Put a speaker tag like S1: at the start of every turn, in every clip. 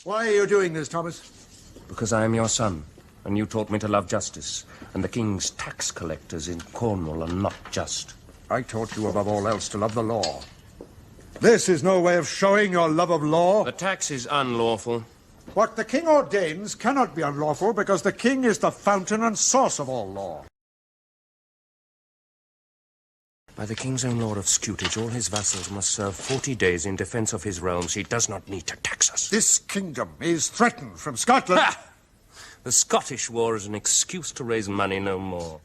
S1: Why are you doing this, Thomas?
S2: Because I am your son, and you taught me to love justice, and the king's tax collectors in Cornwall are not just.
S1: I taught you above all else to love the law. This is no way of showing your love of law.
S2: The tax is unlawful.
S1: What the king ordains cannot be unlawful because the king is the fountain and source of all law.
S2: By the king's own law of scutage, all his vassals must serve 40 days in defence of his realms. He does not need to tax us.
S1: This kingdom is threatened from Scotland.
S2: Ha! The Scottish war is an excuse to raise money no more.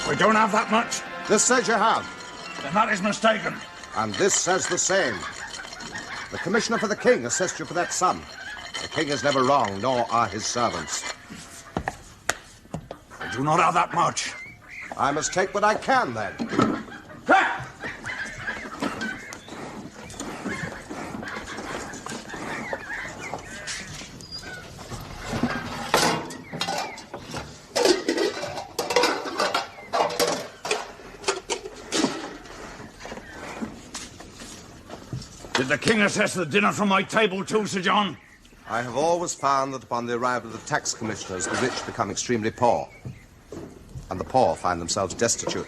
S3: We don't have that much.
S4: This says you have.
S3: Then that is mistaken.
S4: And this says the same. The Commissioner for the King assessed you for that sum. The King is never wrong, nor are his servants.
S3: I do not have that much.
S4: I must take what I can, then.
S3: Ha! Did the king assess the dinner from my table too, Sir John?
S4: I have always found that upon the arrival of the tax commissioners, the rich become extremely poor. And the poor find themselves destitute.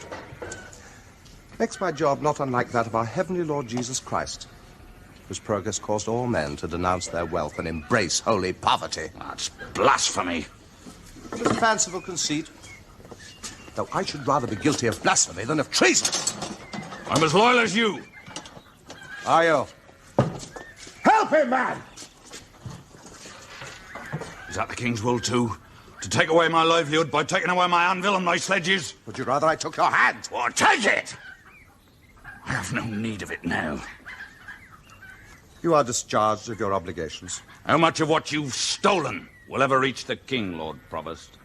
S4: Makes my job not unlike that of our heavenly Lord Jesus Christ, whose progress caused all men to denounce their wealth and embrace holy poverty.
S3: That's blasphemy.
S4: Just fanciful conceit. Though I should rather be guilty of blasphemy than of treason.
S3: I'm as loyal as you.
S4: Are you?
S3: Help him, man! Is that the king's will, too? To take away my livelihood by taking away my anvil and my sledges?
S4: Would you rather I took your hand?
S3: Or take it! I have no need of it now.
S4: You are discharged of your obligations.
S3: How much of what you've stolen will ever reach the king, Lord Provost?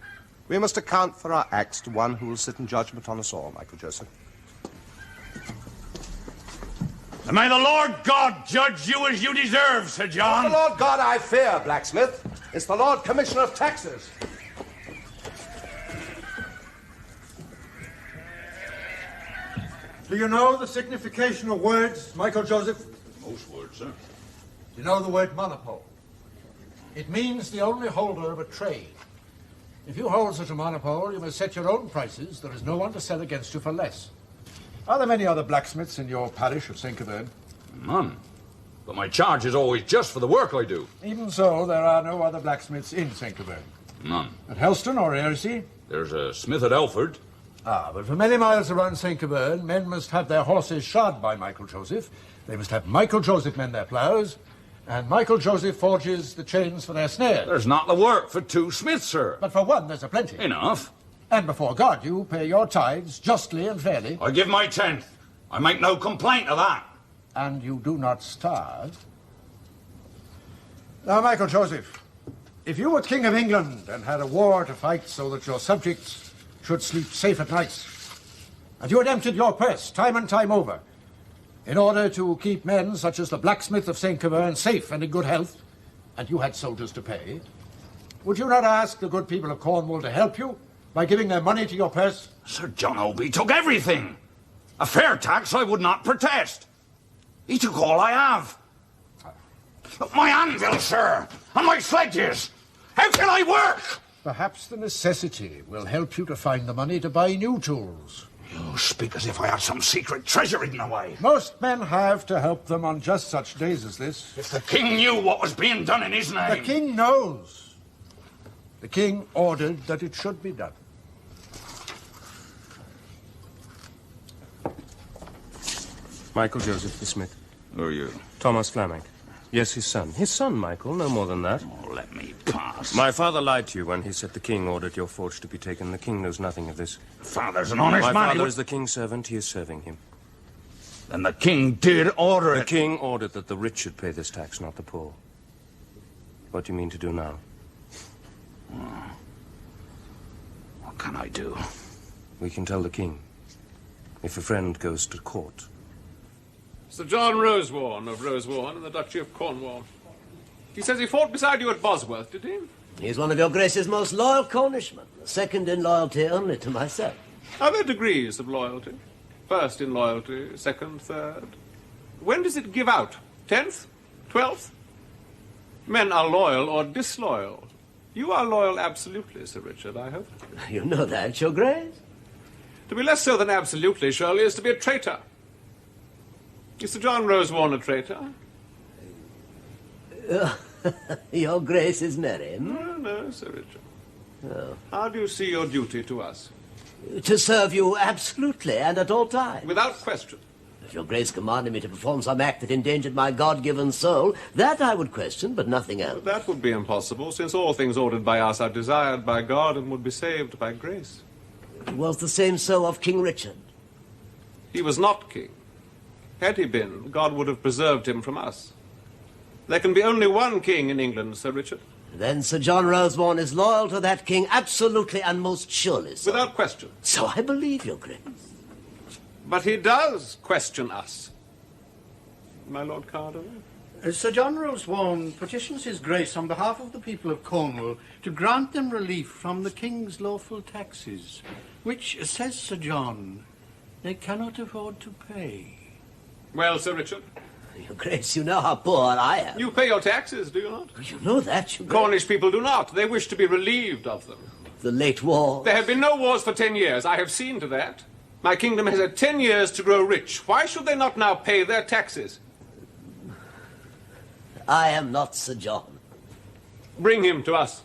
S4: We must account for our acts to one who will sit in judgment on us all, Michael Joseph.
S3: And may the Lord God judge you as you deserve, Sir John.
S4: Not the Lord God I fear, blacksmith. It's the Lord Commissioner of Taxes.
S1: Do you know the signification of words, Michael Joseph?
S3: Most words, sir.
S1: You know the word monopole. It means the only holder of a trade. If you hold such a monopole, you must set your own prices. There is no one to sell against you for less. Are there many other blacksmiths in your parish of St. Keverne?
S3: None. But my charge is always just for the work I do.
S1: Even so, there are no other blacksmiths in St. Keverne.
S3: None.
S1: At Helston or Ayrshire?
S3: There's a smith at Elford.
S1: Ah, but for many miles around St. Keverne, men must have their horses shod by Michael Joseph. They must have Michael Joseph mend their ploughs, and Michael Joseph forges the chains for their snares.
S3: There's not the work for two smiths, sir.
S1: But for one, there's a plenty.
S3: Enough.
S1: And before God, you pay your tithes justly and fairly.
S3: I give my tenth. I make no complaint of that.
S1: And you do not starve. Now, Michael Joseph, if you were King of England and had a war to fight so that your subjects should sleep safe at nights, and you had emptied your purse time and time over in order to keep men such as the blacksmith of St. Keverne safe and in good health, and you had soldiers to pay, would you not ask the good people of Cornwall to help you by giving their money to your purse?
S3: Sir John Oby took everything. A fair tax I would not protest. He took all I have. My anvil, sir, and my sledges. How can I work?
S1: Perhaps the necessity will help you to find the money to buy new tools.
S3: You speak as if I had some secret treasure hidden away.
S1: Most men have to help them on just such days as this.
S3: If the king knew what was being done in his name...
S1: The king knows. The king ordered that it should be done.
S2: Michael Joseph, the smith.
S3: Who are you?
S2: Thomas Flammock. Yes, his son. His son, Michael, no more than that.
S3: Oh, let me pass.
S2: My father lied to you when he said the king ordered your forge to be taken. The king knows nothing of this.
S3: Father's an honest
S2: My
S3: man.
S2: father is the king's servant. He is serving him.
S3: Then the king did order it.
S2: The king ordered that the rich should pay this tax, not the poor. What do you mean to do now?
S3: What can I do?
S2: We can tell the king. If a friend goes to court.
S5: Sir John Rosewarne of Rosewarne in the Duchy of Cornwall. He says he fought beside you at Bosworth, did he?
S6: He's one of your Grace's most loyal Cornishmen, second in loyalty only to myself.
S5: Are there degrees of loyalty? First in loyalty, second, third. When does it give out? 10th? 12th? Men are loyal or disloyal. You are loyal absolutely, Sir Richard, I hope.
S6: You know that, your Grace.
S5: To be less so than absolutely, surely, is to be a traitor. Is Sir John Rosewarne a traitor?
S6: Your Grace is merry.
S5: No, no, Sir Richard.
S6: Oh.
S5: How do you see your duty to us?
S6: To serve you absolutely and at all times.
S5: Without question.
S6: If your Grace commanded me to perform some act that endangered my God-given soul, that I would question, but nothing else.
S5: That would be impossible, since all things ordered by us are desired by God and would be saved by grace.
S6: Was the same so of King Richard?
S5: He was not king. Had he been, God would have preserved him from us. There can be only one king in England, Sir Richard.
S6: Then Sir John Rosewarne is loyal to that king, absolutely and most surely so.
S5: Without question.
S6: So I believe, your Grace.
S5: But he does question us. My Lord Cardinal?
S7: Sir John Rosewarne petitions his Grace on behalf of the people of Cornwall to grant them relief from the king's lawful taxes, which, says Sir John, they cannot afford to pay.
S5: Well, Sir Richard?
S6: Your Grace, you know how poor I am.
S5: You pay your taxes, do you not?
S6: You know that, your Grace.
S5: Cornish people do not. They wish to be relieved of them.
S6: The late war.
S5: There have been no wars for 10 years. I have seen to that. My kingdom has had 10 years to grow rich. Why should they not now pay their taxes?
S6: I am not Sir John.
S5: Bring him to us.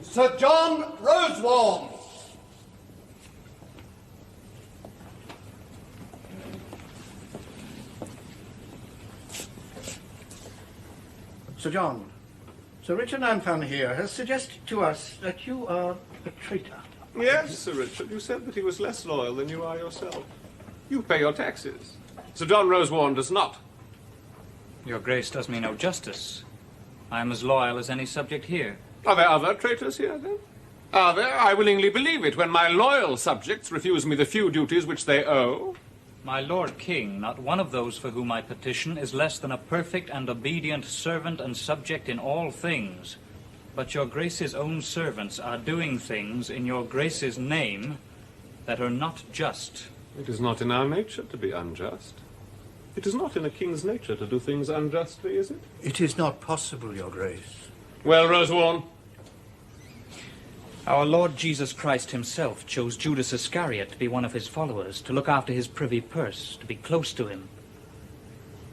S7: Sir John Rosewarne! Sir John, Sir Richard Nanfan here has suggested to us that you are a traitor.
S5: Yes, Sir Richard. You said that he was less loyal than you are yourself. You pay your taxes. Sir John Rosewarne does not.
S8: Your Grace does me no justice. I am as loyal as any subject here.
S5: Are there other traitors here, then? Are there? I willingly believe it when my loyal subjects refuse me the few duties which they owe.
S8: My Lord King, not one of those for whom I petition is less than a perfect and obedient servant and subject in all things. But your Grace's own servants are doing things in your Grace's name that are not just.
S5: It is not in our nature to be unjust. It is not in a king's nature to do things unjustly, is it?
S7: It is not possible, your Grace.
S5: Well, Rosewarne?
S8: Our Lord Jesus Christ himself chose Judas Iscariot to be one of his followers, to look after his privy purse, to be close to him.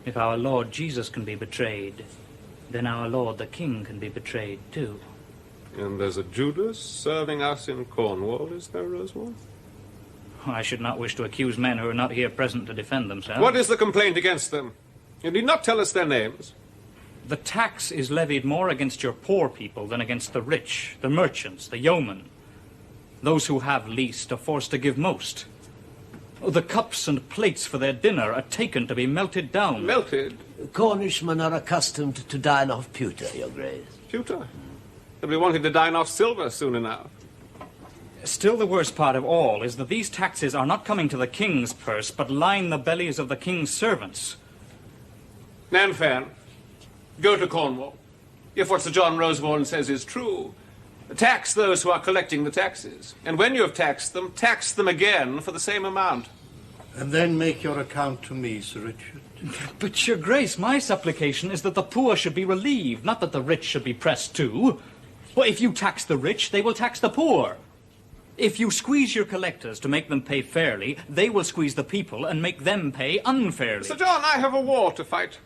S8: If our Lord Jesus can be betrayed, then our Lord the King can be betrayed too.
S5: And there's a Judas serving us in Cornwall, is there, Rosewarne?
S8: I should not wish to accuse men who are not here present to defend themselves.
S5: What is the complaint against them? You need not tell us their names.
S8: The tax is levied more against your poor people than against the rich, the merchants, the yeomen. Those who have least are forced to give most. The cups and plates for their dinner are taken to be melted down.
S5: Melted?
S6: Cornishmen are accustomed to dine off pewter, your Grace.
S5: Pewter? They'll be wanting to dine off silver soon enough.
S8: Still, the worst part of all is that these taxes are not coming to the king's purse, but line the bellies of the king's servants.
S5: Nanfan, go to Cornwall. If what Sir John Rosewarne says is true, tax those who are collecting the taxes. And when you have taxed them, tax them again for the same amount.
S7: And then make your account to me, Sir Richard.
S8: But, your Grace, my supplication is that the poor should be relieved, not that the rich should be pressed too. Well, if you tax the rich, they will tax the poor. If you squeeze your collectors to make them pay fairly, they will squeeze the people and make them pay unfairly.
S5: Sir John, I have a war to fight.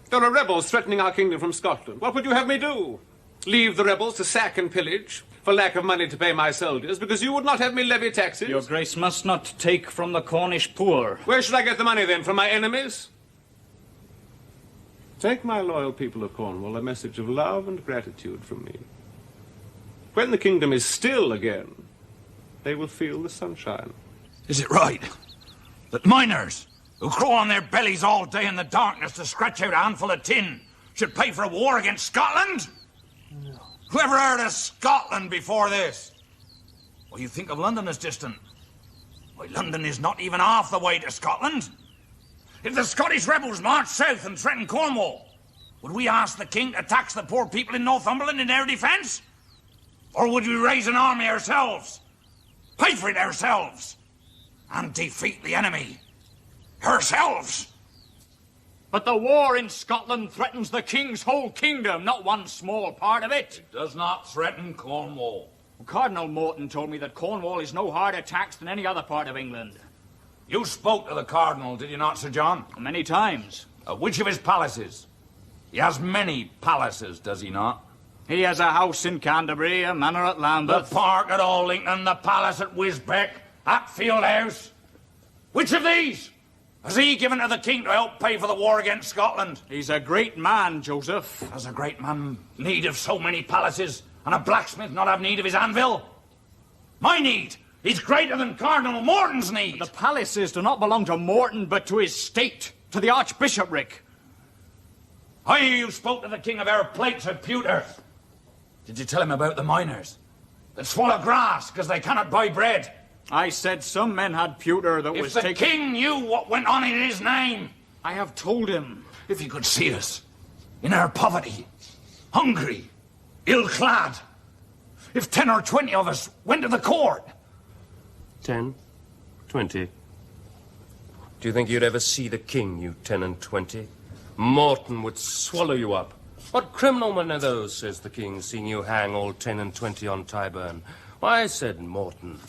S5: There are rebels threatening our kingdom from Scotland. What would you have me do? Leave the rebels to sack and pillage for lack of money to pay my soldiers, because you would not have me levy taxes?
S8: Your Grace must not take from the Cornish poor.
S5: Where should I get the money, then? From my enemies? Take my loyal people of Cornwall a message of love and gratitude from me. When the kingdom is still again, they will feel the sunshine.
S3: Is it right that miners who crawl on their bellies all day in the darkness to scratch out a handful of tin should pay for a war against Scotland? No. Whoever heard of Scotland before this? Well, you think of London as distant. Why, London is not even half the way to Scotland. If the Scottish rebels march south and threaten Cornwall, would we ask the king to tax the poor people in Northumberland in their defence? Or would we raise an army ourselves, pay for it ourselves, and defeat the enemy ourselves?
S8: But the war in Scotland threatens the king's whole kingdom, not one small part of it.
S3: It does not threaten Cornwall.
S8: Cardinal Morton told me that Cornwall is no harder taxed than any other part of England.
S3: You spoke to the Cardinal, did you not, Sir John?
S8: Many times.
S3: Which of his palaces? He has many palaces, does he not?
S8: He has a house in Canterbury, a manor at Lambeth.
S3: The park at Aldington, the palace at Wisbeck, Hatfield House. Which of these has he given to the king to help pay for the war against Scotland?
S8: He's a great man, Joseph.
S3: Does a great man need of so many palaces and a blacksmith not have need of his anvil? My need is greater than Cardinal Morton's need.
S8: The palaces do not belong to Morton, but to his state, to the archbishopric.
S3: I hear you spoke to the king of our plates at Pewter. Did you tell him about the miners that swallow grass because they cannot buy bread?
S8: I said some men had pewter that was taken...
S3: If the king knew what went on in his name...
S8: I have told him.
S3: If he could see us in our poverty, hungry, ill-clad, if 10 or 20 of us went to the court...
S2: 10, 20. Do you think you'd ever see the king, you 10 and 20? Morton would swallow you up. What criminal men are those, says the king, seeing you hang all 10 and 20 on Tyburn? Why, said Morton,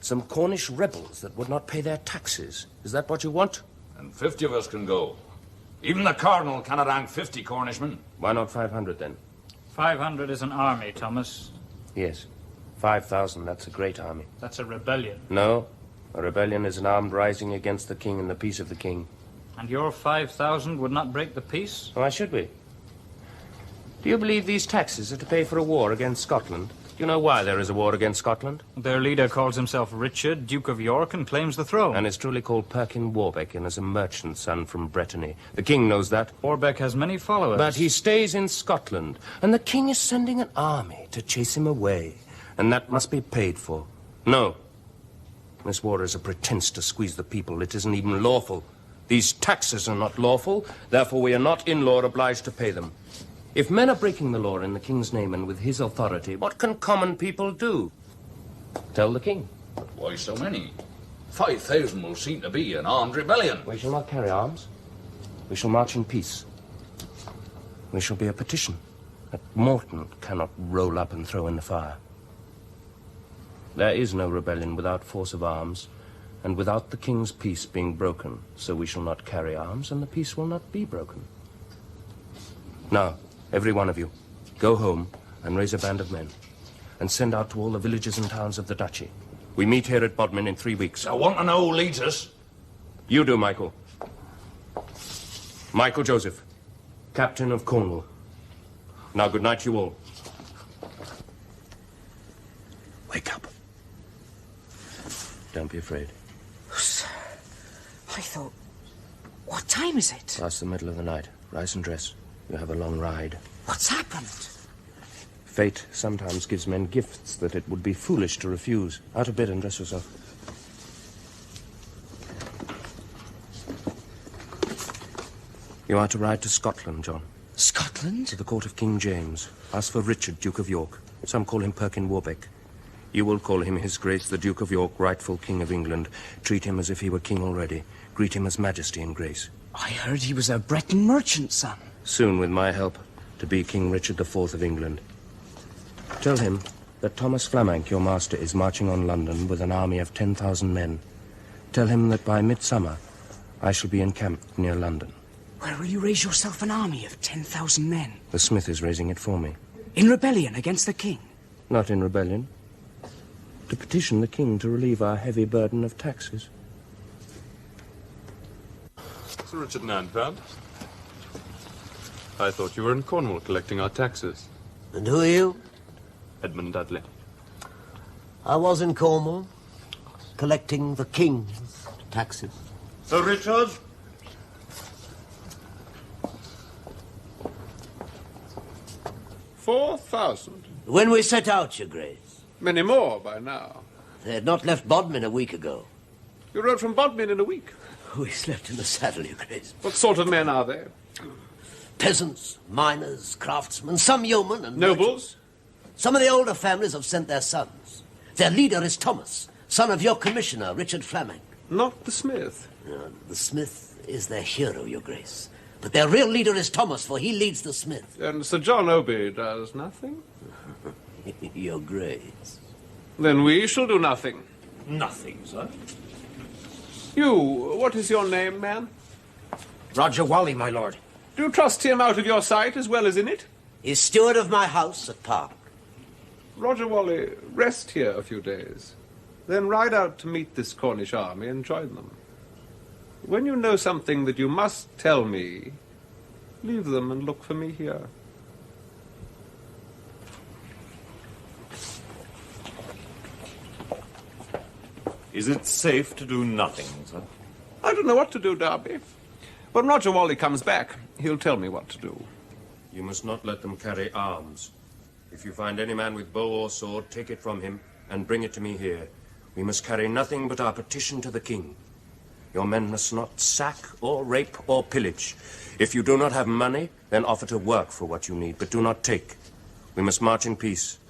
S2: some Cornish rebels that would not pay their taxes. Is that what you want?
S3: And 50 of us can go. Even the Cardinal cannot hang 50 Cornishmen.
S2: Why not 500, then?
S8: 500 is an army, Thomas.
S2: Yes. 5,000, that's a great army.
S8: That's a rebellion.
S2: No. A rebellion is an armed rising against the king and the peace of the king.
S8: And your 5,000 would not break the peace?
S2: Why should we? Do you believe these taxes are to pay for a war against Scotland? Do you know why there is a war against Scotland?
S8: Their leader calls himself Richard, Duke of York, and claims the throne.
S2: And is truly called Perkin Warbeck, and is a merchant son from Brittany. The king knows that.
S8: Warbeck has many followers.
S2: But he stays in Scotland, and the king is sending an army to chase him away. And that must be paid for. No. This war is a pretense to squeeze the people. It isn't even lawful. These taxes are not lawful, therefore we are not in law obliged to pay them. If men are breaking the law in the king's name and with his authority, what can common people do? Tell the king.
S3: Why so many? 5,000 will seem to be an armed rebellion.
S2: We shall not carry arms. We shall march in peace. We shall be a petition that Morton cannot roll up and throw in the fire. There is no rebellion without force of arms, and without the king's peace being broken. So we shall not carry arms, and the peace will not be broken. Now, every one of you, go home and raise a band of men, and send out to all the villages and towns of the duchy. We meet here at Bodmin in 3 weeks.
S3: I want to know who leads us.
S2: You do, Michael. Michael Joseph, Captain of Cornwall. Now, good night to you all.
S3: Wake up.
S2: Don't be afraid.
S9: I thought... What time is it?
S2: Past the middle of the night. Rise and dress. You have a long ride.
S9: What's happened?
S2: Fate sometimes gives men gifts that it would be foolish to refuse. Out of bed and dress yourself. You are to ride to Scotland, John.
S9: Scotland?
S2: To the court of King James. Ask for Richard, Duke of York. Some call him Perkin Warbeck. You will call him His Grace, the Duke of York, rightful King of England. Treat him as if he were king already. Greet him as Majesty and Grace.
S9: I heard he was a Breton merchant son.
S2: Soon, with my help, to be King Richard IV of England. Tell him that Thomas Flamank, your master, is marching on London with an army of 10,000 men. Tell him that by midsummer, I shall be encamped near London.
S9: Where will you raise yourself an army of 10,000 men?
S2: The smith is raising it for me.
S9: In rebellion against the king?
S2: Not in rebellion. To petition the king to relieve our heavy burden of taxes.
S5: Sir Richard Nantpad. I thought you were in Cornwall collecting our taxes.
S6: And who are you?
S5: Edmund Dudley.
S6: I was in Cornwall, collecting the king's taxes.
S10: Sir Richard?
S5: $4,000.
S6: When we set out, Your Grace.
S5: Many more by now.
S6: They had not left Bodmin a week ago.
S5: You rode from Bodmin in a week.
S6: We slept in the saddle, Your Grace.
S5: What sort of men are they?
S6: Peasants, miners, craftsmen, some yeomen and...
S5: Nobles?
S6: merchants. Some of the older families have sent their sons. Their leader is Thomas, son of your commissioner, Richard Flaming.
S5: Not the smith.
S6: The smith is their hero, Your Grace. But their real leader is Thomas, for he leads the smith.
S5: And Sir John Oby does nothing?
S6: Your Grace.
S5: Then we shall do nothing.
S10: Nothing, sir.
S5: You, what is your name, man?
S1: Roger Wally, my lord.
S5: Do you trust him out of your sight as well as in it?
S6: He's steward of my house at Park.
S5: Roger Wally, rest here a few days. Then ride out to meet this Cornish army and join them. When you know something that you must tell me, leave them and look for me here.
S10: Is it safe to do nothing, sir?
S5: I don't know what to do, Darby. When Roger Wally comes back, he'll tell me what to do.
S2: You must not let them carry arms. If you find any man with bow or sword, take it from him and bring it to me here. We must carry nothing but our petition to the king. Your men must not sack or rape or pillage. If you do not have money, then offer to work for what you need, but do not take. We must march in peace.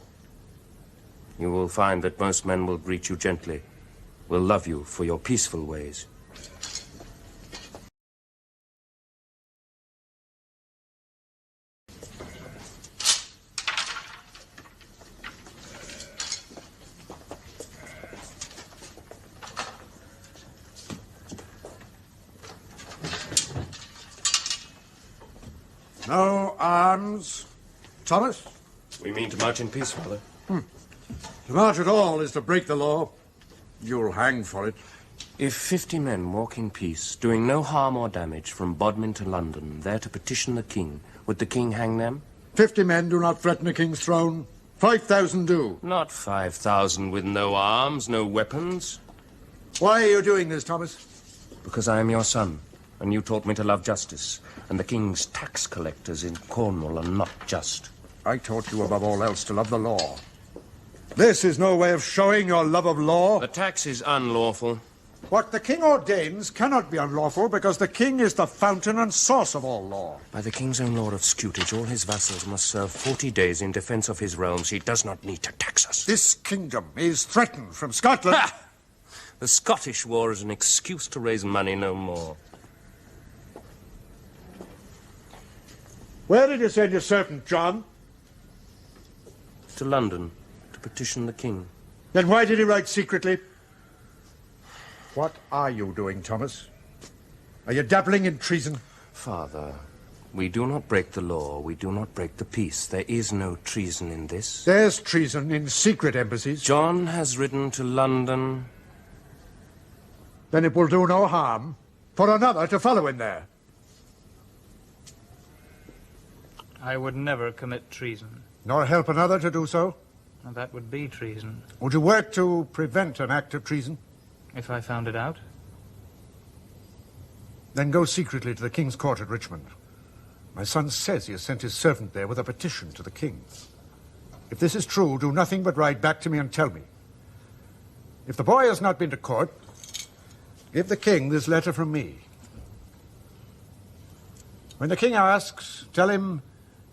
S2: You will find that most men will greet you gently, will love you for your peaceful ways.
S1: No arms. Thomas?
S2: We mean to march in peace, Father.
S1: To march at all is to break the law. You'll hang for it.
S2: If 50 men walk in peace, doing no harm or damage from Bodmin to London, there to petition the king, would the king hang them?
S1: 50 men do not threaten a king's throne. 5,000 do.
S2: Not 5,000 with no arms, no weapons.
S1: Why are you doing this, Thomas?
S2: Because I am your son, and you taught me to love justice, and the king's tax collectors in Cornwall are not just.
S1: I taught you above all else to love the law. This is no way of showing your love of law.
S2: The tax is unlawful.
S1: What the king ordains cannot be unlawful because the king is the fountain and source of all law.
S2: By the king's own law of scutage, all his vassals must serve 40 days in defence of his realms. He does not need to tax us.
S1: This kingdom is threatened from Scotland.
S2: Ha! The Scottish war is an excuse to raise money no more.
S1: Where did you send your servant, John?
S2: To London, to petition the king.
S1: Then why did he write secretly? What are you doing, Thomas? Are you dabbling in treason?
S2: Father, we do not break the law. We do not break the peace. There is no treason in this.
S1: There's treason in secret embassies.
S2: John has ridden to London.
S1: Then it will do no harm for another to follow him there.
S8: I would never commit treason.
S1: Nor help another to do so?
S8: And that would be treason.
S1: Would you work to prevent an act of treason?
S8: If I found it out?
S1: Then go secretly to the king's court at Richmond. My son says he has sent his servant there with a petition to the king. If this is true, do nothing but ride back to me and tell me. If the boy has not been to court, give the king this letter from me. When the king asks, tell him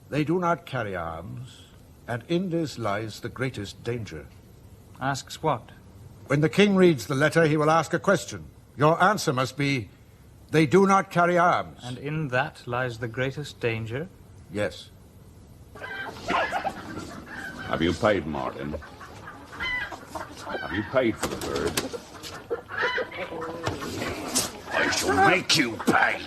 S1: they do not carry arms, and in this lies the greatest danger.
S8: Asks what?
S1: When the king reads the letter, he will ask a question. Your answer must be, they do not carry arms.
S8: And in that lies the greatest danger?
S1: Yes.
S3: Have you paid, Martin? Have you paid for the bird? I shall make you pay.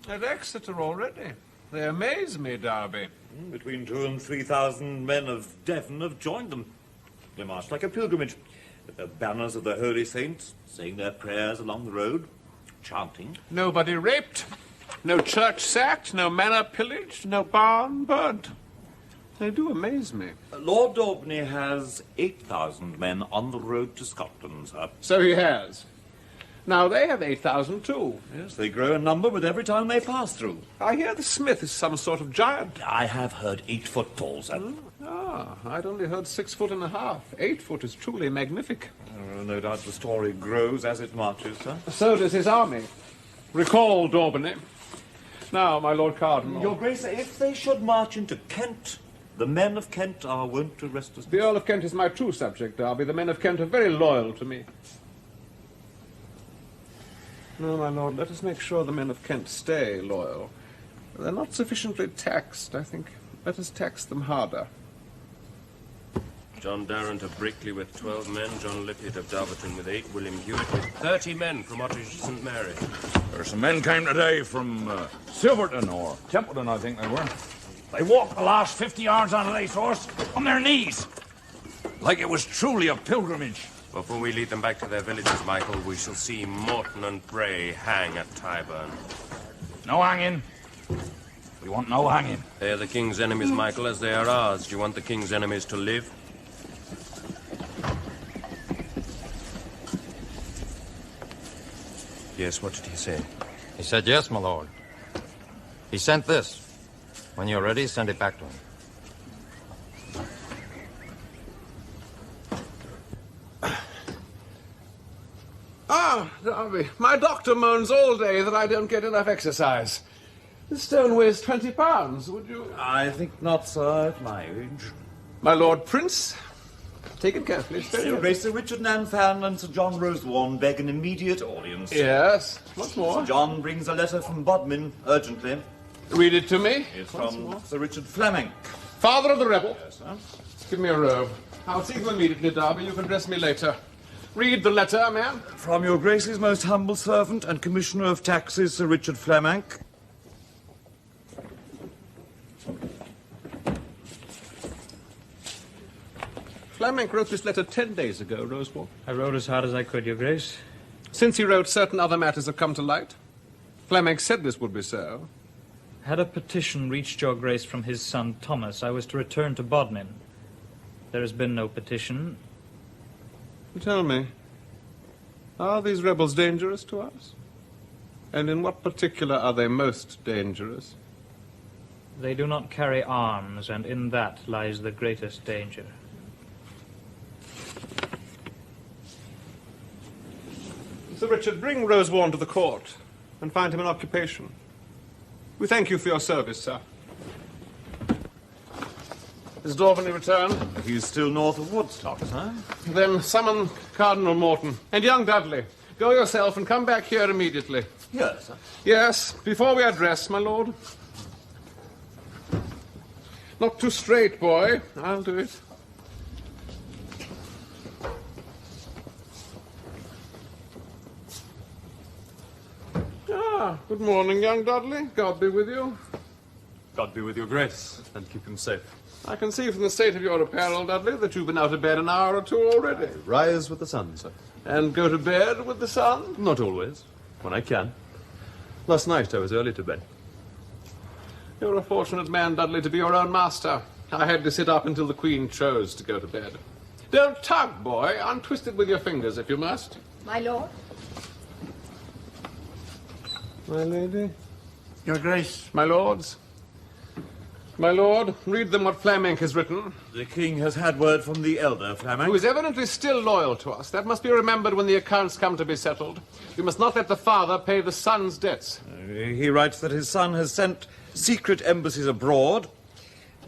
S5: At Exeter already. They amaze me, Darby.
S10: Between 2,000 and 3,000 men of Devon have joined them. They march like a pilgrimage, with their banners of the holy saints, saying their prayers along the road, chanting.
S5: Nobody raped. No church sacked, no manor pillaged, no barn burnt. They do amaze me.
S10: Lord Daubeny has 8,000 men on the road to Scotland, sir.
S5: So he has. Now they have 8,000 too.
S10: Yes, they grow in number with every town they pass through.
S5: I hear the smith is some sort of giant.
S10: I have heard 8 foot tall, sir.
S5: I'd only heard 6.5 feet. 8 foot is truly magnific.
S10: No doubt the story grows as it marches, sir.
S5: So does his army. Recall Daubeny. Now, my Lord Cardinal.
S10: Your Grace, if they should march into Kent, the men of Kent are wont to rest us.
S5: The Earl of Kent is my true subject, Derby. The men of Kent are very loyal to me. No, my lord, let us make sure the men of Kent stay loyal. They're not sufficiently taxed, I think. Let us tax them harder.
S2: John Darrant of Brickley with 12 men, John Lippitt of Darverton with 8, William Hewitt with 30 men from Otteridge St. Mary.
S3: There's some men came today from Silverton or Templeton, I think they were. They walked the last 50 yards on a racehorse on their knees, like it was truly a pilgrimage.
S2: Before we lead them back to their villages, Michael, we shall see Morton and Bray hang at Tyburn.
S3: No hanging. We want no hanging.
S2: They are the king's enemies, Michael, as they are ours. Do you want the king's enemies to live? Yes, what did he say?
S11: He said yes, my lord. He sent this. When you're ready, send it back to him.
S5: Darby, my doctor moans all day that I don't get enough exercise. This stone weighs 20 pounds, would you?
S10: I think not, sir, at my age.
S5: My Lord Prince, take it carefully.
S10: Your Grace, Sir Richard Nanfan and Sir John Rosewarne beg an immediate audience.
S5: Yes, once more.
S10: Sir John brings a letter from Bodmin, urgently.
S5: Read it to me.
S10: It's from Sir Richard Fleming.
S5: Father of the rebel.
S10: Yes, sir.
S5: Give me a robe. I'll see you immediately, Darby. You can dress me later. Read the letter, man.
S10: From your Grace's most humble servant and Commissioner of Taxes, Sir Richard Fleming.
S5: Fleming wrote this letter 10 days ago, Rosewarne.
S8: I wrote as hard as I could, Your Grace.
S5: Since he wrote, certain other matters have come to light. Fleming said this would be so.
S8: Had a petition reached Your Grace from his son Thomas, I was to return to Bodmin. There has been no petition.
S5: Tell me, are these rebels dangerous to us? And in what particular are they most dangerous?
S8: They do not carry arms, and in that lies the greatest danger.
S5: Sir Richard, bring Rosewarne to the court and find him an occupation. We thank you for your service, sir. Is Daubeny returned?
S10: He's still north of Woodstock, sir.
S5: Then summon Cardinal Morton. And young Dudley, go yourself and come back here immediately.
S10: Yes, sir.
S5: Yes, before we are dressed, my lord. Not too straight, boy. I'll do it. Good morning, young Dudley. God be with you.
S12: God be with your Grace, and keep him safe.
S5: I can see from the state of your apparel, Dudley, that you've been out of bed an hour or two already.
S12: I rise with the sun, sir.
S5: And go to bed with the sun?
S12: Not always, when I can. Last night I was early to bed.
S5: You're a fortunate man, Dudley, to be your own master. I had to sit up until the Queen chose to go to bed. Don't tug, boy. Untwist it with your fingers, if you must.
S13: My lord?
S5: My lady?
S7: Your Grace.
S5: My lords? My lord, read them what Fleming has written.
S10: The king has had word from the elder Fleming.
S5: Who is evidently still loyal to us. That must be remembered when the accounts come to be settled. We must not let the father pay the son's debts.
S10: He writes that his son has sent secret embassies abroad,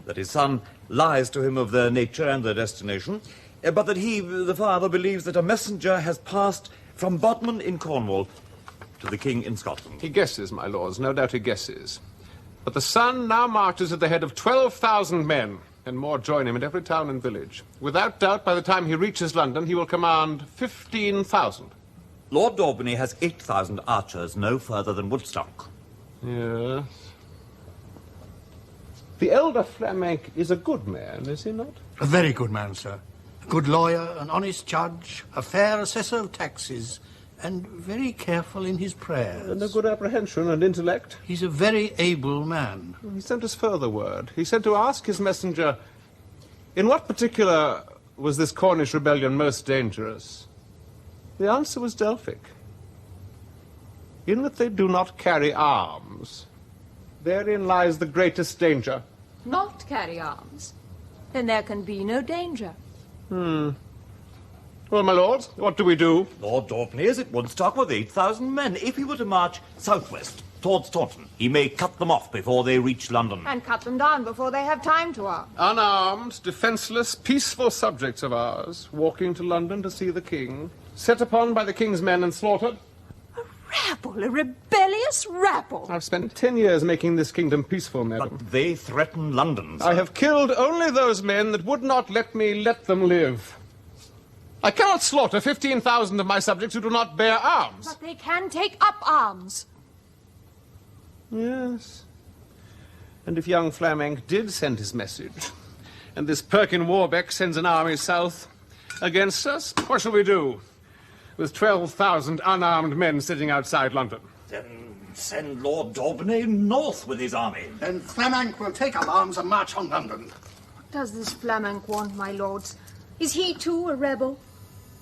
S10: that his son lies to him of their nature and their destination, but that he, the father, believes that a messenger has passed from Bodmin in Cornwall to the king in Scotland.
S5: He guesses, my lords, no doubt he guesses. But the son now marches at the head of 12,000 men, and more join him in every town and village. Without doubt, by the time he reaches London, he will command 15,000.
S10: Lord Daubeny has 8,000 archers no further than Woodstock.
S5: Yes. The elder Fleming is a good man, is he not?
S7: A very good man, sir. A good lawyer, an honest judge, a fair assessor of taxes, and very careful in his prayers.
S5: And a good apprehension and intellect.
S7: He's a very able man.
S5: He sent us further word. He said to ask his messenger, in what particular was this Cornish rebellion most dangerous? The answer was Delphic. In that they do not carry arms. Therein lies the greatest danger.
S13: Not carry arms? Then there can be no danger.
S5: Well, my lords, what do we do?
S10: Lord Daubeny is at Woodstock with 8,000 men. If he were to march southwest towards Taunton, he may cut them off before they reach London.
S13: And cut them down before they have time to arm.
S5: Unarmed, defenceless, peaceful subjects of ours, walking to London to see the king, set upon by the king's men and slaughtered.
S13: Rabble, a rebellious rabble.
S5: I've spent 10 years making this kingdom peaceful, madam.
S10: But they threaten London, sir.
S5: I have killed only those men that would not let me let them live. I cannot slaughter 15,000 of my subjects who do not bear arms.
S13: But they can take up arms.
S5: Yes. And if young Flameng did send his message, and this Perkin Warbeck sends an army south against us, what shall we do with 12,000 unarmed men sitting outside London?
S10: Then send Lord Daubeny north with his army.
S7: Then Flamank will take up arms and march on London.
S13: What does this Flamank want, my lords? Is he too a rebel?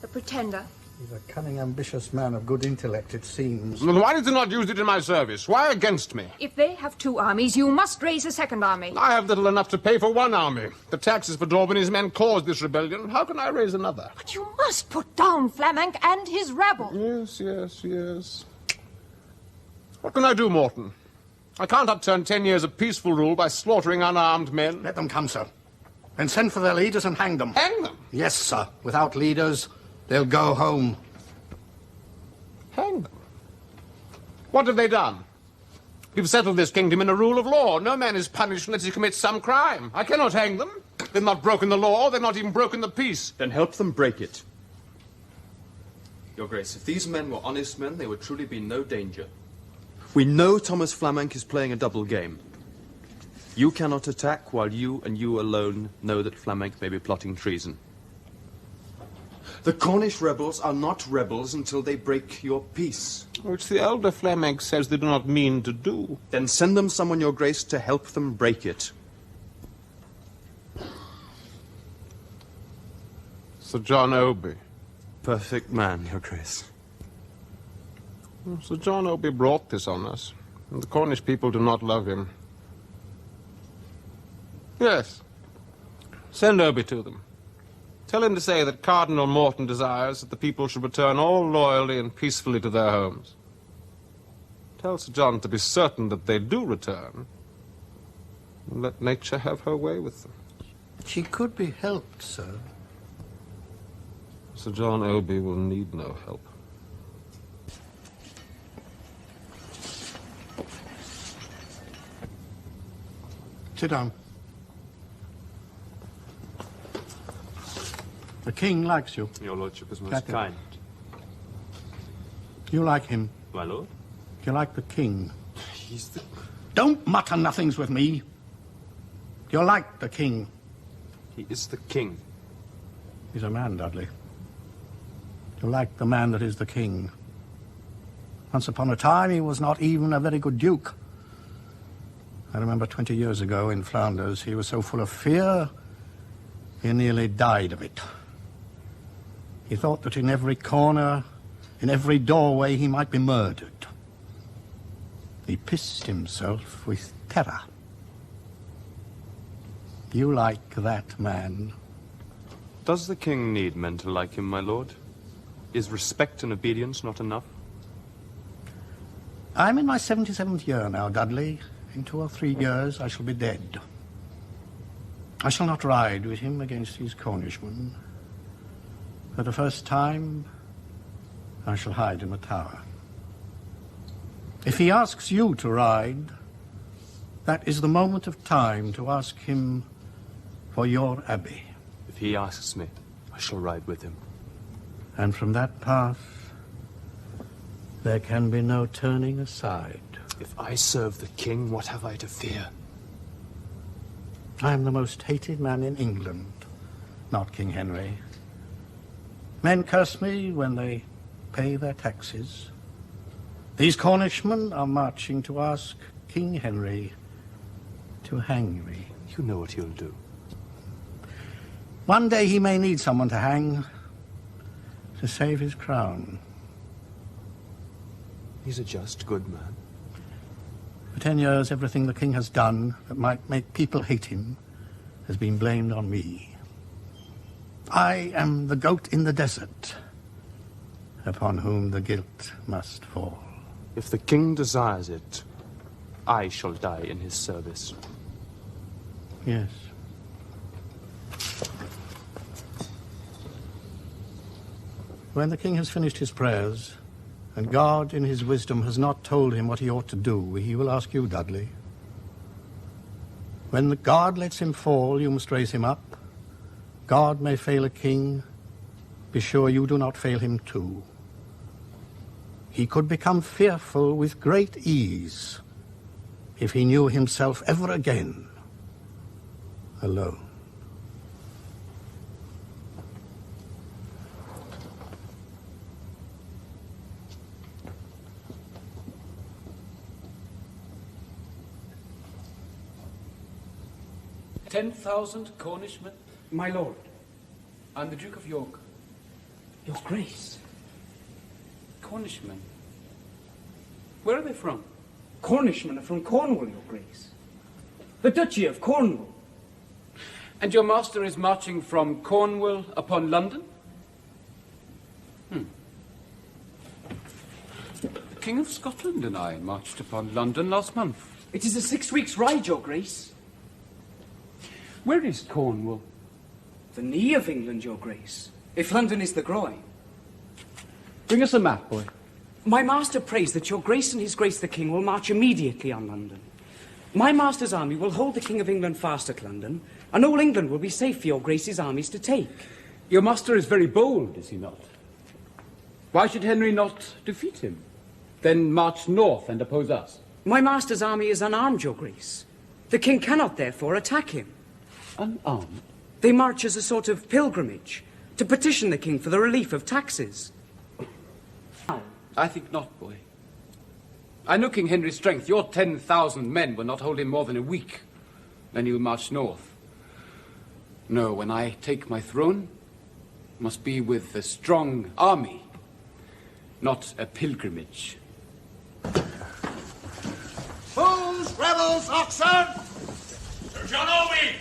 S13: A pretender?
S7: He's a cunning, ambitious man of good intellect, it seems.
S5: Well, why did you not use it in my service? Why against me?
S13: If they have 2 armies, you must raise a second army.
S5: I have little enough to pay for 1 army. The taxes for Daubeny's men caused this rebellion. How can I raise another?
S13: But you must put down Flamank and his rabble.
S5: Yes. What can I do, Morton? I can't upturn 10 years of peaceful rule by slaughtering unarmed men.
S7: Let them come, sir. Then send for their leaders and hang them.
S5: Hang them?
S7: Yes, sir. Without leaders, they'll go home.
S5: Hang them? What have they done? We've settled this kingdom in a rule of law. No man is punished unless he commits some crime. I cannot hang them. They've not broken the law. They've not even broken the peace.
S12: Then help them break it. Your Grace, if these men were honest men, there would truly be no danger. We know Thomas Flamank is playing a double game. You cannot attack while you and you alone know that Flamank may be plotting treason. The Cornish rebels are not rebels until they break your peace.
S5: Which the elder Flamank says they do not mean to do.
S12: Then send them someone, Your Grace, to help them break it.
S5: Sir John Oby.
S12: Perfect man, Your Grace.
S5: Sir John Oby brought this on us, and the Cornish people do not love him. Yes. Send Oby to them. Tell him to say that Cardinal Morton desires that the people should return all loyally and peacefully to their homes. Tell Sir John to be certain that they do return, and let nature have her way with them.
S7: She could be helped, sir.
S5: Sir John Oby will need no help.
S7: Sit down. The king likes you.
S12: Your Lordship is most
S7: Captain.
S12: kind.
S7: You like him.
S12: My lord?
S7: You like the king.
S12: He's the...
S7: Don't mutter nothings with me. You like the king.
S12: He is the king.
S7: He's a man, Dudley. You like the man that is the king. Once upon a time, he was not even a very good duke. I remember 20 years ago in Flanders, he was so full of fear, he nearly died of it. He thought that in every corner, in every doorway, he might be murdered. He pissed himself with terror. You like that man.
S12: Does the king need men to like him, my lord? Is respect and obedience not enough?
S7: I'm in my 77th year now, Dudley. In 2 or 3 years, I shall be dead. I shall not ride with him against these Cornishmen. For the first time, I shall hide in the tower. If he asks you to ride, that is the moment of time to ask him for your abbey.
S12: If he asks me, I shall ride with him.
S7: And from that path, there can be no turning aside.
S12: If I serve the king, what have I to fear?
S7: I am the most hated man in England, not King Henry. Men curse me when they pay their taxes. These Cornishmen are marching to ask King Henry to hang me.
S12: You know what he'll do.
S7: One day he may need someone to hang to save his crown.
S12: He's a just, good man.
S7: For 10 years, everything the king has done that might make people hate him has been blamed on me. I am the goat in the desert, upon whom the guilt must fall.
S12: If the king desires it, I shall die in his service.
S7: Yes. When the king has finished his prayers, and God in his wisdom has not told him what he ought to do, he will ask you, Dudley. When God lets him fall, you must raise him up. God may fail a king. Be sure you do not fail him too. He could become fearful with great ease if he knew himself ever again alone.
S14: $10,000 Cornishmen?
S9: My lord.
S14: And the Duke of York?
S9: Your Grace.
S14: Cornishmen? Where are they from?
S9: Cornishmen are from Cornwall, Your Grace. The Duchy of Cornwall.
S14: And your master is marching from Cornwall upon London? The King of Scotland and I marched upon London last month.
S9: It is a 6 weeks' ride, Your Grace.
S14: Where is Cornwall?
S9: The knee of England, Your Grace. If London is the groin.
S14: Bring us a map, boy.
S9: My master prays that Your Grace and His Grace the King will march immediately on London. My master's army will hold the King of England fast at London, and all England will be safe for Your Grace's armies to take.
S14: Your master is very bold, is he not? Why should Henry not defeat him? Then march north and oppose us?
S9: My master's army is unarmed, Your Grace. The King cannot, therefore, attack him.
S14: Unarmed?
S9: They march as a sort of pilgrimage to petition the King for the relief of taxes.
S14: I think not, boy. I know King Henry's strength. Your 10,000 men will not hold him more than a week. Then he'll march north. No, when I take my throne, it must be with a strong army, not a pilgrimage.
S4: Fools, rebels, Oxford!
S3: Sir John Obi!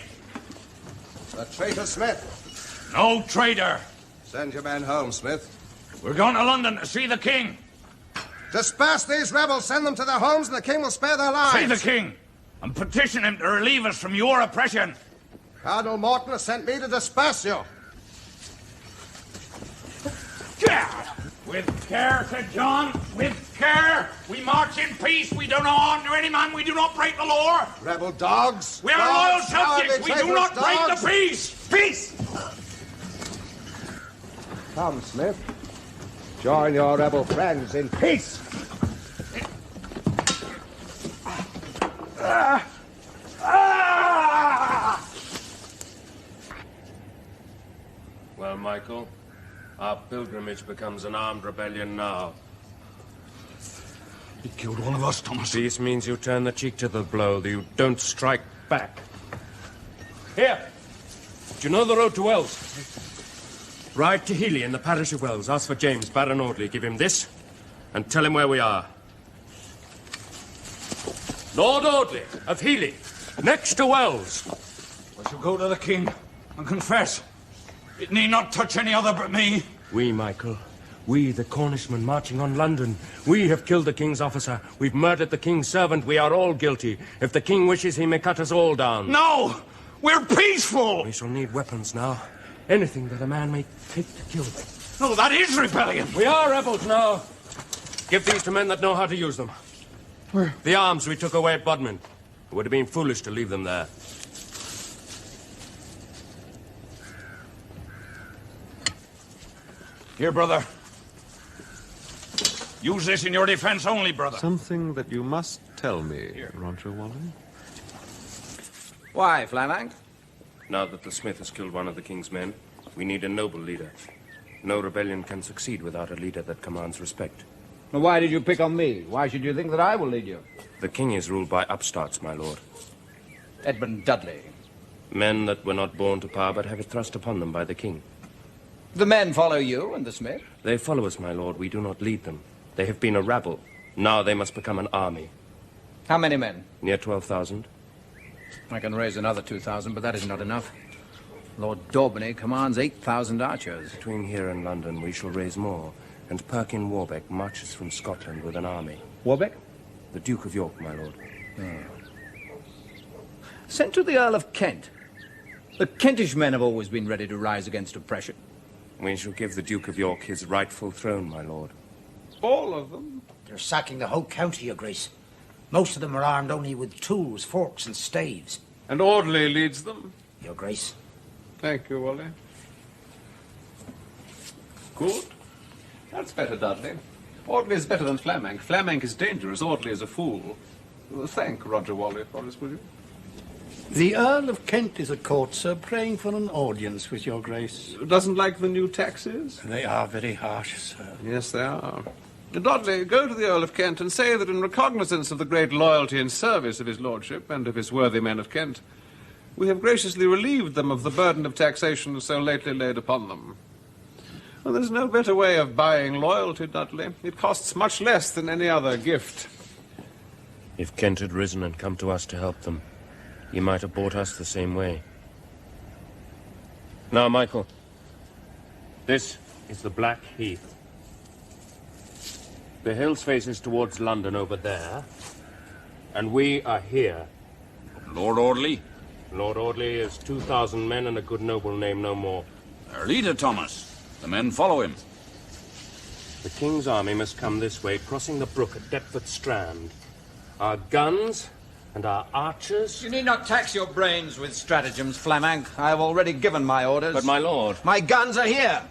S4: The traitor Smith.
S3: No traitor.
S4: Send your men home, Smith.
S3: We're going to London to see the king.
S4: Disperse these rebels, send them to their homes, and the king will spare their lives.
S3: See the king, and petition him to relieve us from your oppression.
S4: Cardinal Morton has sent me to disperse you.
S3: With care, said John, with care. We march in peace. We do not harm to any man. We do not break the law.
S4: Rebel dogs.
S3: We are loyal subjects. We do not break the peace. Peace!
S4: Come, Smith. Join your rebel friends in peace.
S2: Well, Michael, our pilgrimage becomes an armed rebellion now.
S3: He killed one of us, Thomas.
S2: Peace means you turn the cheek to the blow, that you don't strike back. Here! Do you know the road to Wells? Ride to Healy in the parish of Wells. Ask for James, Baron Audley. Give him this, and tell him where we are. Lord Audley of Healy, next to Wells.
S3: I shall go to the king and confess. It need not touch any other but me.
S2: We, Michael, we, the Cornishmen marching on London. We have killed the king's officer. We've murdered the king's servant. We are all guilty. If the king wishes, he may cut us all down.
S3: No! We're peaceful!
S2: We shall need weapons now. Anything that a man may take to kill.
S3: No, that is rebellion.
S2: We are rebels now. Give these to men that know how to use them.
S3: Where?
S2: The arms we took away at Bodmin. It would have been foolish to leave them there.
S3: Here, brother. Use this in your defense only, brother.
S12: Something that you must tell me, Roger Wallen.
S15: Why, Flamang?
S2: Now that the smith has killed one of the king's men, we need a noble leader. No rebellion can succeed without a leader that commands respect.
S15: Well, why did you pick on me? Why should you think that I will lead you?
S2: The king is ruled by upstarts, my lord.
S15: Edmund Dudley.
S2: Men that were not born to power, but have it thrust upon them by the king.
S15: The men follow you and the smith?
S2: They follow us, my lord. We do not lead them. They have been a rabble. Now they must become an army.
S15: How many men?
S2: Near 12,000.
S15: I can raise another 2,000, but that is not enough. Lord Daubeny commands 8,000 archers.
S2: Between here and London we shall raise more, and Perkin Warbeck marches from Scotland with an army.
S15: Warbeck?
S2: The Duke of York, my lord.
S15: Sent to the Earl of Kent. The Kentish men have always been ready to rise against oppression.
S2: We shall give the Duke of York his rightful throne, my lord.
S14: All of them?
S16: They're sacking the whole county, Your Grace. Most of them are armed only with tools, forks, and staves.
S14: And Audley leads them?
S16: Your Grace.
S14: Thank you, Wally. Good. That's better, Dudley. Audley is better than Flamank. Flamank is dangerous. Audley is a fool. Thank Roger Wally for us, will you?
S7: The Earl of Kent is at court, sir, praying for an audience with Your Grace.
S14: Doesn't like the new taxes?
S7: They are very harsh, sir.
S14: Yes, they are. Dudley, go to the Earl of Kent and say that in recognizance of the great loyalty and service of his lordship and of his worthy men of Kent, we have graciously relieved them of the burden of taxation so lately laid upon them. Well, there's no better way of buying loyalty, Dudley. It costs much less than any other gift.
S2: If Kent had risen and come to us to help them, he might have bought us the same way. Now, Michael, this is the Black Heath. The hills faces towards London over there, and we are here.
S3: Lord Audley?
S2: Lord Audley is 2,000 men and a good noble name, no more.
S3: Our leader, Thomas. The men follow him.
S2: The king's army must come this way, crossing the brook at Deptford Strand. Our guns and our archers...
S15: You need not tax your brains with stratagems, Flamank. I have already given my orders.
S2: But, my lord...
S15: My guns are here.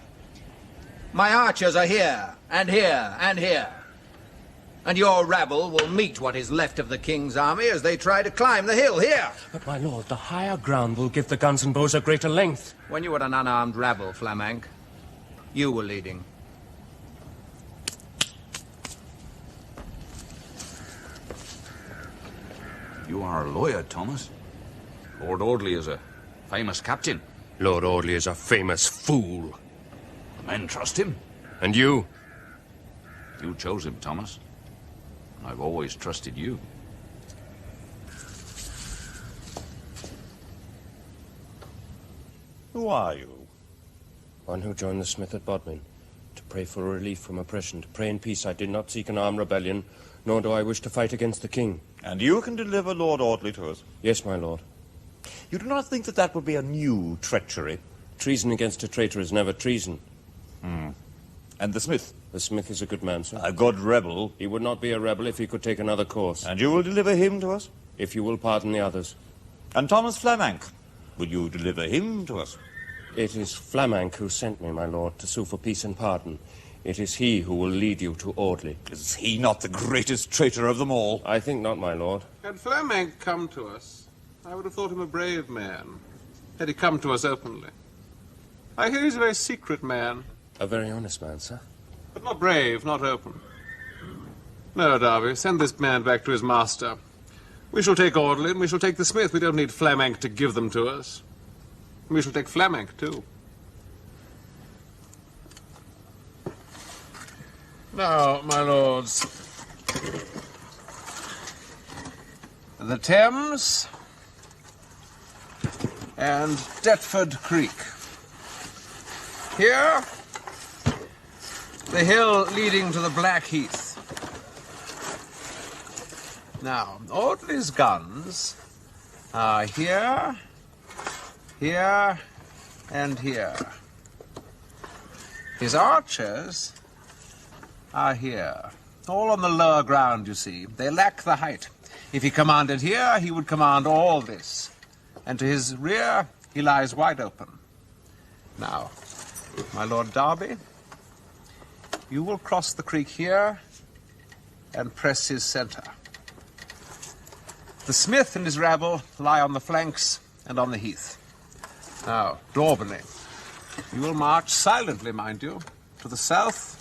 S15: My archers are here, and here, and here. And your rabble will meet what is left of the king's army as they try to climb the hill here.
S2: But, my lord, the higher ground will give the guns and bows a greater length.
S15: When you were an unarmed rabble, Flamank, you were leading.
S3: You are a lawyer, Thomas. Lord Audley is a famous captain.
S2: Lord Audley is a famous fool.
S3: The men trust him.
S2: And you?
S3: You chose him, Thomas. I've always trusted you.
S10: Who are you?
S2: One who joined the smith at Bodmin to pray for relief from oppression. To pray in peace, I did not seek an armed rebellion, nor do I wish to fight against the king.
S10: And you can deliver Lord Audley to us?
S2: Yes, my lord.
S10: You do not think that that would be a new treachery?
S2: Treason against a traitor is never treason.
S10: And the smith?
S2: The smith is a good man, sir.
S10: A good rebel?
S2: He would not be a rebel if he could take another course.
S10: And you will deliver him to us?
S2: If you will pardon the others.
S10: And Thomas Flamank, will you deliver him to us?
S2: It is Flamank who sent me, my lord, to sue for peace and pardon. It is he who will lead you to Audley.
S10: Is he not the greatest traitor of them all?
S2: I think not, my lord.
S14: Had Flamank come to us, I would have thought him a brave man. Had he come to us openly. I hear he's a very secret man.
S2: A very honest man, sir.
S14: But not brave, not open. No, Darby, send this man back to his master. We shall take Audley and we shall take the smith. We don't need Flamank to give them to us. We shall take Flamank, too. Now, my lords, the Thames and Deptford Creek. Here, the hill leading to the Black Heath. Now, Audley's guns are here, here, and here. His archers are here, all on the lower ground, you see. They lack the height. If he commanded here, he would command all this. And to his rear, he lies wide open. Now, my Lord Derby, you will cross the creek here and press his centre. The smith and his rabble lie on the flanks and on the heath. Now, Daubeny,
S5: You will march silently, mind you, to the south,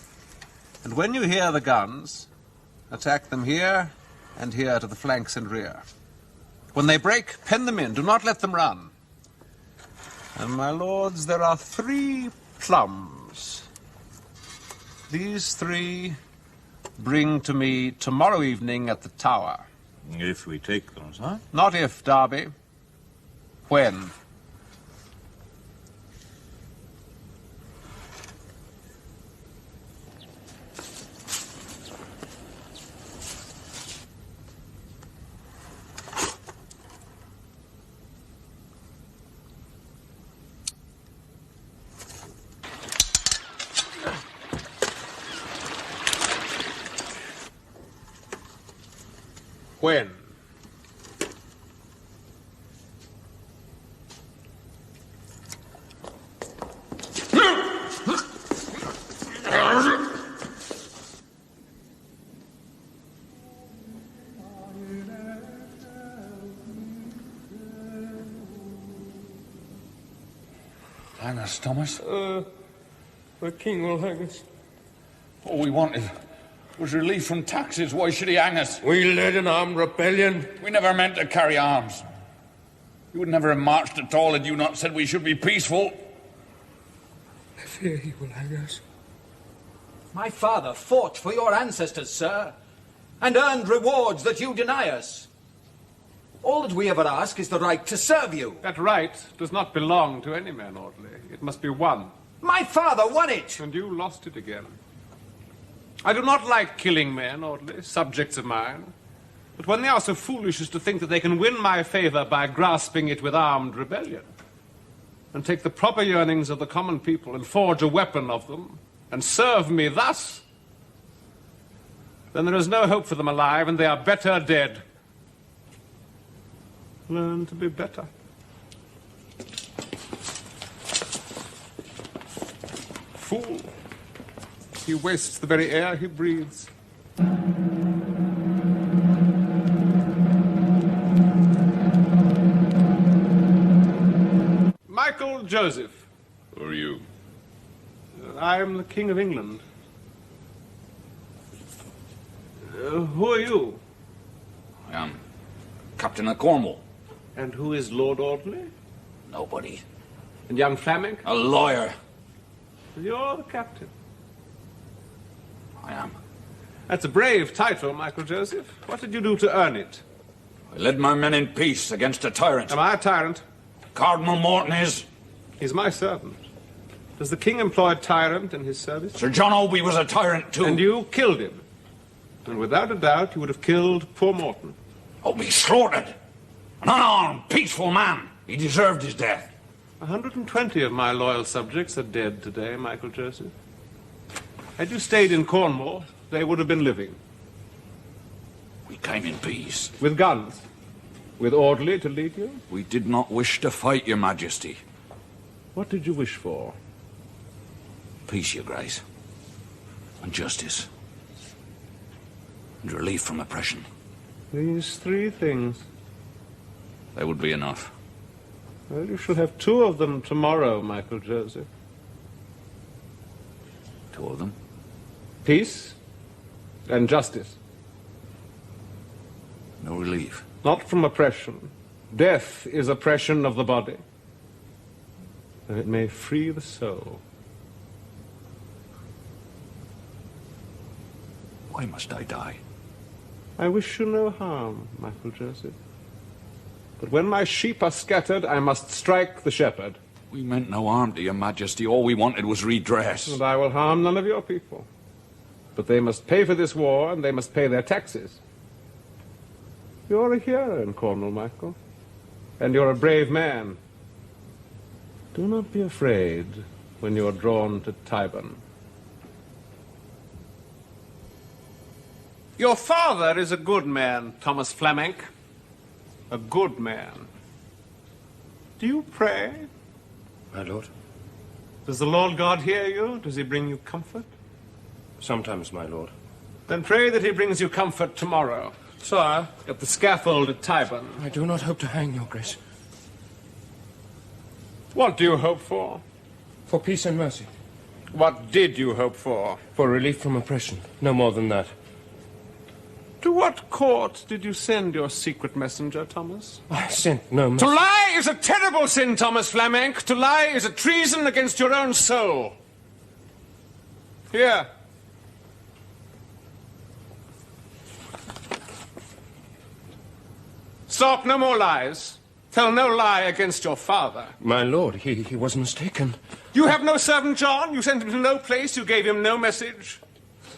S5: and when you hear the guns, attack them here and here to the flanks and rear. When they break, pen them in. Do not let them run. And, my lords, there are 3 plums. These 3 bring to me tomorrow evening at the Tower.
S10: If we take those, huh?
S5: Not if, Derby. When? When?
S3: Hang us, Thomas.
S17: The king will hang us.
S3: All we wanted was relief from taxes. Why should he hang us?
S17: We led an armed rebellion.
S3: We never meant to carry arms. You would never have marched at all had you not said we should be peaceful.
S17: I fear he will hang us.
S15: My father fought for your ancestors, sir, and earned rewards that you deny us. All that we ever ask is the right to serve you.
S5: That right does not belong to any man, Audley. It must be won.
S15: My father won it!
S5: And you lost it again. I do not like killing men, Audley, subjects of mine. But when they are so foolish as to think that they can win my favor by grasping it with armed rebellion, and take the proper yearnings of the common people and forge a weapon of them, and serve me thus, then there is no hope for them alive, and they are better dead. Learn to be better. Fool. He wastes the very air he breathes. Michael Joseph.
S3: Who are you?
S5: I am the King of England. Who are you?
S3: I am Captain of Cornwall.
S5: And who is Lord Audley?
S3: Nobody.
S5: And young Fleming?
S3: A lawyer.
S5: You're the captain.
S3: I am.
S5: That's a brave title, Michael Joseph. What did you do to earn it?
S3: I led my men in peace against a tyrant.
S5: Am I a tyrant?
S3: Cardinal Morton is.
S5: He's my servant. Does the king employ a tyrant in his service?
S3: Sir John Oby was a tyrant too.
S5: And you killed him. And without a doubt, you would have killed poor Morton.
S3: Oby slaughtered. An unarmed, peaceful man. He deserved his death.
S5: 120 of my loyal subjects are dead today, Michael Joseph. Had you stayed in Cornwall, they would have been living.
S3: We came in peace.
S5: With guns? With Audley to lead you?
S3: We did not wish to fight, Your Majesty.
S5: What did you wish for?
S3: Peace, Your Grace. And justice. And relief from oppression.
S5: These 3 things.
S3: They would be enough.
S5: Well, you shall have 2 of them tomorrow, Michael Joseph.
S3: 2 of them?
S5: Peace and justice.
S3: No relief.
S5: Not from oppression. Death is oppression of the body. That it may free the soul.
S3: Why must I die?
S5: I wish you no harm, Michael Joseph. But when my sheep are scattered, I must strike the shepherd.
S3: We meant no harm to Your Majesty. All we wanted was redress.
S5: And I will harm none of your people. But they must pay for this war, and they must pay their taxes. You're a hero in Cornwall, Michael. And you're a brave man. Do not be afraid when you're drawn to Tyburn. Your father is a good man, Thomas Fleming. A good man. Do you pray?
S2: My lord?
S5: Does the Lord God hear you? Does he bring you comfort?
S2: Sometimes, my lord.
S5: Then pray that he brings you comfort tomorrow. Sire, at the scaffold at Tyburn.
S2: I do not hope to hang, your grace.
S5: What do you hope for?
S17: For peace and mercy.
S5: What did you hope for?
S17: For relief from oppression. No more than that.
S5: To what court did you send your secret messenger, Thomas?
S17: I sent no
S5: To lie is a terrible sin, Thomas Flamenc. To lie is a treason against your own soul. Here. Stop, no more lies. Tell no lie against your father.
S17: My lord, he was mistaken.
S5: You have no servant, John. You sent him to no place. You gave him no message.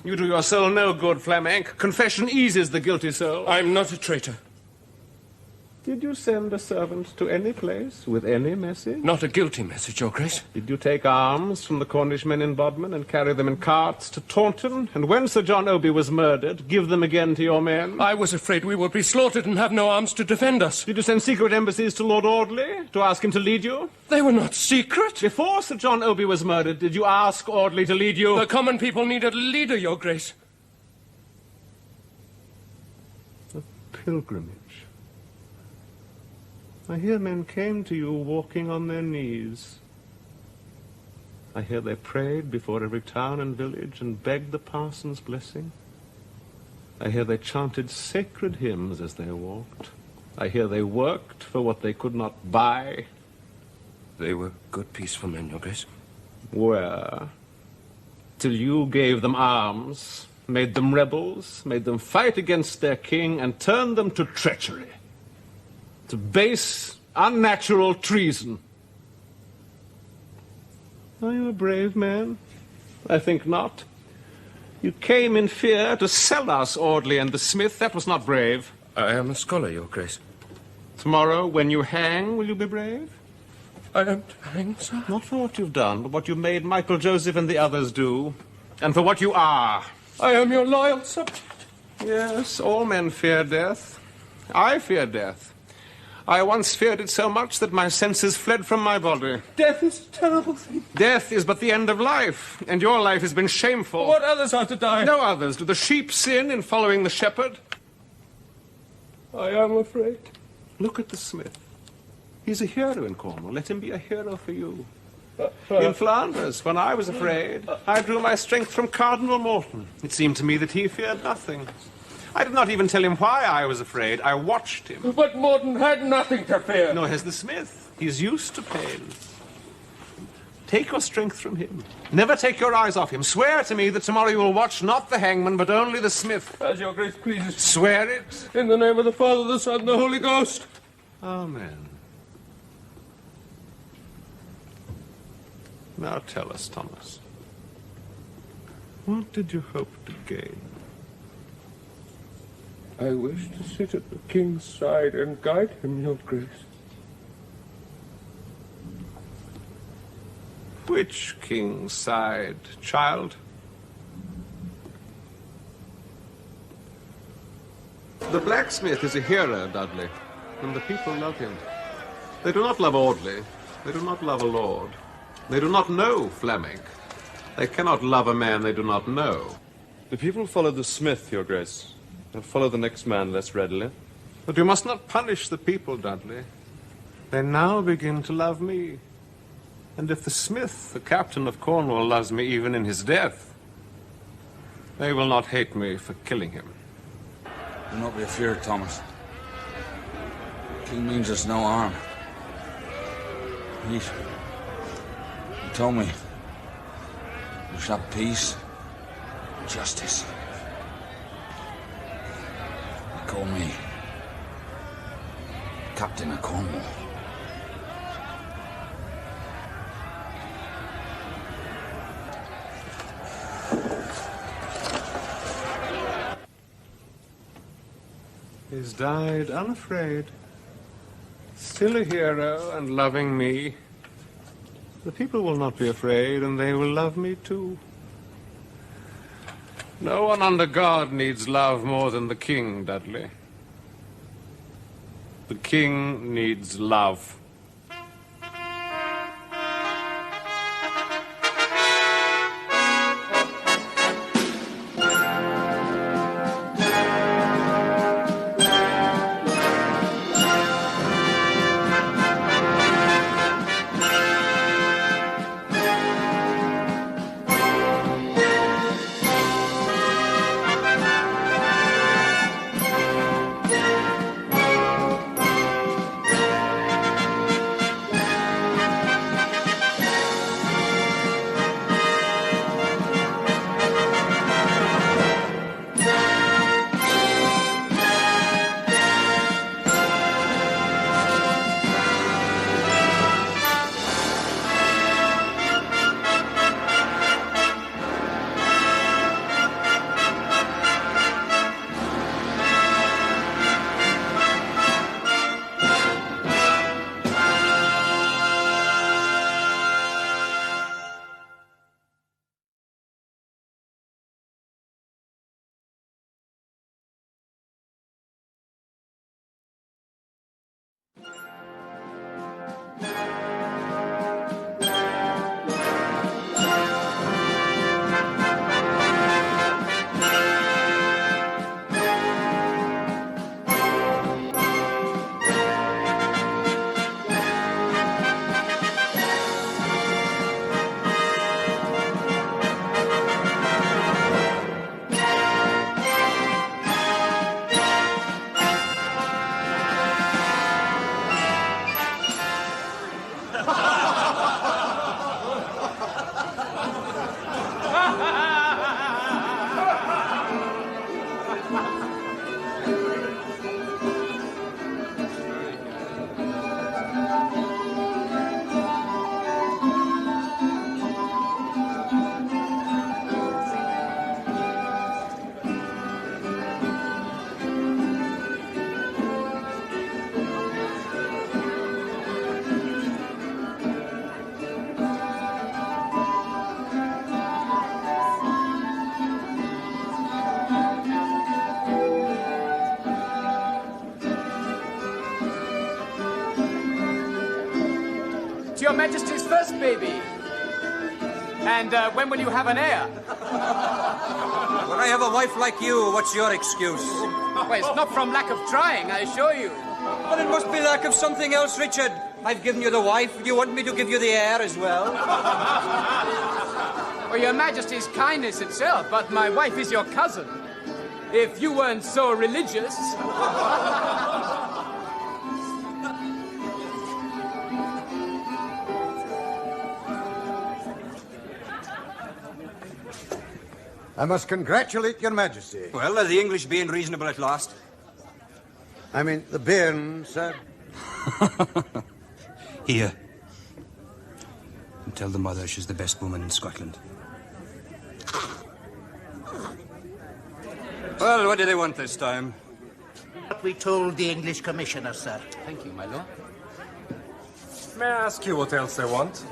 S5: You do your soul no good, Flamenc. Confession eases the guilty soul.
S17: I'm not a traitor.
S5: Did you send a servant to any place with any message?
S17: Not a guilty message, Your Grace.
S5: Did you take arms from the Cornish men in Bodmin and carry them in carts to Taunton? And when Sir John Oby was murdered, give them again to your men?
S17: I was afraid we would be slaughtered and have no arms to defend us.
S5: Did you send secret embassies to Lord Audley to ask him to lead you?
S17: They were not secret.
S5: Before Sir John Oby was murdered, did you ask Audley to lead you?
S17: The common people needed a leader, Your Grace.
S5: A pilgrimage. I hear men came to you walking on their knees. I hear they prayed before every town and village and begged the parson's blessing. I hear they chanted sacred hymns as they walked. I hear they worked for what they could not buy.
S17: They were good, peaceful men, Your Grace.
S5: Where? Till you gave them arms, made them rebels, made them fight against their king, and turned them to treachery. To base, unnatural treason. Are you a brave man? I think not. You came in fear to sell us, Audley and the smith. That was not brave.
S17: I am a scholar, Your Grace.
S5: Tomorrow, when you hang, will you be brave?
S17: I am to hang, sir?
S5: Not for what you've done, but what you made Michael Joseph and the others do. And for what you are.
S17: I am your loyal subject.
S5: Yes, all men fear death. I fear death. I once feared it so much that my senses fled from my body.
S17: Death is a terrible thing.
S5: Death is but the end of life, and your life has been shameful.
S17: What others are to die?
S5: No others. Do the sheep sin in following the shepherd?
S17: I am afraid.
S5: Look at the smith. He's a hero in Cornwall. Let him be a hero for you. In Flanders, when I was afraid, I drew my strength from Cardinal Morton. It seemed to me that he feared nothing. I did not even tell him why I was afraid. I watched him.
S17: But Morton had nothing to fear.
S5: Nor has the smith. He's used to pain. Take your strength from him. Never take your eyes off him. Swear to me that tomorrow you will watch not the hangman, but only the smith.
S17: As Your Grace pleases.
S5: Swear it.
S17: In the name of the Father, the Son, and the Holy Ghost.
S5: Amen. Now tell us, Thomas. What did you hope to gain?
S17: I wish to sit at the king's side and guide him, Your Grace.
S5: Which king's side, child? The blacksmith is a hero, Dudley, and the people love him. They do not love Audley. They do not love a lord. They do not know Flamenc. They cannot love a man they do not know.
S12: The people follow the smith, Your Grace. They'll follow the next man less readily.
S5: But you must not punish the people, Dudley. They now begin to love me. And if the smith, the captain of Cornwall, loves me even in his death, they will not hate me for killing him.
S18: Do not be afeard, Thomas. The king means us no harm. He told me we shall have peace, justice. He called me Captain of Cornwall.
S5: He's died unafraid, still a hero and loving me. The people will not be afraid, and they will love me too. No one under God needs love more than the king, Dudley. The king needs love.
S14: to your Majesty's first baby. And when will you have an heir?
S11: When I have a wife like you, what's your excuse?
S14: Well, it's not from lack of trying, I assure you.
S11: But it must be lack of something else, Richard. I've given you the wife. Do you want me to give you the heir as well?
S14: Well, your Majesty's kindness itself, but my wife is your cousin. If you weren't so religious...
S1: I must congratulate your Majesty.
S11: Well, are the English being reasonable at last?
S1: I mean, the bairn, sir.
S19: Here. And tell the mother she's the best woman in Scotland.
S11: Well, what do they want this time?
S16: What we told the English commissioner, sir.
S14: Thank you, my lord.
S20: May I ask you what else they want?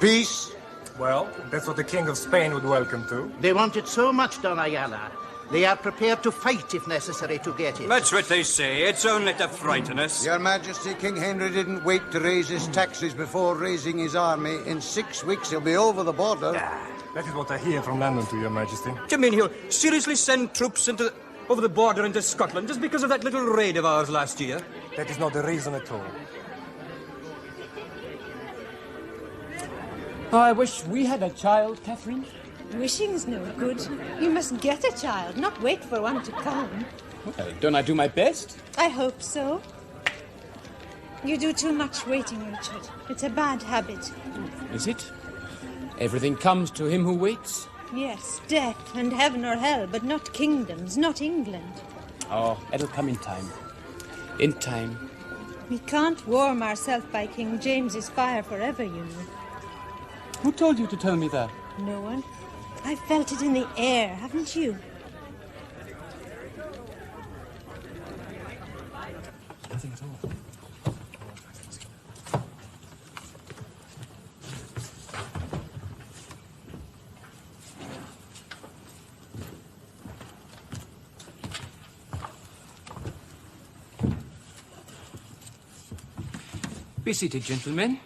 S1: Peace.
S20: Well, that's what the King of Spain would welcome to.
S16: They want it so much, Don Ayala. They are prepared to fight if necessary to get it.
S11: That's what they say. It's only to frighten us.
S1: Your Majesty, King Henry didn't wait to raise his taxes before raising his army. In 6 weeks, he'll be over the border.
S20: That is what I hear from London to your Majesty.
S11: Do you mean he'll seriously send troops over the border into Scotland just because of that little raid of ours last year?
S20: That is not the reason at all.
S14: Oh, I wish we had a child, Catherine.
S13: Wishing's no good. You must get a child, not wait for one to come.
S14: Well, don't I do my best?
S13: I hope so. You do too much waiting, Richard. It's a bad habit.
S14: Is it? Everything comes to him who waits?
S13: Yes, death and heaven or hell, but not kingdoms, not England.
S14: Oh, it'll come in time. In time.
S13: We can't warm ourselves by King James's fire forever, you know.
S14: Who told you to tell me that?
S13: No one. I felt it in the air, haven't you?
S14: Nothing at all. Be seated, gentlemen.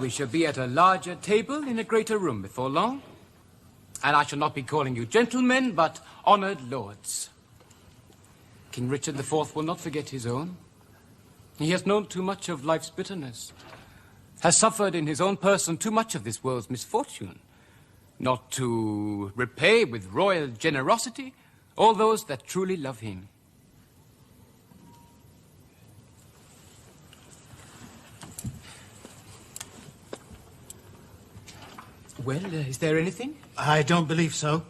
S14: We shall be at a larger table in a greater room before long. And I shall not be calling you gentlemen, but honoured lords. King Richard IV will not forget his own. He has known too much of life's bitterness, has suffered in his own person too much of this world's misfortune, not to repay with royal generosity all those that truly love him. Well, is there anything?
S16: I don't believe so.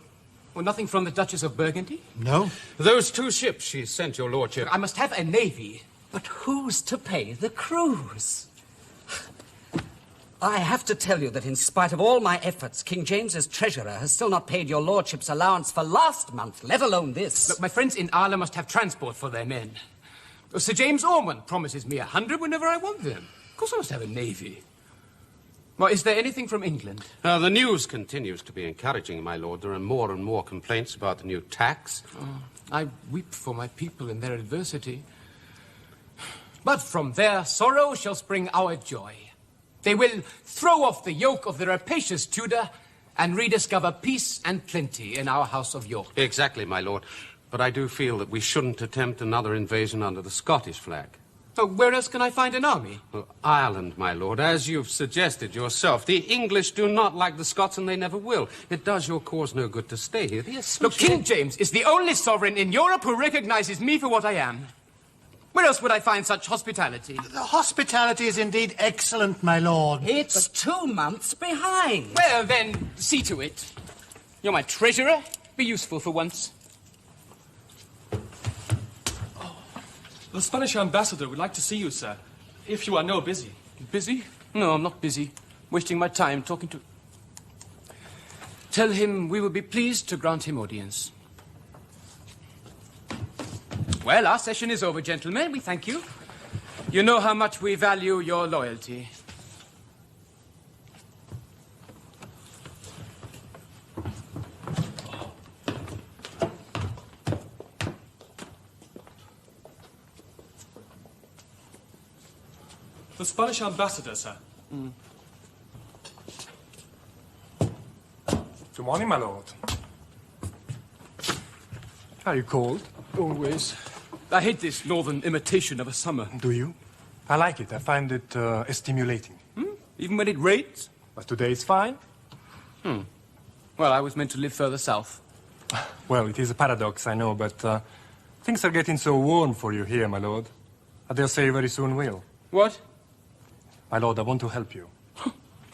S14: Well, nothing from the Duchess of Burgundy?
S16: No.
S14: Those 2 ships she sent your lordship. I must have a navy.
S9: But who's to pay the crews? I have to tell you that in spite of all my efforts, King James's treasurer has still not paid your lordship's allowance for last month, let alone this.
S14: Look, my friends in Ireland must have transport for their men. Sir James Ormond promises me 100 whenever I want them. Of course I must have a navy. Well, is there anything from England?
S5: The news continues to be encouraging, my lord. There are more and more complaints about the new tax.
S14: Oh, I weep for my people in their adversity. But from their sorrow shall spring our joy. They will throw off the yoke of the rapacious Tudor and rediscover peace and plenty in our House of York.
S5: Exactly, my lord. But I do feel that we shouldn't attempt another invasion under the Scottish flag.
S14: Oh, where else can I find an army?
S5: Well, Ireland, my lord, as you've suggested yourself. The English do not like the Scots, and they never will. It does your cause no good to stay here.
S14: Look, King James is the only sovereign in Europe who recognizes me for what I am. Where else would I find such hospitality?
S16: The hospitality is indeed excellent, my lord.
S9: It's 2 months behind.
S14: Well, then, see to it. You're my treasurer. Be useful for once.
S20: The Spanish ambassador would like to see you, sir, if you are no busy.
S14: Busy? No, I'm not busy. Wasting my time talking to... Tell him we will be pleased to grant him audience. Well, our session is over, gentlemen. We thank you. You know how much we value your loyalty.
S20: The Spanish ambassador, sir.
S17: Good morning, my lord. Are you cold?
S14: Always. I hate this northern imitation of a summer.
S17: Do you? I like it. I find it stimulating.
S14: Even when it rains?
S17: But today is fine.
S14: Well, I was meant to live further south.
S17: Well, it is a paradox, I know, but things are getting so warm for you here, my lord. I dare say you very soon will.
S14: What?
S17: My lord, I want to help you.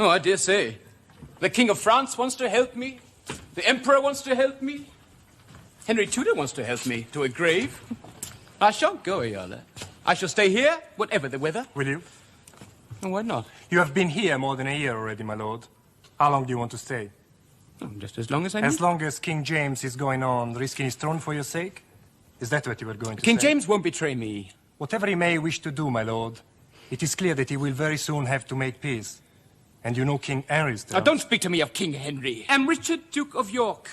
S14: Oh, I dare say. The King of France wants to help me. The Emperor wants to help me. Henry Tudor wants to help me to a grave. I shan't go, Ayala. I shall stay here, whatever the weather.
S17: Will you?
S14: Oh, why not?
S17: You have been here more than a year already, my lord. How long do you want to stay?
S14: Just as long as I need.
S17: As long as King James is going on risking his throne for your sake? Is that what you were going to say?
S14: King James won't betray me.
S17: Whatever he may wish to do, my lord, it is clear that he will very soon have to make peace. And you know King Henry's terms.
S14: Now, don't speak to me of King Henry. I am Richard, Duke of York.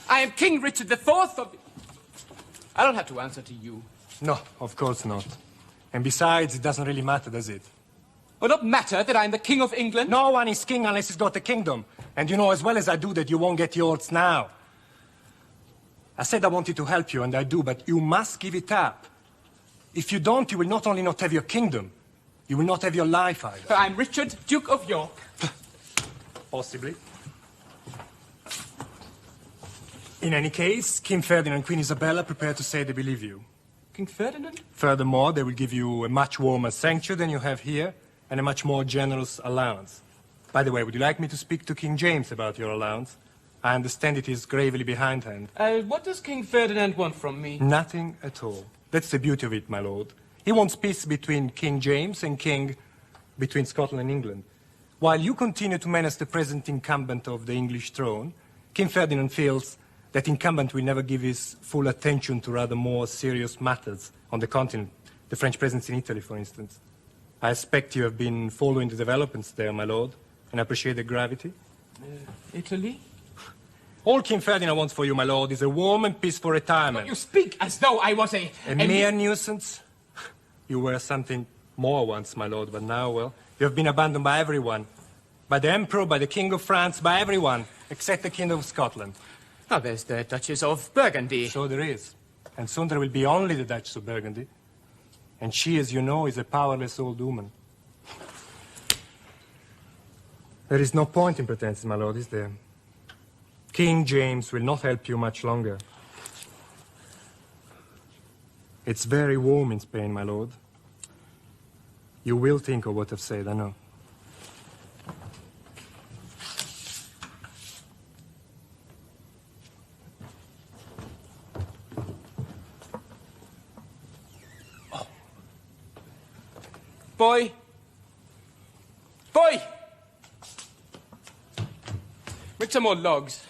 S14: I am King Richard IV of... I don't have to answer to you.
S17: No, of course not. And besides, it doesn't really matter, does it?
S14: Will it not matter that I'm the King of England?
S17: No one is king unless he's got a kingdom. And you know as well as I do that you won't get yours now. I said I wanted to help you, and I do, but you must give it up. If you don't, you will not only not have your kingdom, you will not have your life either.
S14: I'm Richard, Duke of York.
S17: Possibly. In any case, King Ferdinand and Queen Isabella prepare to say they believe you.
S14: King Ferdinand?
S17: Furthermore, they will give you a much warmer sanctuary than you have here, and a much more generous allowance. By the way, would you like me to speak to King James about your allowance? I understand it is gravely behindhand.
S14: What does King Ferdinand want from me?
S17: Nothing at all. That's the beauty of it, my lord. He wants peace between King James and between Scotland and England. While you continue to menace the present incumbent of the English throne, King Ferdinand feels that incumbent will never give his full attention to rather more serious matters on the continent, the French presence in Italy, for instance. I expect you have been following the developments there, my lord, and I appreciate the gravity.
S14: Italy?
S17: All King Ferdinand wants for you, my lord, is a warm and peaceful retirement.
S14: But you speak as though I was a
S17: mere nuisance? You were something more once, my lord, but now, well, you have been abandoned by everyone. By the Emperor, by the King of France, by everyone, except the King of Scotland.
S14: Now, there's the Duchess of Burgundy.
S17: So there is. And soon there will be only the Duchess of Burgundy. And she, as you know, is a powerless old woman. There is no point in pretenses, my lord, is there? King James will not help you much longer. It's very warm in Spain, my lord. You will think of what I've said, I know.
S14: Boy! Boy! Make some more logs.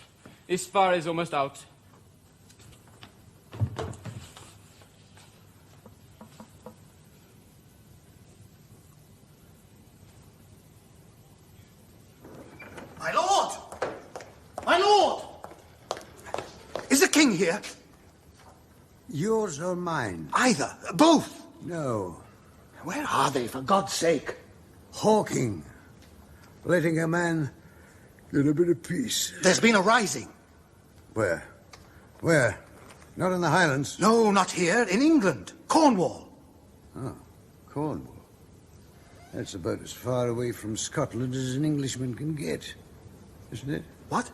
S14: This fire is almost out.
S7: My lord! My lord! Is the king here?
S21: Yours or mine?
S7: Either. Both.
S21: No.
S7: Where are they, for God's sake?
S21: Hawking. Letting a man get a bit of peace.
S7: There's been a rising.
S21: Where? Where? Not in the Highlands?
S7: No, not here. In England. Cornwall.
S21: Oh, Cornwall. That's about as far away from Scotland as an Englishman can get, isn't it?
S7: What?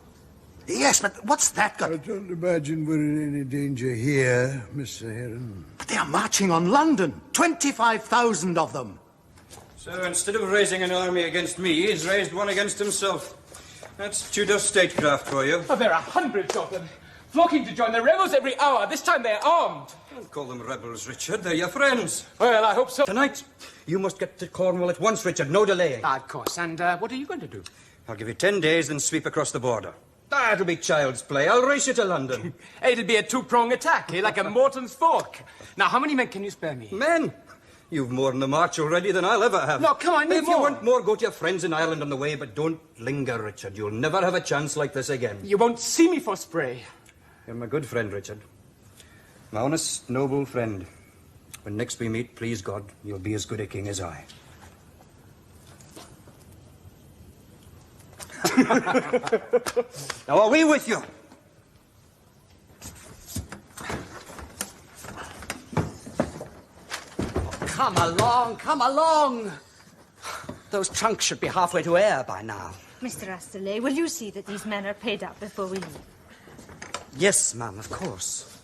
S7: Yes, but what's that got...
S21: I don't imagine we're in any danger here, Mr. Heron.
S7: But they are marching on London. 25,000 of them.
S22: So instead of raising an army against me, he's raised one against himself. That's Tudor statecraft for you.
S14: Oh, there are hundreds of them, flocking to join the rebels every hour. This time they're armed.
S22: Don't call them rebels, Richard. They're your friends.
S14: Well, I hope so.
S22: Tonight, you must get to Cornwall at once, Richard. No delay.
S14: Of course. And what are you going to do?
S22: I'll give you 10 days, then sweep across the border. That'll be child's play. I'll race you to London.
S14: It'll be a two-prong attack, like a Morton's fork. Now, how many men can you spare me?
S22: Men? You've more in the march already than I'll ever have.
S14: No, come on,
S22: If
S14: more.
S22: you want more, go to your friends in Ireland on the way, but don't linger, Richard. You'll never have a chance like this again.
S14: You won't see me for spray.
S22: You're my good friend, Richard. My honest, noble friend. When next we meet, please God, you'll be as good a king as I. Now, are we with you?
S9: Come along, come along. Those trunks should be halfway to air by now.
S13: Mr. Astley, will you see that these men are paid up before we leave?
S9: Yes, ma'am, of course.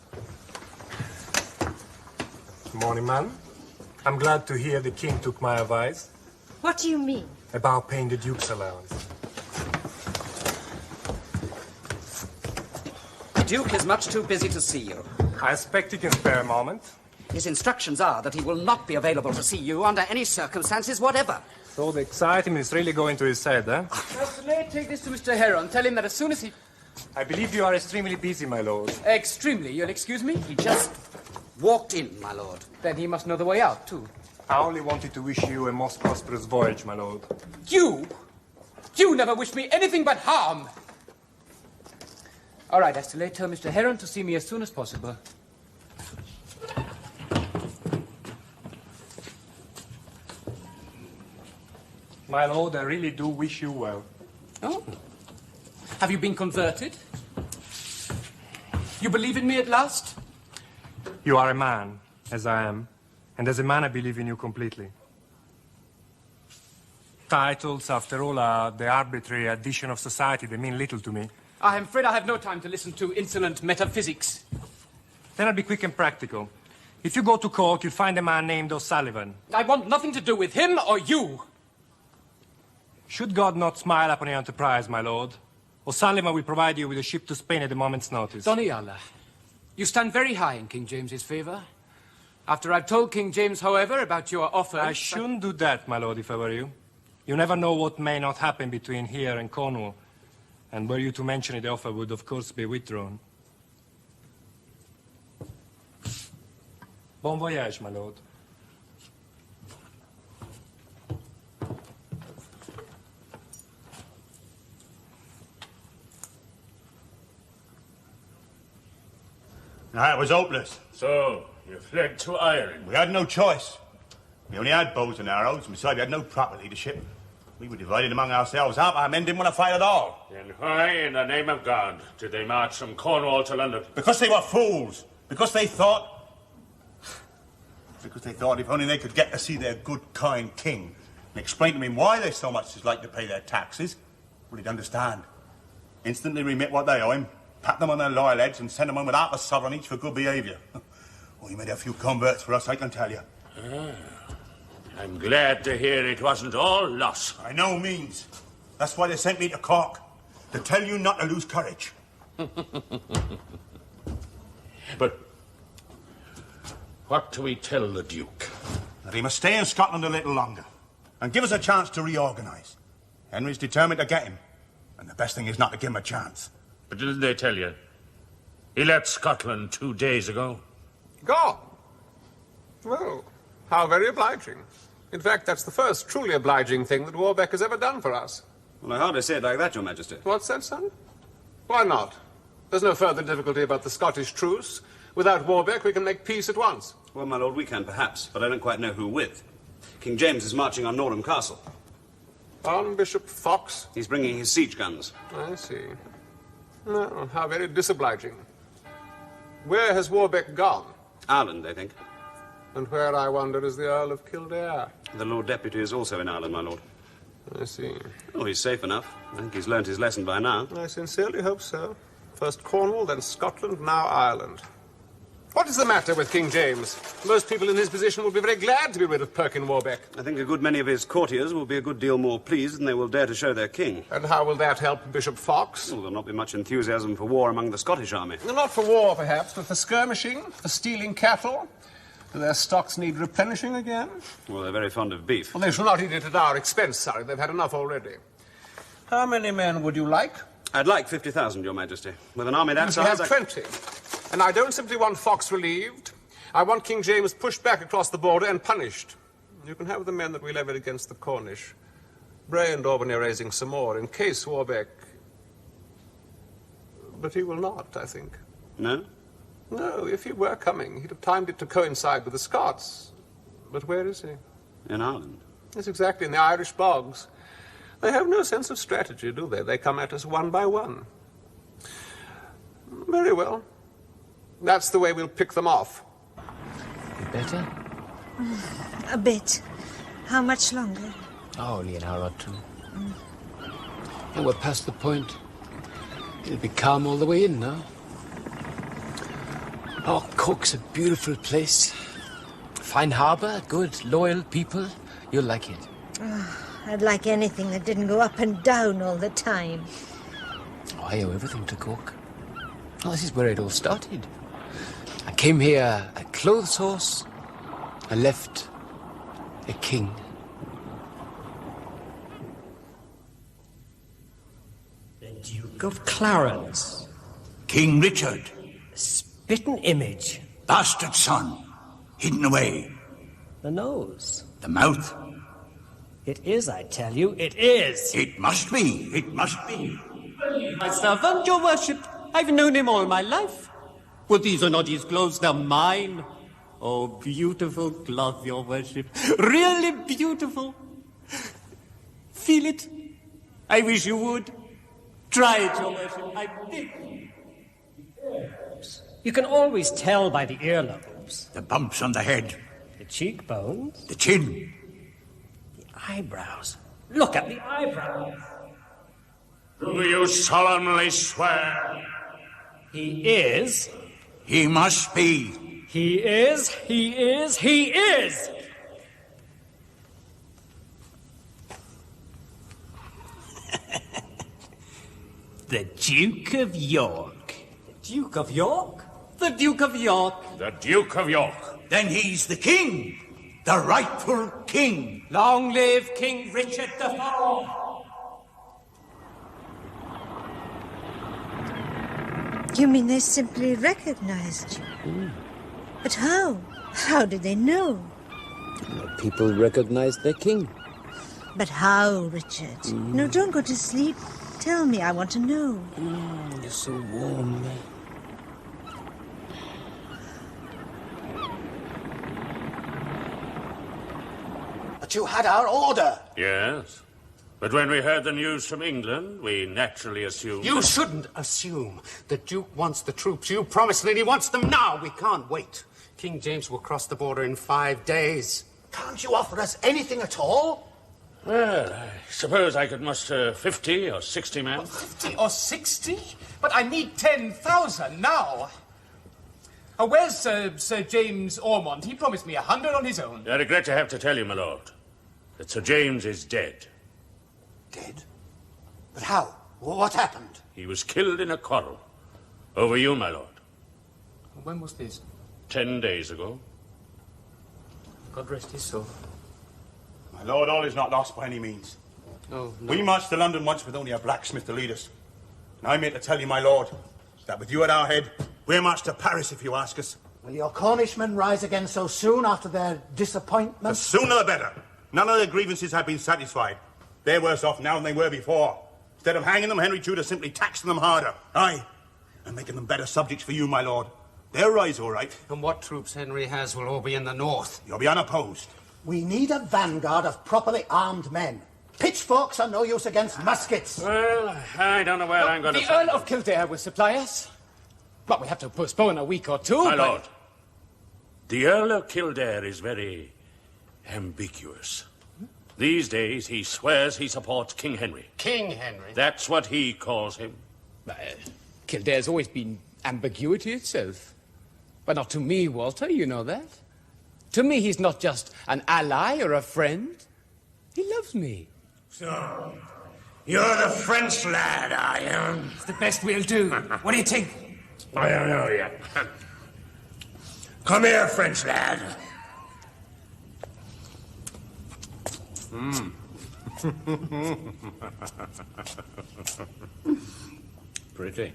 S17: Morning, ma'am. I'm glad to hear the king took my advice.
S13: What do you mean?
S17: About paying the Duke's allowance.
S9: The Duke is much too busy to see you.
S17: I expect he can spare a moment.
S9: His instructions are that he will not be available to see you under any circumstances whatever.
S17: So the excitement is really going to his head, eh?
S14: Castellet, take this to Mr. Heron. Tell him that as soon as he...
S17: I believe you are extremely busy, my lord.
S14: Extremely. You'll excuse me?
S9: He just walked in, my lord.
S14: Then he must know the way out, too.
S17: I only wanted to wish you a most prosperous voyage, my lord.
S14: You? You never wished me anything but harm. All right, Castellet, tell Mr. Heron to see me as soon as possible.
S17: My lord, I really do wish you well.
S14: Oh. Have you been converted? You believe in me at last?
S17: You are a man, as I am. And as a man, I believe in you completely. Titles, after all, are the arbitrary addition of society. They mean little to me.
S14: I am afraid I have no time to listen to insolent metaphysics.
S17: Then I'll be quick and practical. If you go to Cork, you'll find a man named O'Sullivan.
S14: I want nothing to do with him or you.
S17: Should God not smile upon your enterprise, my lord, O'Sullivan will provide you with a ship to Spain at a moment's notice.
S14: Doniala, you stand very high in King James's favour. After I've told King James, however, about your offer...
S17: I shouldn't do that, my lord, if I were you. You never know what may not happen between here and Cornwall. And were you to mention it, the offer would, of course, be withdrawn. Bon voyage, my lord.
S6: It was hopeless.
S8: So, you fled to Ireland?
S6: We had no choice. We only had bows and arrows, and besides, we had no proper leadership. We were divided among ourselves. Half our men didn't want to fight at all.
S8: Then why, in the name of God, did they march from Cornwall to London?
S6: Because they were fools. Because they thought if only they could get to see their good, kind king and explain to him why they so much dislike to pay their taxes, well, he'd understand. Instantly remit what they owe him, pat them on their loyal heads, and send them home with half a sovereign each for good behaviour. Oh, he made a few converts for us, I can tell you.
S8: I'm glad to hear it wasn't all loss.
S6: By no means. That's why they sent me to Cork, to tell you not to lose courage.
S8: But what do we tell the Duke?
S6: That he must stay in Scotland a little longer and give us a chance to reorganise. Henry's determined to get him, and the best thing is not to give him a chance.
S8: But didn't they tell you? He left Scotland 2 days ago.
S5: Gone? Well, how very obliging. In fact, that's the first truly obliging thing that Warbeck has ever done for us.
S12: Well, I hardly say it like that, Your Majesty.
S5: What's that, son? Why not? There's no further difficulty about the Scottish truce. Without Warbeck, we can make peace at once.
S12: Well, my lord, we can perhaps, but I don't quite know who with. King James is marching on Norham Castle.
S5: On Bishop Fox?
S12: He's bringing his siege guns.
S5: I see. No, how very disobliging. Where has Warbeck gone?
S12: Ireland, I think.
S5: And where, I wonder, is the Earl of Kildare?
S12: The Lord Deputy is also in Ireland, my lord.
S5: I see.
S12: Oh, he's safe enough. I think he's learnt his lesson by now.
S5: I sincerely hope so. First Cornwall, then Scotland, now Ireland. What is the matter with King James? Most people in his position will be very glad to be rid of Perkin Warbeck.
S12: I think a good many of his courtiers will be a good deal more pleased than they will dare to show their king.
S5: And how will that help Bishop Fox?
S12: Well, there'll not be much enthusiasm for war among the Scottish army.
S5: Not for war, perhaps, but for skirmishing, for stealing cattle. Do their stocks need replenishing again?
S12: Well, they're very fond of beef.
S5: Well, they shall not eat it at our expense, Surrey. They've had enough already. How many men would you like?
S12: I'd like 50,000, Your Majesty. With an army that
S5: We
S12: size,
S5: have 20. And I don't simply want Fox relieved. I want King James pushed back across the border and punished. You can have the men that we levied against the Cornish. Bray and Albany are raising some more in case Warbeck... But he will not, I think.
S12: No?
S5: No, if he were coming, he'd have timed it to coincide with the Scots. But where is he?
S12: In Ireland.
S5: Yes, exactly, in the Irish bogs. They have no sense of strategy, do they? They come at us one by one. Very well. That's the way we'll pick them off.
S2: You better?
S4: A bit. How much longer?
S14: Oh, only an hour or two. And we're past the point. It'll be calm all the way in now. Oh, Cork's a beautiful place. Fine harbour, good, loyal people. You'll like it.
S4: Oh, I'd like anything that didn't go up and down all the time.
S14: Oh, I owe everything to Cork. Oh, this is where it all started. I came here a clothes horse. I left a king.
S10: The Duke of Clarence.
S18: King Richard.
S10: Spitten image.
S18: Bastard son. Hidden away.
S10: The nose.
S18: The mouth.
S10: It is, I tell you, it is.
S18: It must be. It must be.
S10: My servant, your worship. I've known him all my life. Well, these are not his clothes, they're mine. Oh, beautiful cloth, your worship. Really beautiful. Feel it? I wish you would. Try it, your worship. I beg. You can always tell by the earlobes.
S18: The bumps on the head.
S10: The cheekbones.
S18: The chin.
S10: The eyebrows. Look at the eyebrows.
S8: Do you solemnly swear?
S10: He is.
S18: He must be.
S10: He is. He is. He is. The Duke of York. The Duke of York? The Duke of York.
S8: The Duke of York.
S18: Then he's the king. The rightful king.
S10: Long live King Richard IV.
S4: You mean they simply recognized you? But how? How did they know?
S2: People recognize their king.
S4: But how, Richard? No, don't go to sleep. Tell me, I want to know.
S2: You're so warm.
S16: But you had our order.
S8: Yes. But when we heard the news from England, we naturally assumed...
S16: You shouldn't assume. The Duke wants the troops. You promised that he wants them now. We can't wait. King James will cross the border in 5 days. Can't you offer us anything at all?
S8: Well, I suppose I could muster 50 or 60 men.
S14: 50 or 60? But I need 10,000 now. Where's Sir James Ormond? He promised me 100 on his own.
S8: I regret to have to tell you, my lord, that Sir James is dead.
S16: Dead? But how? What happened?
S8: He was killed in a quarrel. Over you, my lord.
S14: When was this?
S8: 10 days ago.
S14: God rest his soul.
S6: My lord, all is not lost by any means.
S14: Oh, no.
S6: We marched to London once with only a blacksmith to lead us. And I'm here to tell you, my lord, that with you at our head, we're marched to Paris if you ask us.
S16: Will your Cornishmen rise again so soon after their disappointment?
S6: The sooner the better. None of their grievances have been satisfied. They're worse off now than they were before. Instead of hanging them, Henry Tudor simply taxing them harder. Aye, and making them better subjects for you, my lord. They'll rise, all right.
S22: And what troops Henry has will all be in the north.
S6: You'll be unopposed.
S16: We need a vanguard of properly armed men. Pitchforks are no use against muskets.
S8: Well, I don't know where I'm going to...
S14: The Earl of Kildare will supply us. But we have to postpone a week or two.
S8: My lord, the Earl of Kildare is very ambiguous. These days, he swears he supports King Henry.
S22: King Henry?
S8: That's what he calls him.
S14: Kildare's always been ambiguity itself. But not to me, Walter, you know that. To me, he's not just an ally or a friend. He loves me.
S18: So, you're the French lad, I am.
S10: It's the best we'll do. What do you think?
S18: I don't know yet. Come here, French lad.
S8: Pretty.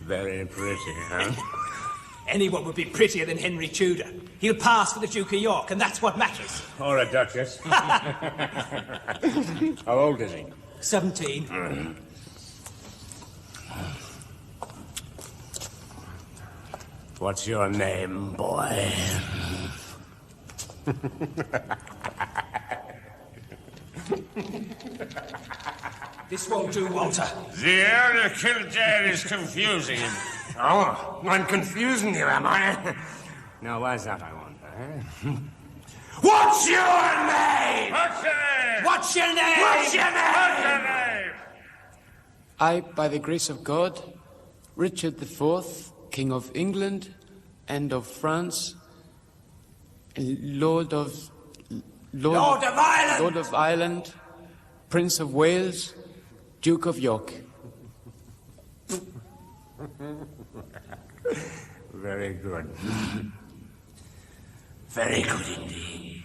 S8: Very pretty, huh?
S10: Anyone would be prettier than Henry Tudor. He'll pass for the Duke of York, and that's what matters.
S8: Or a duchess. How old is he?
S10: 17.
S8: What's your name, boy?
S19: This won't do, Walter.
S18: The Earl of Kildare is confusing him.
S19: Oh, I'm confusing you, am I? Now, why's that, I wonder, eh? What's your name?
S18: What's your name?
S19: What's your name?
S18: What's your name? What's your name?
S14: I, by the grace of God, Richard IV, King of England and of France, Lord of Ireland, Prince of Wales, Duke of York.
S19: Very good. Very good indeed.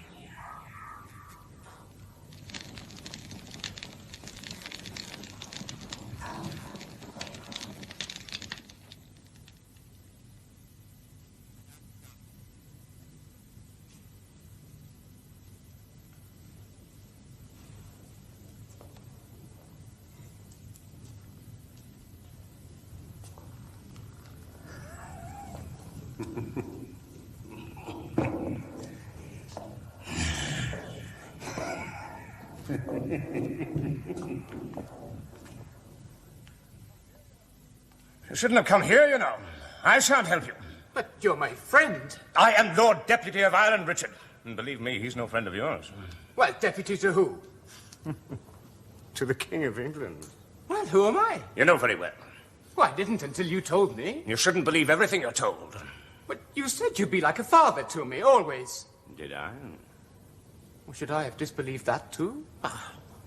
S18: You shouldn't have come here, you know. I shan't help you.
S16: But you're my friend.
S18: I am Lord Deputy of Ireland, Richard. And believe me, he's no friend of yours.
S16: Well, deputy to who?
S19: To the King of England.
S16: Well, who am I?
S18: You know very well.
S16: Well, I didn't until you told me.
S18: You shouldn't believe everything you're told.
S16: But you said you'd be like a father to me, always.
S18: Did I?
S16: Well, should I have disbelieved that, too?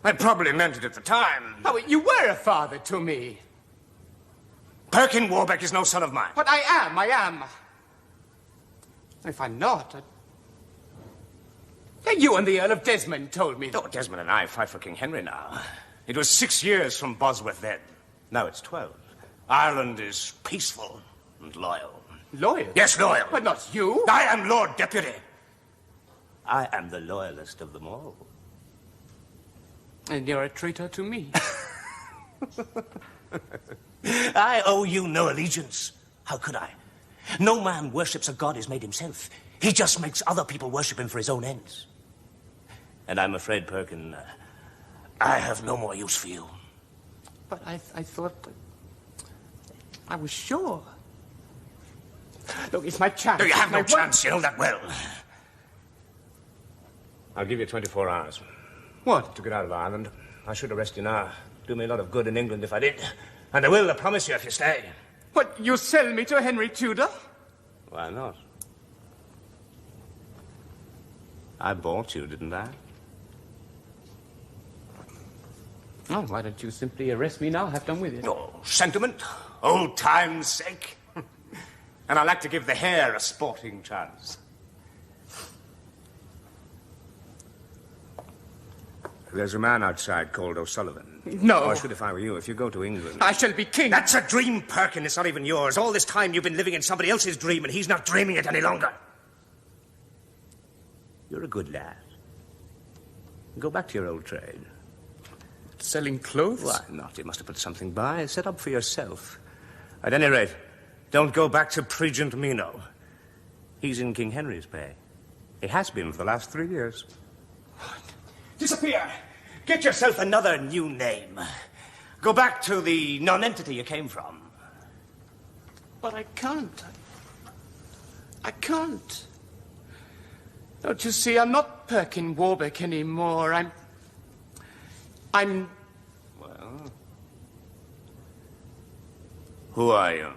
S18: I probably meant it at the time.
S16: Oh, you were a father to me.
S18: Perkin Warbeck is no son of mine.
S16: But I am. If I'm not, You and the Earl of Desmond told me.
S18: Oh, Desmond and I fight for King Henry now. It was 6 years from Bosworth then. Now it's 12. Ireland is peaceful and loyal.
S16: Loyal?
S18: Yes, loyal.
S16: But not you.
S18: I am Lord Deputy. I am the loyalist of them all.
S16: And you're a traitor to me.
S18: I owe you no allegiance. How could I? No man worships a god he's made himself. He just makes other people worship him for his own ends. And I'm afraid, Perkin, I have no more use for you.
S16: But I thought... I was sure. Look, it's my chance.
S18: No, you have no chance. You know that well. I'll give you 24 hours.
S16: What?
S18: To get out of Ireland. I should arrest you now. Do me a lot of good in England if I did. And I will, I promise you, if you stay.
S16: What, you sell me to Henry Tudor?
S18: Why not? I bought you, didn't I?
S16: Oh, why don't you simply arrest me now? Have done with it.
S18: Oh, sentiment. Old time's sake. And I like to give the hare a sporting chance. There's a man outside called O'Sullivan.
S16: No.
S18: Oh, I should if I were you. If you go to England...
S16: I shall be king.
S18: That's a dream, Perkin. It's not even yours. All this time you've been living in somebody else's dream, and he's not dreaming it any longer. You're a good lad. Go back to your old trade.
S16: Selling clothes?
S18: Why not? You must have put something by. Set up for yourself. At any rate, don't go back to Pregent Mino. He's in King Henry's pay. He has been for the last 3 years. Disappear! Get yourself another new name. Go back to the nonentity you came from.
S16: But I can't. I can't. Don't you see, I'm not Perkin Warbeck anymore. I'm...
S18: Well... Who are you?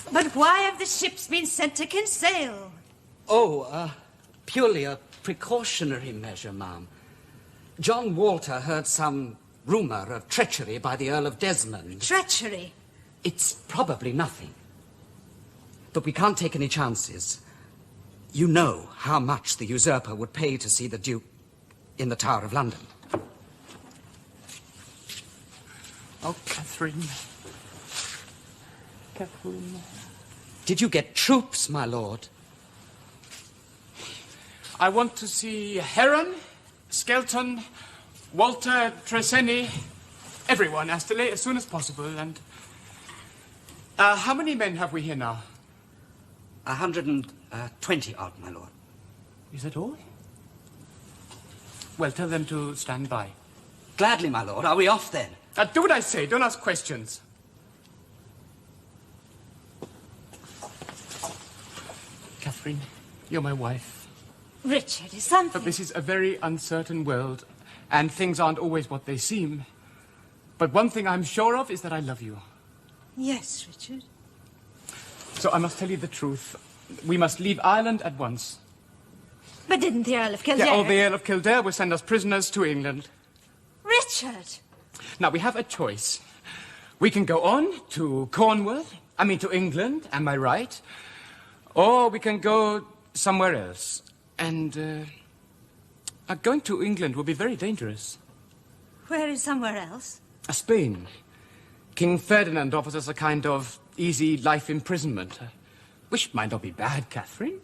S4: But why have the ships been sent to Kinsale?
S9: Oh, purely a precautionary measure, ma'am. John Walter heard some rumour of treachery by the Earl of Desmond.
S4: Treachery?
S9: It's probably nothing. But we can't take any chances. You know how much the usurper would pay to see the Duke in the Tower of London.
S16: Oh, Catherine. Catherine.
S9: Did you get troops, my lord?
S14: I want to see Heron, Skelton, Walter, Treseni, everyone, Astley, as soon as possible. And how many men have we here now?
S9: 120 odd, my lord.
S14: Is that all? Well, tell them to stand by.
S9: Gladly, my lord. Are we off then?
S14: Do what I say. Don't ask questions. Catherine, you're my wife.
S4: Richard, is something...
S14: But this is a very uncertain world, and things aren't always what they seem. But one thing I'm sure of is that I love you.
S4: Yes, Richard.
S14: So I must tell you the truth. We must leave Ireland at once.
S4: But didn't the Earl of Kildare...
S14: Yeah, the Earl of Kildare will send us prisoners to England.
S4: Richard!
S14: Now, we have a choice. We can go on to Cornwall, to England, am I right? Or we can go somewhere else. And going to England will be very dangerous.
S4: Where is somewhere else?
S14: Spain. King Ferdinand offers us a kind of easy life imprisonment. Which might not be bad, Catherine.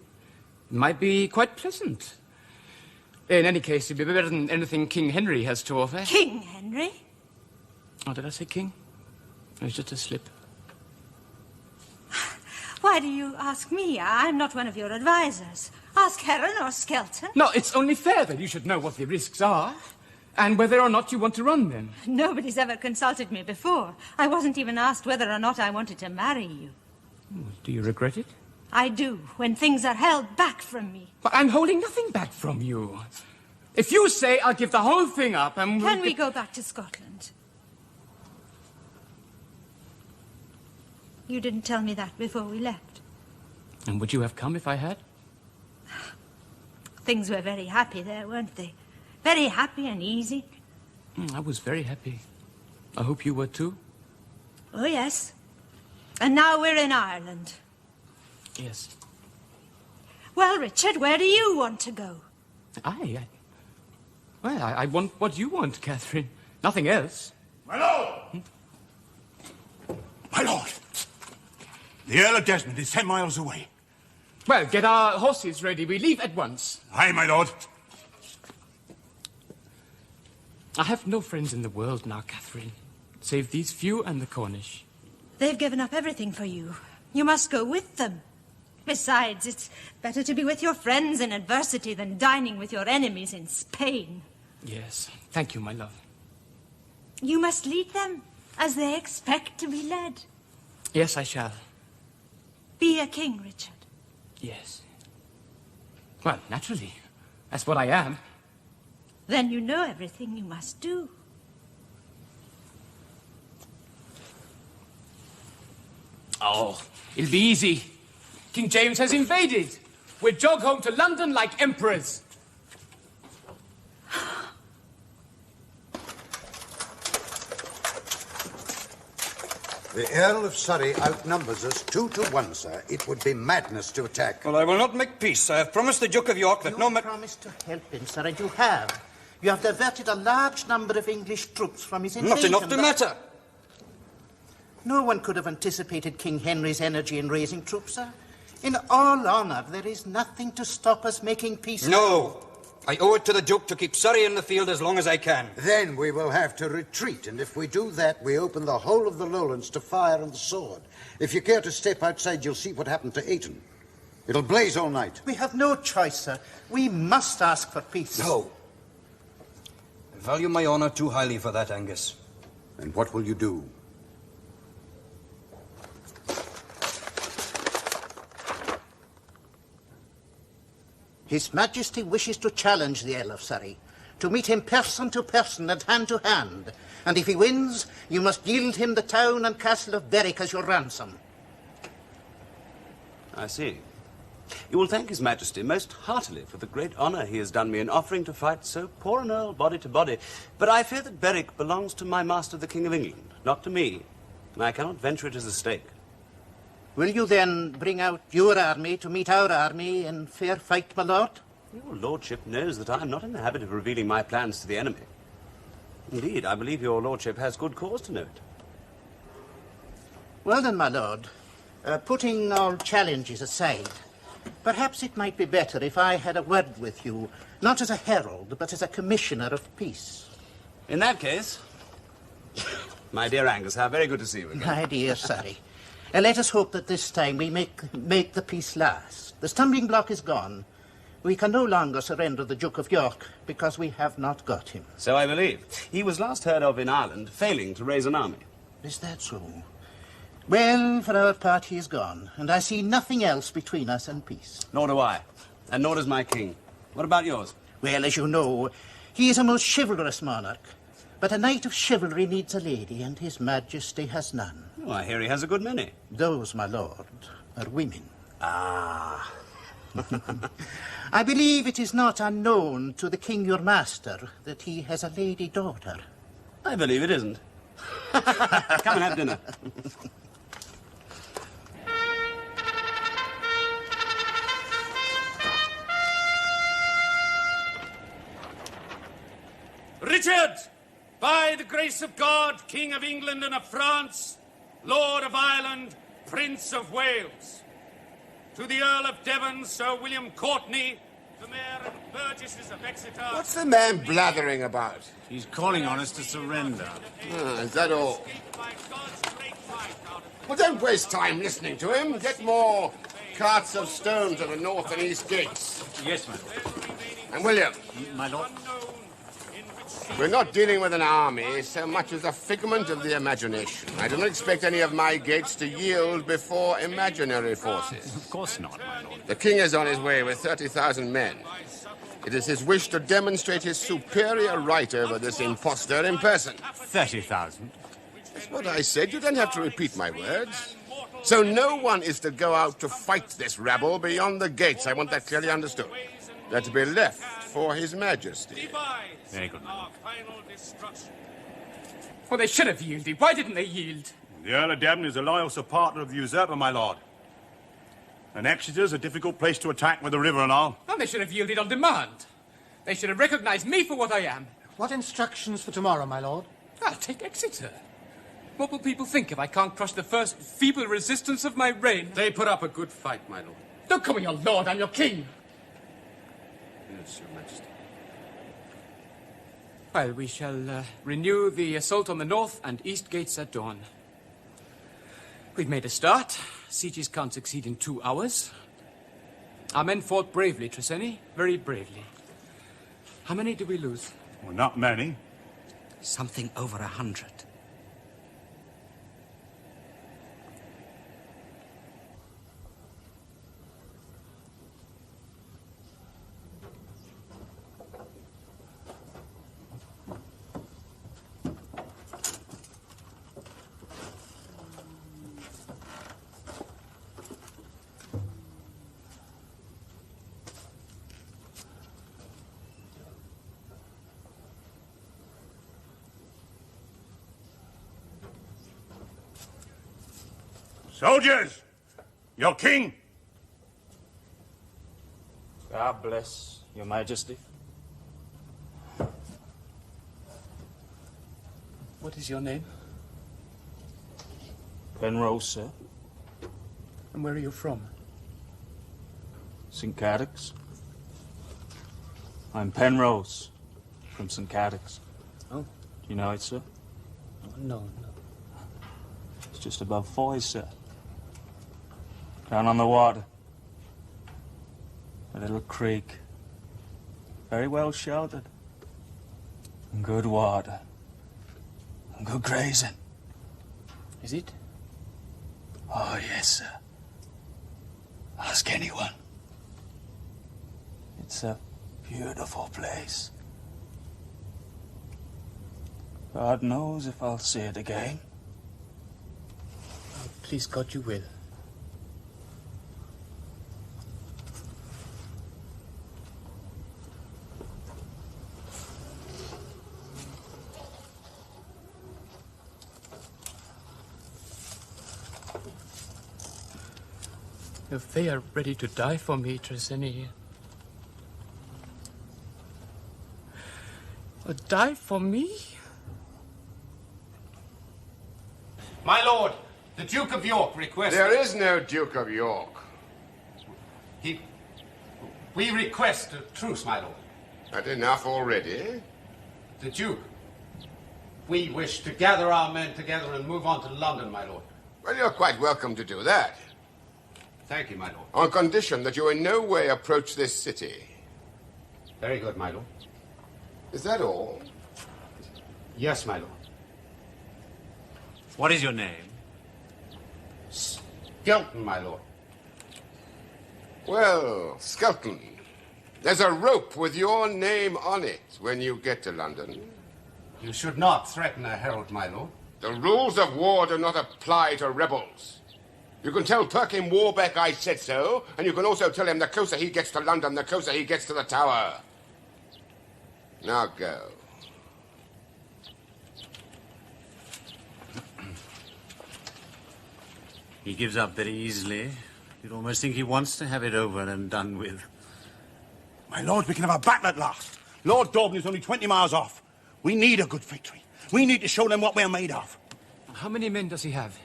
S14: It might be quite pleasant. In any case, it'd be better than anything King Henry has to offer.
S4: King Henry?
S14: Oh, did I say king? It was just a slip.
S4: Why do you ask me? I'm not one of your advisors. Ask Heron or Skelton.
S14: No, it's only fair that you should know what the risks are, and whether or not you want to run them.
S4: Nobody's ever consulted me before. I wasn't even asked whether or not I wanted to marry you.
S14: Do you regret it?
S4: I do, when things are held back from me.
S14: But I'm holding nothing back from you. If you say I'll give the whole thing up and...
S4: Can we go back to Scotland? You didn't tell me that before we left.
S14: And would you have come if I had?
S4: Things were very happy there, weren't they? Very happy and easy.
S14: I was very happy. I hope you were too.
S4: Oh, yes. And now we're in Ireland.
S14: Yes.
S4: Well, Richard, where do you want to go?
S14: I want what you want, Catherine. Nothing else.
S6: My lord! My lord! The Earl of Desmond is 10 miles away.
S14: Well, get our horses ready. We leave at once.
S6: Aye, my lord.
S14: I have no friends in the world now, Catherine, save these few and the Cornish.
S4: They've given up everything for you. You must go with them. Besides, it's better to be with your friends in adversity than dining with your enemies in Spain.
S14: Yes, thank you, my love.
S4: You must lead them as they expect to be led.
S14: Yes, I shall.
S4: Be a king, Richard.
S14: Yes. Well, naturally. That's what I am.
S4: Then you know everything you must do.
S14: Oh, it'll be easy. King James has invaded. We'll jog home to London like emperors.
S21: The Earl of Surrey outnumbers us 2 to 1, sir. It would be madness to attack.
S22: Well, I will not make peace. I have promised the Duke of York that
S16: You promised to help him, sir, and you have. You have diverted a large number of English troops from his invasion.
S22: Not enough to matter.
S16: No one could have anticipated King Henry's energy in raising troops, sir. In all honour, there is nothing to stop us making peace.
S22: No. I owe it to the Duke to keep Surrey in the field as long as I can.
S21: Then we will have to retreat, and if we do that, we open the whole of the lowlands to fire and the sword. If you care to step outside, you'll see what happened to Ayton. It'll blaze all night.
S16: We have no choice, sir. We must ask for peace.
S22: No. I value my honour too highly for that, Angus.
S21: And what will you do?
S16: His Majesty wishes to challenge the Earl of Surrey, to meet him person to person and hand to hand. And if he wins, you must yield him the town and castle of Berwick as your ransom.
S3: I see. You will thank His Majesty most heartily for the great honour he has done me in offering to fight so poor an earl body to body. But I fear that Berwick belongs to my master, the King of England, not to me, and I cannot venture it as a stake.
S16: Will you then bring out your army to meet our army in fair fight, my lord?
S3: Your lordship knows that I am not in the habit of revealing my plans to the enemy. Indeed, I believe your lordship has good cause to know it.
S16: Well then, my lord, putting all challenges aside, Perhaps it might be better if I had a word with you, not as a herald, but as a commissioner of peace.
S3: In that case, my dear Angus, how very good to see you again.
S16: My dear Surrey, let us hope that this time we make the peace last. The stumbling block is gone. We can no longer surrender the Duke of York because we have not got him.
S3: So I believe. He was last heard of in Ireland, failing to raise an army.
S16: Is that so? Well, for our part, he is gone, and I see nothing else between us and peace.
S3: Nor do I, and nor does my king. What about yours?
S16: Well, as you know, he is a most chivalrous monarch, but a knight of chivalry needs a lady, and his majesty has none.
S3: Oh, I hear he has a good many.
S16: Those, my lord, are women.
S3: Ah.
S16: I believe it is not unknown to the king, your master, that he has a lady daughter.
S3: I believe it isn't. Come and have dinner.
S8: Richard, by the grace of God, King of England and of France, Lord of Ireland, Prince of Wales, to the Earl of Devon, Sir William Courtenay, the Mayor and Burgesses of Exeter...
S1: What's the man blathering about?
S15: He's calling on us to surrender.
S1: Is that all? Well, don't waste time listening to him. Get more carts of stone to the north and east gates.
S15: Yes, ma'am.
S1: And William.
S15: My lord.
S1: We're not dealing with an army so much as a figment of the imagination. I don't expect any of my gates to yield before imaginary forces.
S15: Of course not, my lord.
S1: The king is on his way with 30,000 men. It is his wish to demonstrate his superior right over this impostor in person.
S15: 30,000?
S1: That's what I said. You don't have to repeat my words. So no one is to go out to fight this rabble beyond the gates. I want that clearly understood. They're to be left for his majesty.
S15: Very good, my lord.
S9: Well, they should have yielded. Why didn't they yield?
S6: The Earl of Devon is a loyal supporter of the usurper, my lord. And Exeter's a difficult place to attack with the river and all.
S9: Well, they should have yielded on demand. They should have recognized me for what I am.
S23: What instructions for tomorrow, my lord?
S9: I'll take Exeter. What will people think if I can't crush the first feeble resistance of my reign?
S5: They put up a good fight, my lord.
S9: Don't call me your lord, I'm your king.
S5: Yes, your majesty.
S9: Well, we shall renew the assault on the north and east gates at dawn. We've made a start. Sieges can't succeed in 2 hours. Our men fought bravely, Treseni, very bravely. How many did we lose?
S6: Well, not many.
S16: Something over 100.
S6: Soldiers! Your king!
S15: God bless your majesty.
S9: What is your name?
S15: Penrose, sir.
S9: And where are you from?
S15: St. Cadoc's. I'm Penrose, from St. Cadoc's.
S9: Oh.
S15: Do you know it, sir?
S9: No.
S15: It's just above Foy's, sir. Down on the water. A little creek. Very well sheltered. And good water. And good grazing.
S9: Is it?
S15: Oh, yes, sir. Ask anyone. It's a beautiful place. God knows if I'll see it again.
S9: Oh, please, God, you will. If they are ready to die for me, Treseni... die for me?
S22: My lord, the Duke of York requests...
S1: There is no Duke of York.
S22: He
S8: We request a truce, my lord.
S1: That enough already?
S8: The Duke. We wish to gather our men together and move on to London, my lord.
S1: Well, you're quite welcome to do that.
S8: Thank you, my lord.
S1: On condition that you in no way approach this city.
S8: Very good, my lord.
S1: Is that all?
S8: Yes, my lord.
S18: What is your name?
S8: Skelton, my lord.
S1: Well, Skelton, there's a rope with your name on it when you get to London.
S8: You should not threaten a herald, my lord.
S1: The rules of war do not apply to rebels. You can tell Perkin Warbeck I said so, and you can also tell him the closer he gets to London, the closer he gets to the Tower. Now go.
S18: He gives up very easily. You'd almost think he wants to have it over and done with.
S6: My lord, we can have a battle at last. Lord Daubin is only 20 miles off. We need a good victory. We need to show them what we're made of.
S9: How many men does he have?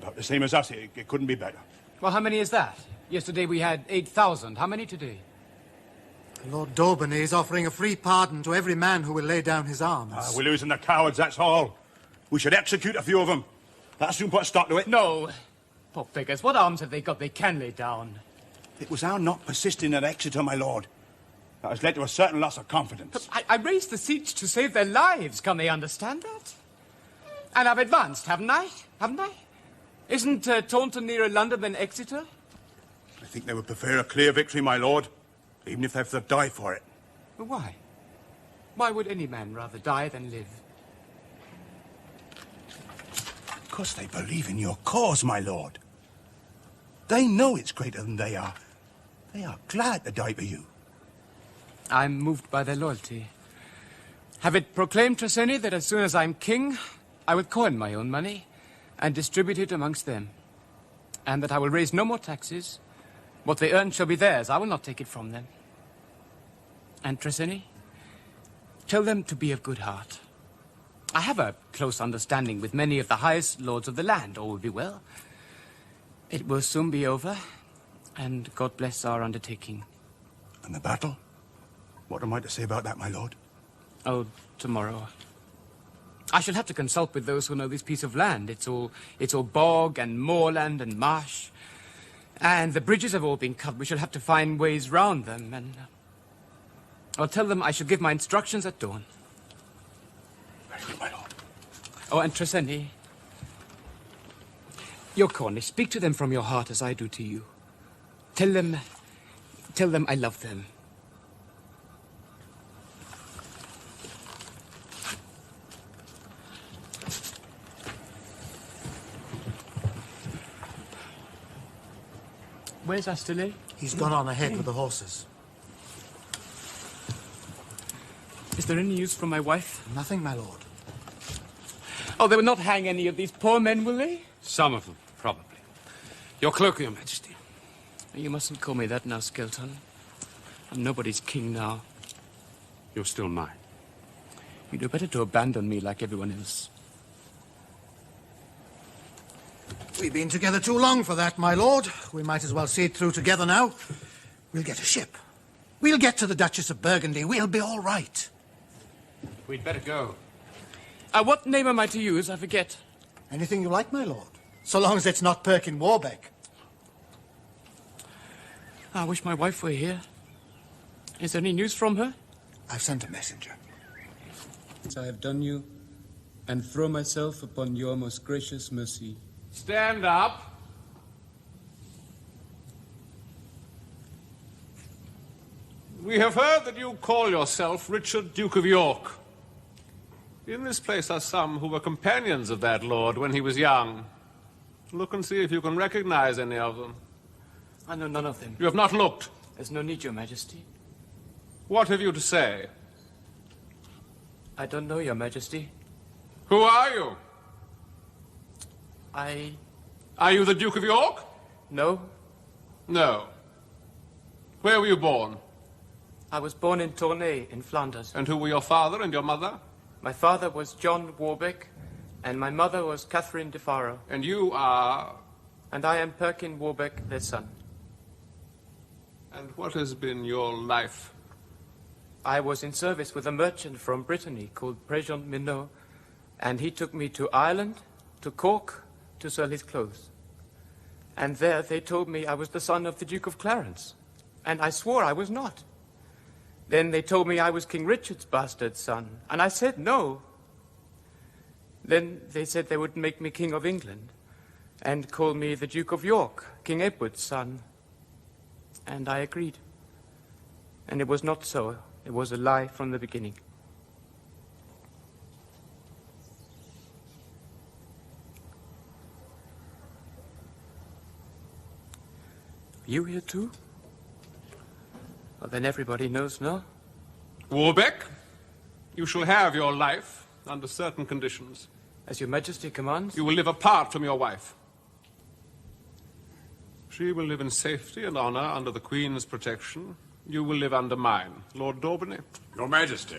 S6: About the same as us. It couldn't be better.
S9: Well, how many is that? Yesterday we had 8,000. How many today?
S23: Lord Daubeny is offering a free pardon to every man who will lay down his arms.
S6: We're losing the cowards, that's all. We should execute a few of them. That'll soon put a stop to it.
S9: No. Poor beggars, what arms have they got they can lay down?
S6: It was our not persisting at Exeter, my lord. That has led to a certain loss of confidence.
S9: I raised the siege to save their lives. Can they understand that? And I've advanced, haven't I? Haven't I? Isn't Taunton nearer London than Exeter?
S6: I think they would prefer a clear victory, my lord, even if they have to die for it.
S9: But why? Why would any man rather die than live?
S6: Because they believe in your cause, my lord. They know it's greater than they are. They are glad to die for you.
S9: I'm moved by their loyalty. Have it proclaimed, Treseni, that as soon as I'm king, I will coin my own money and distribute it amongst them. And that I will raise no more taxes. What they earn shall be theirs. I will not take it from them. And Treseni, tell them to be of good heart. I have a close understanding with many of the highest lords of the land. All will be well. It will soon be over, and God bless our undertaking.
S6: And the battle? What am I to say about that, my lord?
S9: Oh, tomorrow. I shall have to consult with those who know this piece of land. It's all bog and moorland and marsh. And the bridges have all been cut. We shall have to find ways round them, and I'll tell them I shall give my instructions at dawn.
S6: Very good, my lord.
S9: Oh, and Treseni, your Cornish, speak to them from your heart as I do to you. Tell them I love them. Where's Astile?
S23: He's gone on ahead with the horses.
S9: Is there any news from my wife?
S23: Nothing, my lord.
S9: Oh, they will not hang any of these poor men, will they?
S8: Some of them, probably. Your cloak, Your Majesty.
S9: You mustn't call me that now, Skelton. I'm nobody's king now.
S8: You're still mine.
S9: You do better to abandon me like everyone else.
S23: We've been together too long for that, my lord. We might as well see it through together now. We'll get a ship. We'll get to the Duchess of Burgundy. We'll be all right.
S8: We'd better go.
S9: What name am I to use? I forget.
S23: Anything you like, my lord. So long as it's not Perkin Warbeck.
S9: I wish my wife were here. Is there any news from her?
S23: I've sent a messenger.
S14: I have done you, and throw myself upon your most gracious mercy.
S8: Stand up. We have heard that you call yourself Richard, Duke of York. In this place are some who were companions of that lord when he was young. Look and see if you can recognize any of them.
S9: I know none of them.
S8: You have not looked.
S9: There's no need, Your Majesty.
S8: What have you to say?
S9: I don't know, Your Majesty.
S8: Who are you?
S9: Are
S8: you the Duke of York?
S9: No.
S8: No. Where were you born?
S9: I was born in Tournai, in Flanders.
S8: And who were your father and your mother?
S9: My father was John Warbeck, and my mother was Catherine de Faro.
S8: And you are?
S9: And I am Perkin Warbeck, their son.
S5: And what has been your life?
S9: I was in service with a merchant from Brittany called Prejean Minot, and he took me to Ireland, to Cork, to sell his clothes. And there they told me I was the son of the Duke of Clarence, and I swore I was not. Then they told me I was King Richard's bastard son, and I said no. Then they said they would make me King of England, and call me the Duke of York, King Edward's son. And I agreed. And it was not so. It was a lie from the beginning. You here too? Well, then everybody knows, no?
S5: Warbeck, you shall have your life under certain conditions.
S9: As your Majesty commands?
S5: You will live apart from your wife. She will live in safety and honor under the Queen's protection. You will live under mine. Lord Daubeny.
S1: Your Majesty.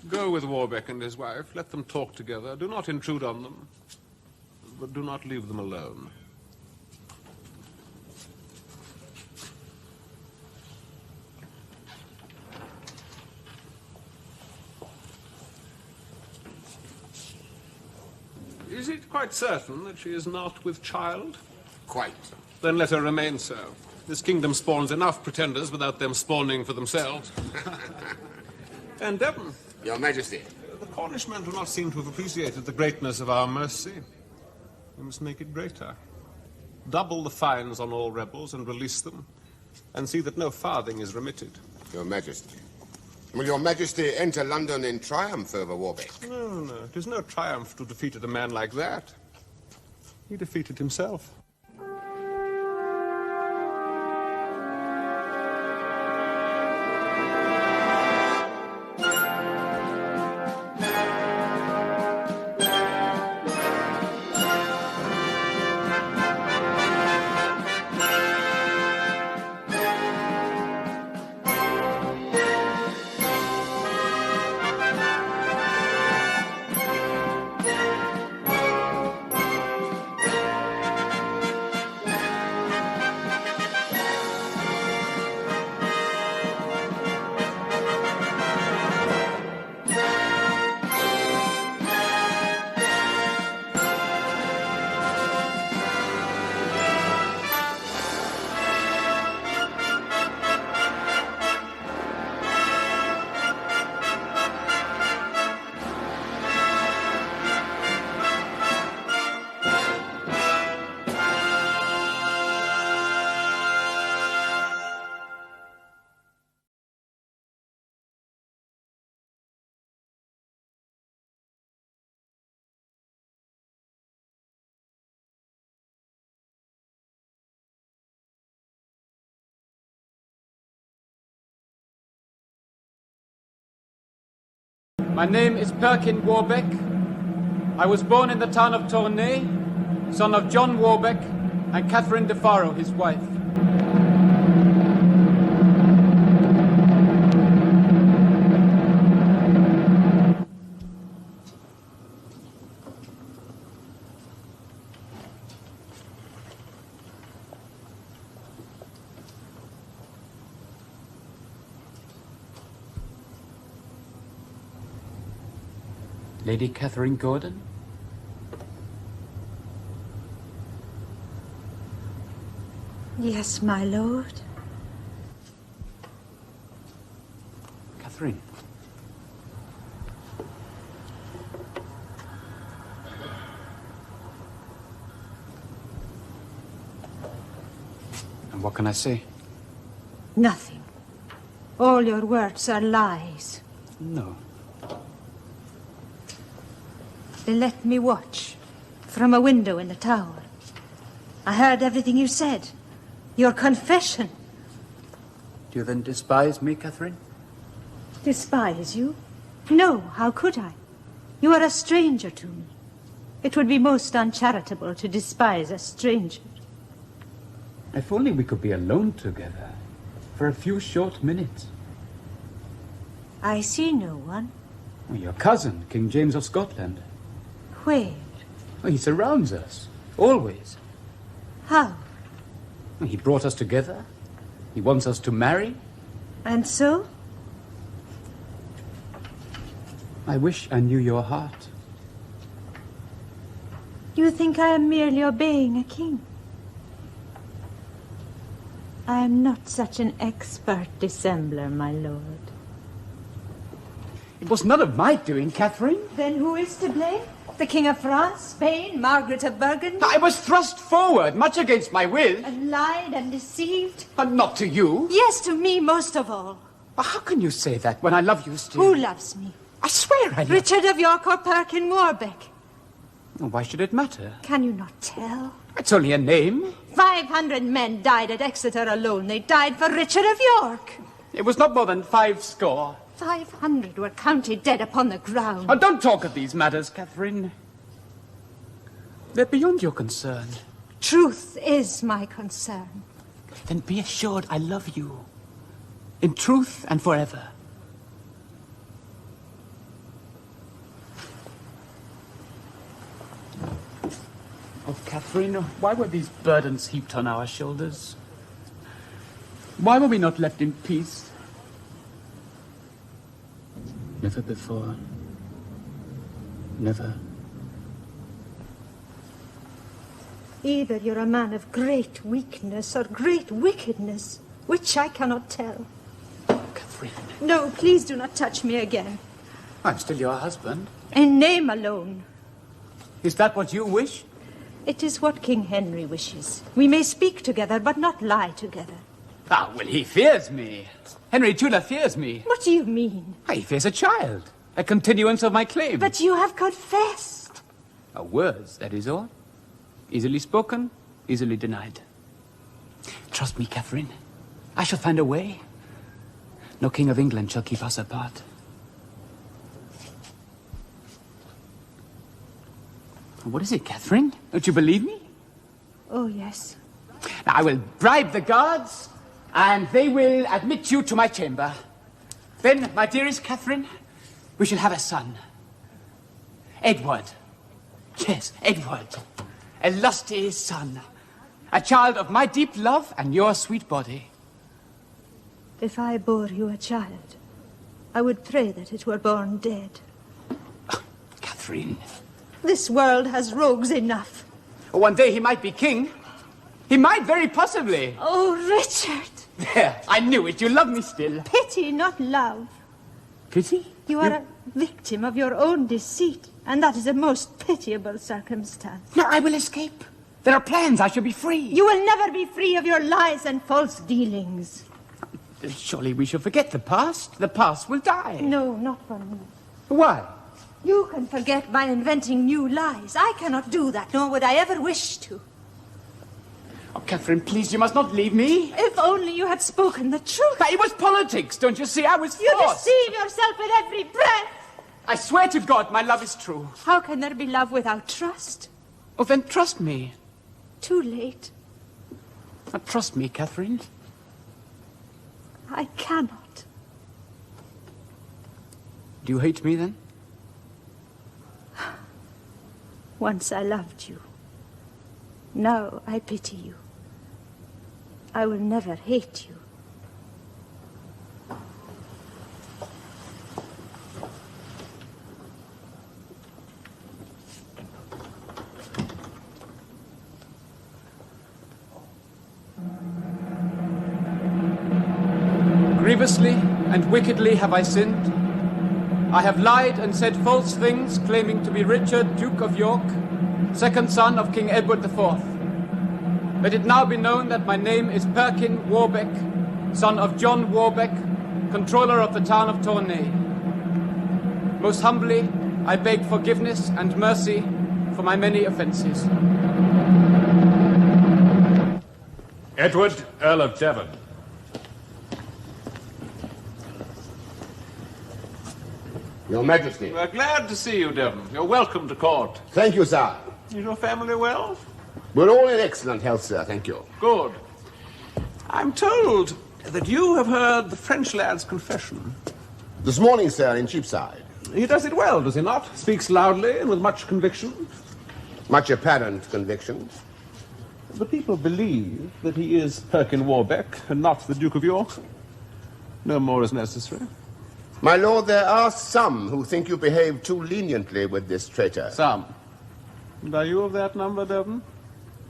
S5: Go with Warbeck and his wife. Let them talk together. Do not intrude on them. But do not leave them alone. Is it quite certain that she is not with child?
S1: Quite.
S5: Then let her remain so. This kingdom spawns enough pretenders without them spawning for themselves. And Devon.
S1: Your Majesty.
S5: The Cornish men do not seem to have appreciated the greatness of our mercy. We must make it greater. Double the fines on all rebels and release them, and see that no farthing is remitted.
S1: Your Majesty. Will Your Majesty enter London in triumph over Warbeck?
S5: No, no. It is no triumph to defeat a man like that. He defeated himself.
S9: My name is Perkin Warbeck. I was born in the town of Tournai, son of John Warbeck and Catherine de Faro, his wife. Lady Catherine Gordon?
S4: Yes, my lord.
S9: Catherine. And what can I say?
S4: Nothing. All your words are lies.
S9: No.
S4: They let me watch from a window in the tower. I heard everything you said. Your confession.
S9: Do you then despise me, Catherine?
S4: Despise you? No, how could I? You are a stranger to me. It would be most uncharitable to despise a stranger.
S9: If only we could be alone together for a few short minutes.
S4: I see no one.
S9: Well, your cousin, King James of Scotland.
S4: Where?
S9: Well, he surrounds us, always.
S4: How?
S9: Well, he brought us together.
S14: He wants us to marry.
S4: And so?
S14: I wish I knew your heart.
S4: You think I am merely obeying a king? I am not such an expert dissembler, my lord.
S14: It was none of my doing, Catherine.
S4: Then who is to blame? The King of France, Spain, Margaret of Burgundy?
S14: I was thrust forward, much against my will.
S4: And lied and deceived?
S14: But not to you.
S4: Yes, to me most of all.
S14: How can you say that when I love you still?
S4: Who loves me?
S14: I swear I love
S4: Richard of York or Perkin Warbeck?
S14: Why should it matter?
S4: Can you not tell?
S14: It's only a name.
S4: 500 men died at Exeter alone. They died for Richard of York.
S14: It was not more than 50.
S4: 500 were counted dead upon the ground.
S14: Oh, don't talk of these matters, Catherine. They're beyond your concern.
S4: Truth is my concern.
S14: Then be assured I love you. In truth and forever. Oh, Catherine, why were these burdens heaped on our shoulders? Why were we not left in peace? Never before. Never.
S4: Either you're a man of great weakness or great wickedness, which I cannot tell.
S14: Catherine.
S4: No, please do not touch me again.
S14: I'm still your husband.
S4: In name alone.
S14: Is that what you wish?
S4: It is what King Henry wishes. We may speak together, but not lie together.
S14: Ah, well, he fears me. Henry Tudor fears me.
S4: What do you mean?
S14: He fears a child. A continuance of my claim.
S4: But you have confessed.
S14: Words, that is all. Easily spoken, easily denied. Trust me, Catherine. I shall find a way. No king of England shall keep us apart. What is it, Catherine? Don't you believe me?
S4: Oh, yes.
S14: Now, I will bribe the guards, and they will admit you to my chamber. Then, my dearest Catherine, we shall have a son. Edward. Yes, Edward. A lusty son. A child of my deep love and your sweet body.
S4: If I bore you a child, I would pray that it were born dead.
S14: Catherine.
S4: This world has rogues enough.
S14: One day he might be king. He might very possibly.
S4: Oh, Richard.
S14: There, I knew it. You love me still.
S4: Pity, not love.
S14: Pity?
S4: You are a victim of your own deceit, and that is a most pitiable circumstance.
S14: No, I will escape. There are plans. I shall be free.
S4: You will never be free of your lies and false dealings.
S14: Surely we shall forget the past. The past will die.
S4: No, not for me.
S14: Why?
S4: You can forget by inventing new lies. I cannot do that, nor would I ever wish to.
S14: Oh, Catherine, please, you must not leave me.
S4: If only you had spoken the truth.
S14: But it was politics, don't you see? I was forced.
S4: You deceive yourself with every breath.
S14: I swear to God, my love is true.
S4: How can there be love without trust?
S14: Oh, then trust me.
S4: Too late.
S14: Trust me, Catherine.
S4: I cannot.
S14: Do you hate me, then?
S4: Once I loved you. Now I pity you. I will never hate you.
S14: Grievously and wickedly have I sinned. I have lied and said false things, claiming to be Richard, Duke of York, second son of King Edward IV. Let it now be known that my name is Perkin Warbeck, son of John Warbeck, controller of the town of Tournai. Most humbly, I beg forgiveness and mercy for my many offences.
S5: Edward, Earl of Devon.
S1: Your Majesty.
S5: We're glad to see you, Devon. You're welcome to court.
S1: Thank you, sir.
S5: Is your family well?
S1: We're all in excellent health, sir. Thank you.
S5: Good. I'm told that you have heard the French lad's confession.
S1: This morning, sir, in Cheapside.
S5: He does it well, does he not? Speaks loudly and with much conviction.
S1: Much apparent conviction.
S5: The people believe that he is Perkin Warbeck and not the Duke of York. No more is necessary.
S1: My lord, there are some who think you behave too leniently with this traitor.
S5: Some. And are you of that number, Devon?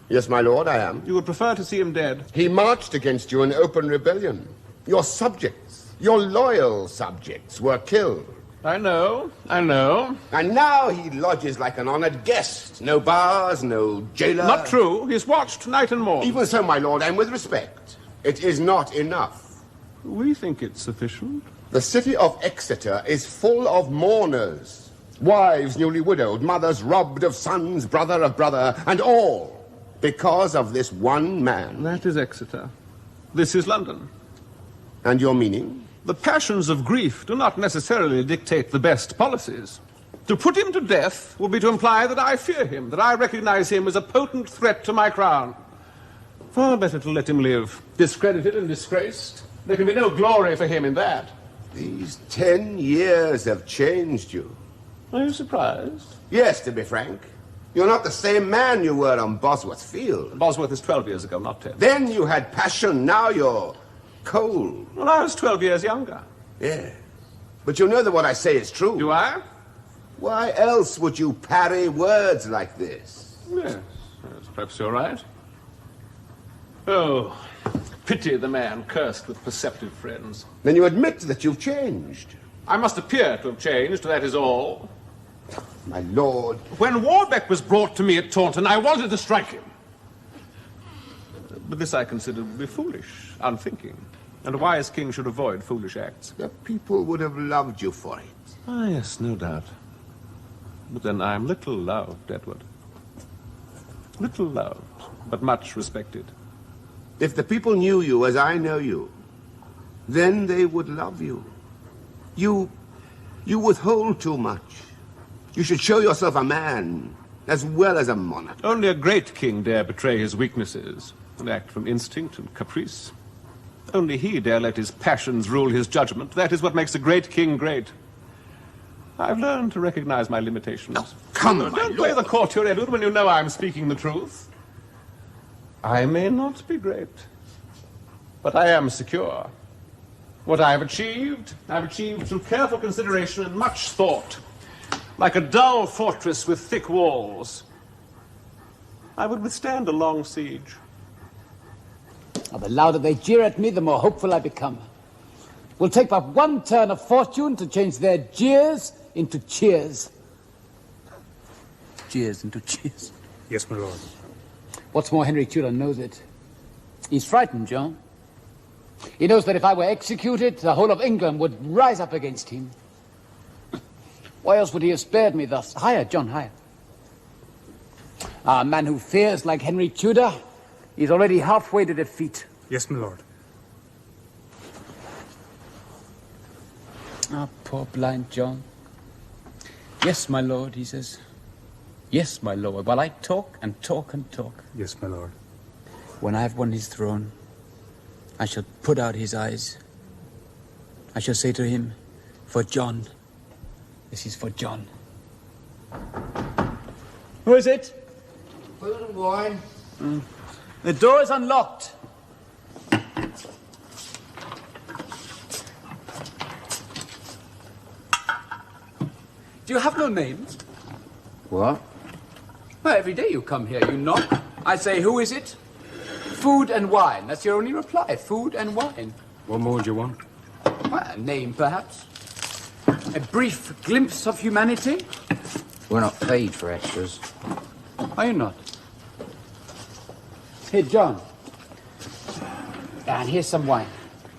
S1: Yes, my lord, I am.
S5: You would prefer to see him dead?
S1: He marched against you in open rebellion. Your subjects, your loyal subjects, were killed.
S5: I know, I know.
S1: And now he lodges like an honored guest. No bars, no jailer.
S5: Not true. He's watched night and morn.
S1: Even so, my lord, and with respect, it is not enough.
S5: We think it's sufficient.
S1: The city of Exeter is full of mourners. Wives newly widowed, mothers robbed of sons, brother of brother, and all because of this one man.
S5: That is Exeter. This is London.
S1: And your meaning?
S5: The passions of grief do not necessarily dictate the best policies. To put him to death will be to imply that I fear him, that I recognize him as a potent threat to my crown. Far better to let him live, discredited and disgraced. There can be no glory for him in that.
S1: These 10 years have changed you.
S5: Are you surprised?
S1: Yes, to be frank. You're not the same man you were on Bosworth Field.
S5: Bosworth is 12 years ago, not 10.
S1: Then you had passion, now you're cold.
S5: Well, I was 12 years younger.
S1: Yeah. But you know that what I say is true.
S5: Do I?
S1: Why else would you parry words like this?
S5: Yes, perhaps you're right. Oh, pity the man cursed with perceptive friends.
S1: Then you admit that you've changed.
S5: I must appear to have changed, that is all.
S1: My lord.
S5: When Warbeck was brought to me at Taunton, I wanted to strike him. But this I considered would be foolish, unthinking. And a wise king should avoid foolish acts.
S1: The people would have loved you for it.
S5: Ah, yes, no doubt. But then I am little loved, Edward. Little loved, but much respected.
S1: If the people knew you as I know you, then they would love you. You withhold too much. You should show yourself a man, as well as a monarch.
S5: Only a great king dare betray his weaknesses and act from instinct and caprice. Only he dare let his passions rule his judgment. That is what makes a great king great. I've learned to recognize my limitations.
S1: Oh, come on,
S5: don't play the courtier, Edward, when you know I'm speaking the truth. I may not be great, but I am secure. What I have achieved, I've achieved through careful consideration and much thought. Like a dull fortress with thick walls, I would withstand a long siege.
S7: Oh, the louder they jeer at me, the more hopeful I become. Will take but one turn of fortune to change their jeers into cheers. Jeers into cheers.
S15: Yes, my lord.
S7: What's more, Henry Tudor knows it. He's frightened, John. He knows that if I were executed, the whole of England would rise up against him. Why else would he have spared me thus? Higher, John, higher. A man who fears like Henry Tudor, he's already halfway to defeat.
S15: Yes, my lord.
S7: Ah, poor blind John. Yes, my lord, he says. Yes, my lord, while I talk and talk and talk.
S15: Yes, my lord.
S7: When I have won his throne, I shall put out his eyes. I shall say to him, for John. This is for John. Who is it?
S21: Food and wine.
S7: The door is unlocked. Do you have no names?
S21: What?
S9: Well, every day you come here, you knock. I say, who is it? Food and wine. That's your only reply. Food and wine.
S15: What more do you want?
S9: Well, a name, perhaps. A brief glimpse of humanity.
S21: We're not paid for extras.
S7: Are you not? Here, John. And here's some wine.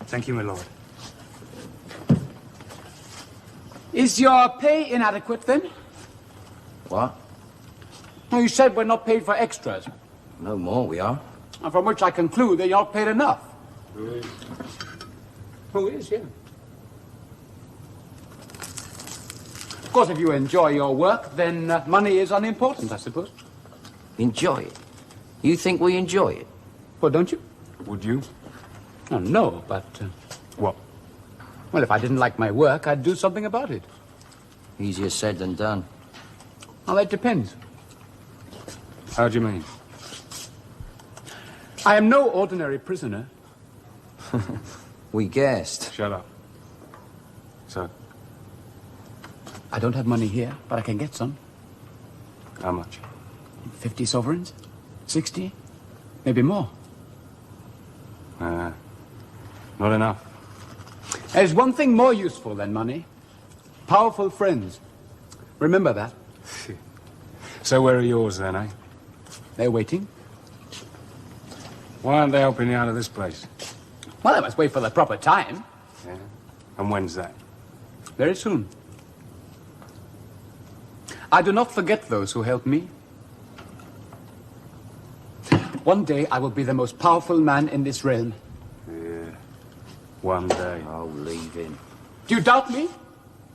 S15: Thank you, my lord.
S7: Is your pay inadequate, then?
S21: What?
S7: No, you said we're not paid for extras.
S21: No more we are.
S7: And from which I conclude that you're not paid enough. Who is, yeah. Of course, if you enjoy your work, then money is unimportant, I suppose.
S21: Enjoy it? You think we enjoy it?
S7: Well, don't you?
S15: Would you?
S7: Oh, no, but...
S15: What?
S7: Well, if I didn't like my work, I'd do something about it.
S21: Easier said than done.
S7: Well, that depends.
S15: How do you mean?
S9: I am no ordinary prisoner.
S11: We guessed.
S14: Shut up. So,
S9: I don't have money here, but I can get some.
S14: how much?
S9: 50 sovereigns? 60? Maybe more.
S14: Not enough.
S9: There's one thing more useful than money. Powerful friends. Remember that.
S14: So where are yours then, eh?
S9: They're waiting.
S14: Why aren't they helping you out of this place?
S9: Well, I must wait for the proper time.
S14: Yeah. And when's that?
S9: Very soon. I do not forget those who helped me. One day I will be the most powerful man in this realm.
S14: Yeah. One day.
S11: Oh, leave him.
S9: Do you doubt me?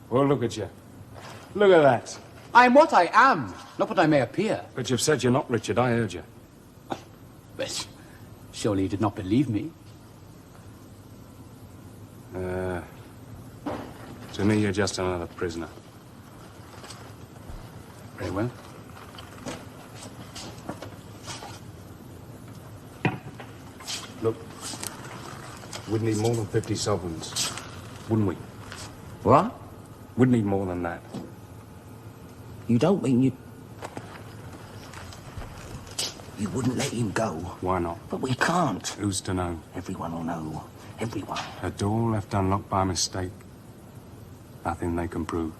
S14: Well, look at you. Look at that.
S9: I am what I am, not what I may appear.
S14: But you've said you're not Richard, I heard you.
S9: But surely you did not believe me.
S14: To me, you're just another prisoner.
S9: Very well.
S14: Look, we'd need more than 50 sovereigns, wouldn't we?
S11: What?
S14: We'd need more than that.
S11: You don't mean you... You wouldn't let him go?
S14: Why not?
S11: But we can't.
S14: Who's to know?
S11: Everyone will know. Everyone.
S14: A door left unlocked by mistake. Nothing they can prove.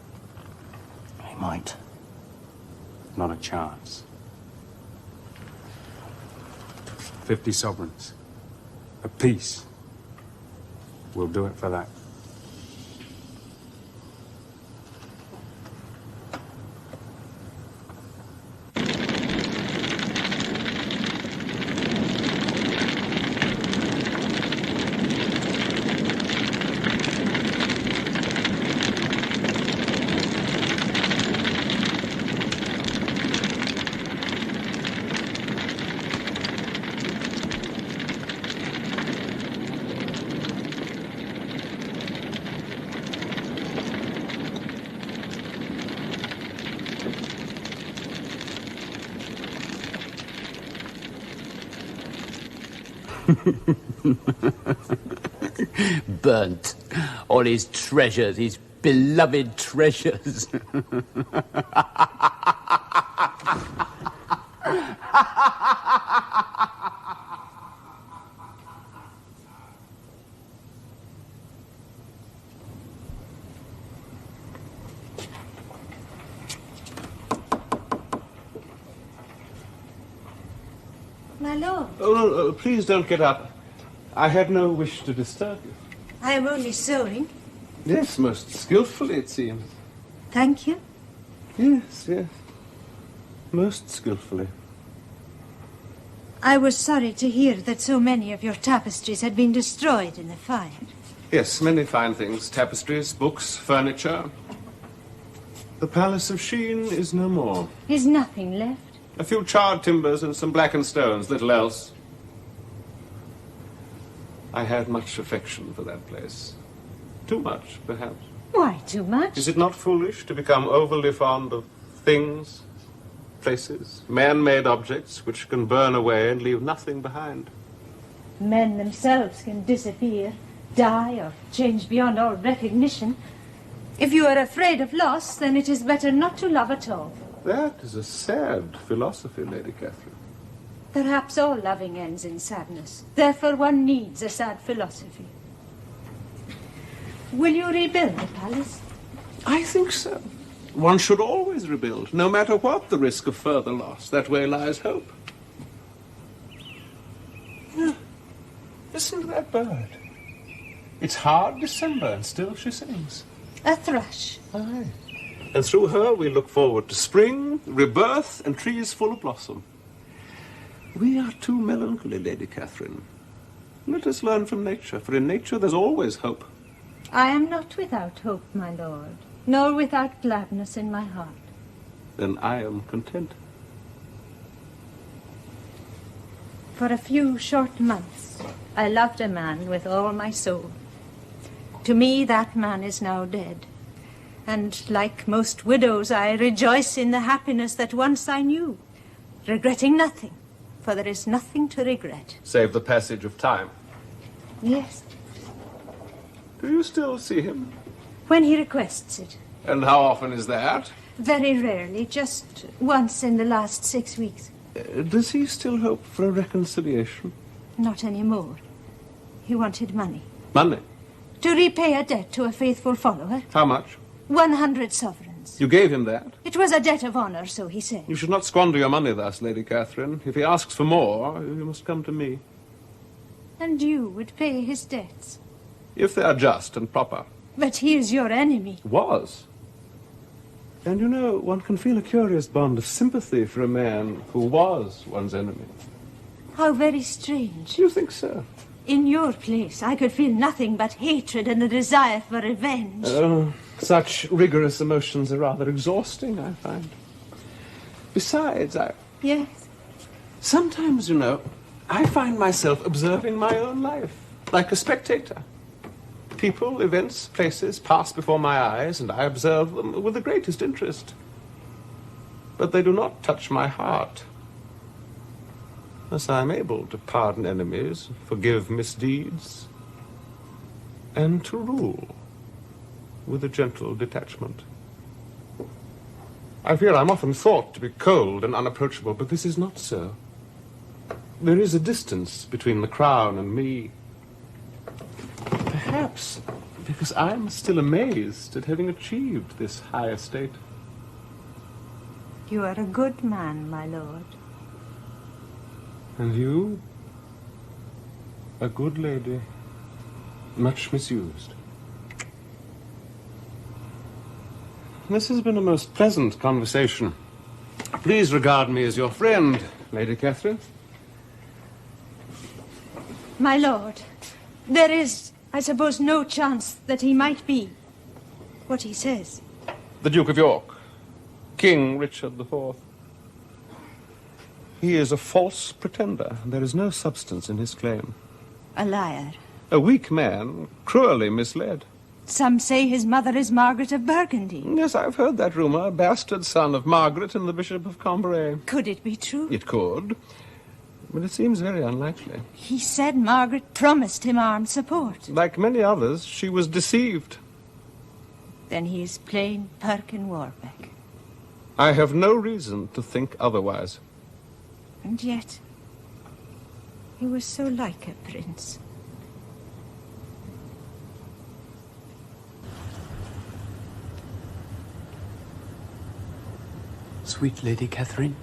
S11: They might.
S14: Not a chance. 50 sovereigns. A peace. We'll do it for that.
S9: Burnt. All his treasures, his beloved treasures.
S4: My lord,
S5: Oh, please don't get up. I had no wish to disturb you.
S4: I am only sewing.
S5: Yes, most skillfully, it seems.
S4: Thank you.
S5: Yes, yes. Most skillfully.
S4: I was sorry to hear that so many of your tapestries had been destroyed in the fire.
S5: Yes, many fine things. Tapestries, books, furniture. The Palace of Sheen is no more.
S4: Is nothing left?
S5: A few charred timbers and some blackened stones, little else. I had much affection for that place. Too much, perhaps.
S4: Why too much?
S5: Is it not foolish to become overly fond of things, places, man-made objects which can burn away and leave nothing behind?
S4: Men themselves can disappear, die, or change beyond all recognition. If you are afraid of loss, then it is better not to love at all.
S5: That is a sad philosophy, Lady Catherine.
S4: Perhaps all loving ends in sadness. Therefore one needs a sad philosophy. Will you rebuild the palace?
S5: I think so. One should always rebuild, no matter what the risk of further loss. That way lies hope. Yeah. Listen to that bird. It's hard December, and still she sings.
S4: A thrush.
S5: Aye. And through her we look forward to spring, rebirth, and trees full of blossom. We are too melancholy, Lady Catherine. Let us learn from nature, for in nature there's always hope.
S4: I am not without hope, my lord, nor without gladness in my heart.
S5: Then I am content.
S4: For a few short months, I loved a man with all my soul. To me, that man is now dead. And like most widows, I rejoice in the happiness that once I knew, regretting nothing, for there is nothing to regret.
S5: Save the passage of time.
S4: Yes,
S5: Do you still see him?
S4: when he requests it.
S5: And how often is that?
S4: Very rarely, just once in the last 6 weeks.
S5: Does he still hope for a reconciliation?
S4: Not anymore. He wanted money.
S5: Money?
S4: To repay a debt to a faithful follower.
S5: How much?
S4: 100 sovereigns.
S5: You gave him that?
S4: It was a debt of honor, so he said.
S5: You should not squander your money thus, Lady Catherine. If he asks for more, you must come to me.
S4: And you would pay his debts.
S5: If they are just and proper.
S4: But he is your enemy.
S5: Was. And you know, one can feel a curious bond of sympathy for a man who was one's enemy.
S4: How very strange.
S5: You think so?
S4: In your place, I could feel nothing but hatred and a desire for revenge.
S5: Such rigorous emotions are rather exhausting, I find. Besides,
S4: Yes?
S5: sometimes, you know, I find myself observing my own life, like a spectator. People, events, places pass before my eyes, and I observe them with the greatest interest. But they do not touch my heart. Thus I am able to pardon enemies, forgive misdeeds, and to rule with a gentle detachment. I fear I'm often thought to be cold and unapproachable, but this is not so. There is a distance between the crown and me. Perhaps because I'm still amazed at having achieved this high estate.
S4: You are a good man, my lord.
S5: And you? A good lady, much misused. This has been a most pleasant conversation. Please regard me as your friend, Lady Catherine.
S4: My lord, there is, I suppose, no chance that he might be what he says.
S5: The Duke of York, King Richard IV. He is a false pretender, and there is no substance in his claim.
S4: A liar.
S5: A weak man, cruelly misled.
S4: Some say his mother is Margaret of Burgundy.
S5: Yes, I've heard that rumor. Bastard son of Margaret and the Bishop of Cambrai.
S4: Could it be true?
S5: It could, but it seems very unlikely.
S4: He said Margaret promised him armed support.
S5: Like many others, she was deceived.
S4: Then he is plain Perkin Warbeck.
S5: I have no reason to think otherwise.
S4: And yet, he was so like a prince.
S7: Sweet Lady Catherine.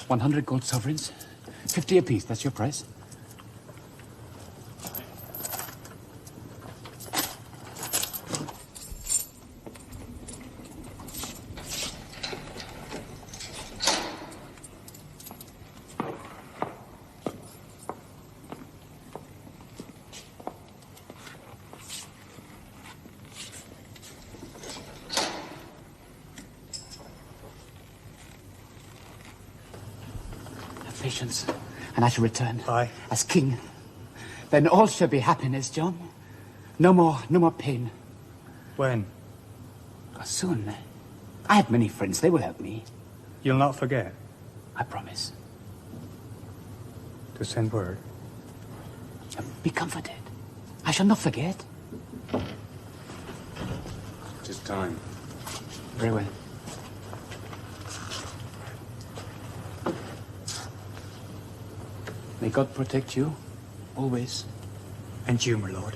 S7: $100 gold sovereigns, 50 apiece. That's your price. Patience, and I shall return.
S21: Aye.
S7: As king. Then all shall be happiness, John. No more pain.
S21: When?
S7: Soon. I have many friends. They will help me.
S21: You'll not forget
S7: I promise.
S21: to send word.
S7: Be comforted. I shall not forget.
S21: It is time.
S7: Very well. May God protect you, always.
S21: And you, my lord.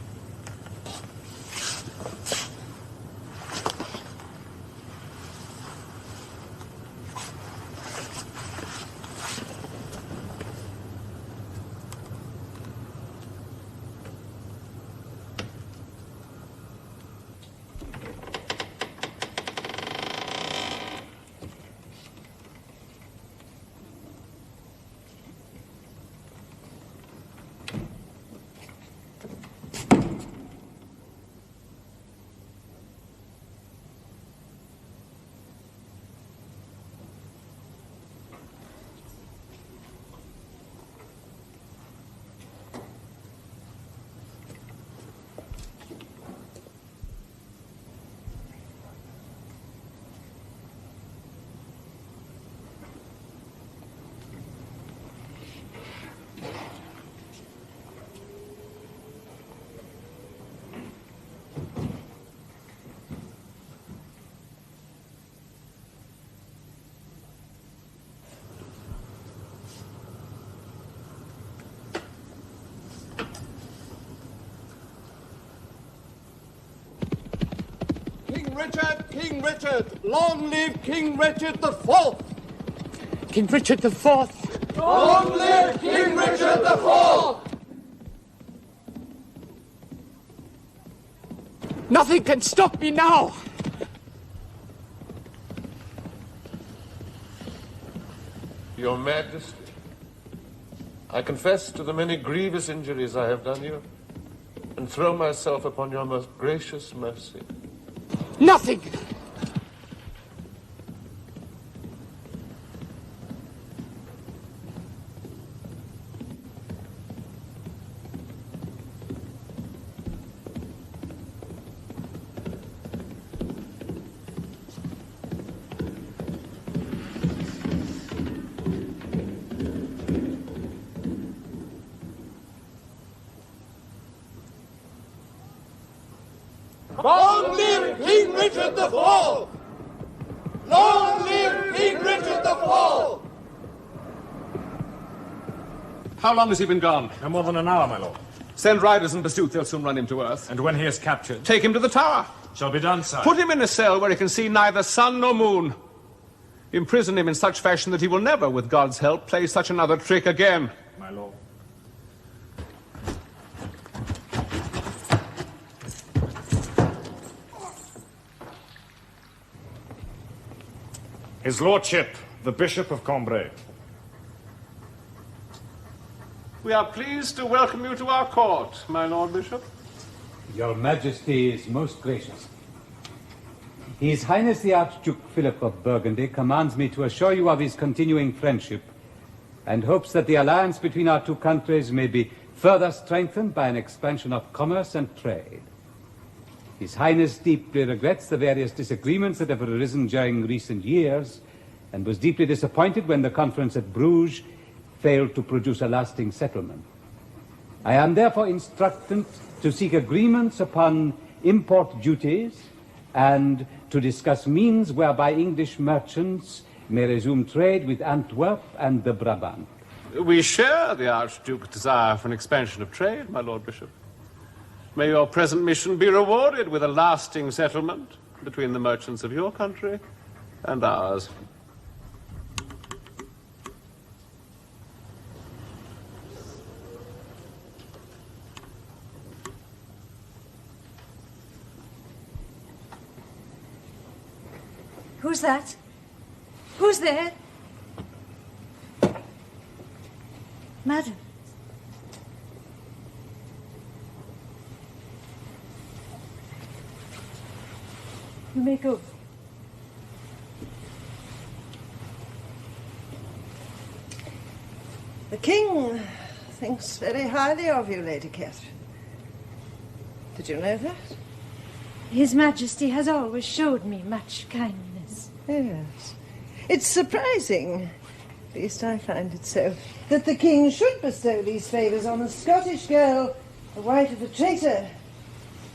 S5: Richard! King Richard! Long live King Richard the Fourth!
S7: King Richard the Fourth!
S5: Long live King Richard the Fourth!
S7: Nothing can stop me now!
S5: Your Majesty, I confess to the many grievous injuries I have done you, and throw myself upon your most gracious mercy.
S7: Nothing!
S5: Long live King Richard the Fourth! Long live King Richard the Fourth!
S8: How long has he been gone?
S13: No more than an hour, my lord.
S8: Send riders in pursuit. They'll soon run him to earth.
S13: And when he is captured?
S8: Take him to the tower.
S13: Shall be done, sir.
S8: Put him in a cell where he can see neither sun nor moon. Imprison him in such fashion that he will never, with God's help, play such another trick again.
S13: My lord. His Lordship, the Bishop of Cambrai.
S8: We are pleased to welcome you to our court, my Lord Bishop.
S17: Your Majesty is most gracious. His Highness the Archduke Philip of Burgundy commands me to assure you of his continuing friendship and hopes that the alliance between our two countries may be further strengthened by an expansion of commerce and trade. His Highness deeply regrets the various disagreements that have arisen during recent years and was deeply disappointed when the conference at Bruges failed to produce a lasting settlement. I am therefore instructed to seek agreements upon import duties and to discuss means whereby English merchants may resume trade with Antwerp and the Brabant.
S8: We share the Archduke's desire for an expansion of trade, my Lord Bishop. May your present mission be rewarded with a lasting settlement between the merchants of your country and ours.
S4: Who's that? Who's there? Madam. You may go.
S20: The king thinks very highly of you, Lady Catherine. Did you know that?
S4: His Majesty has always showed me much kindness.
S20: Yes. It's surprising, at least I find it so, that the king should bestow these favours on a Scottish girl, the wife of a traitor,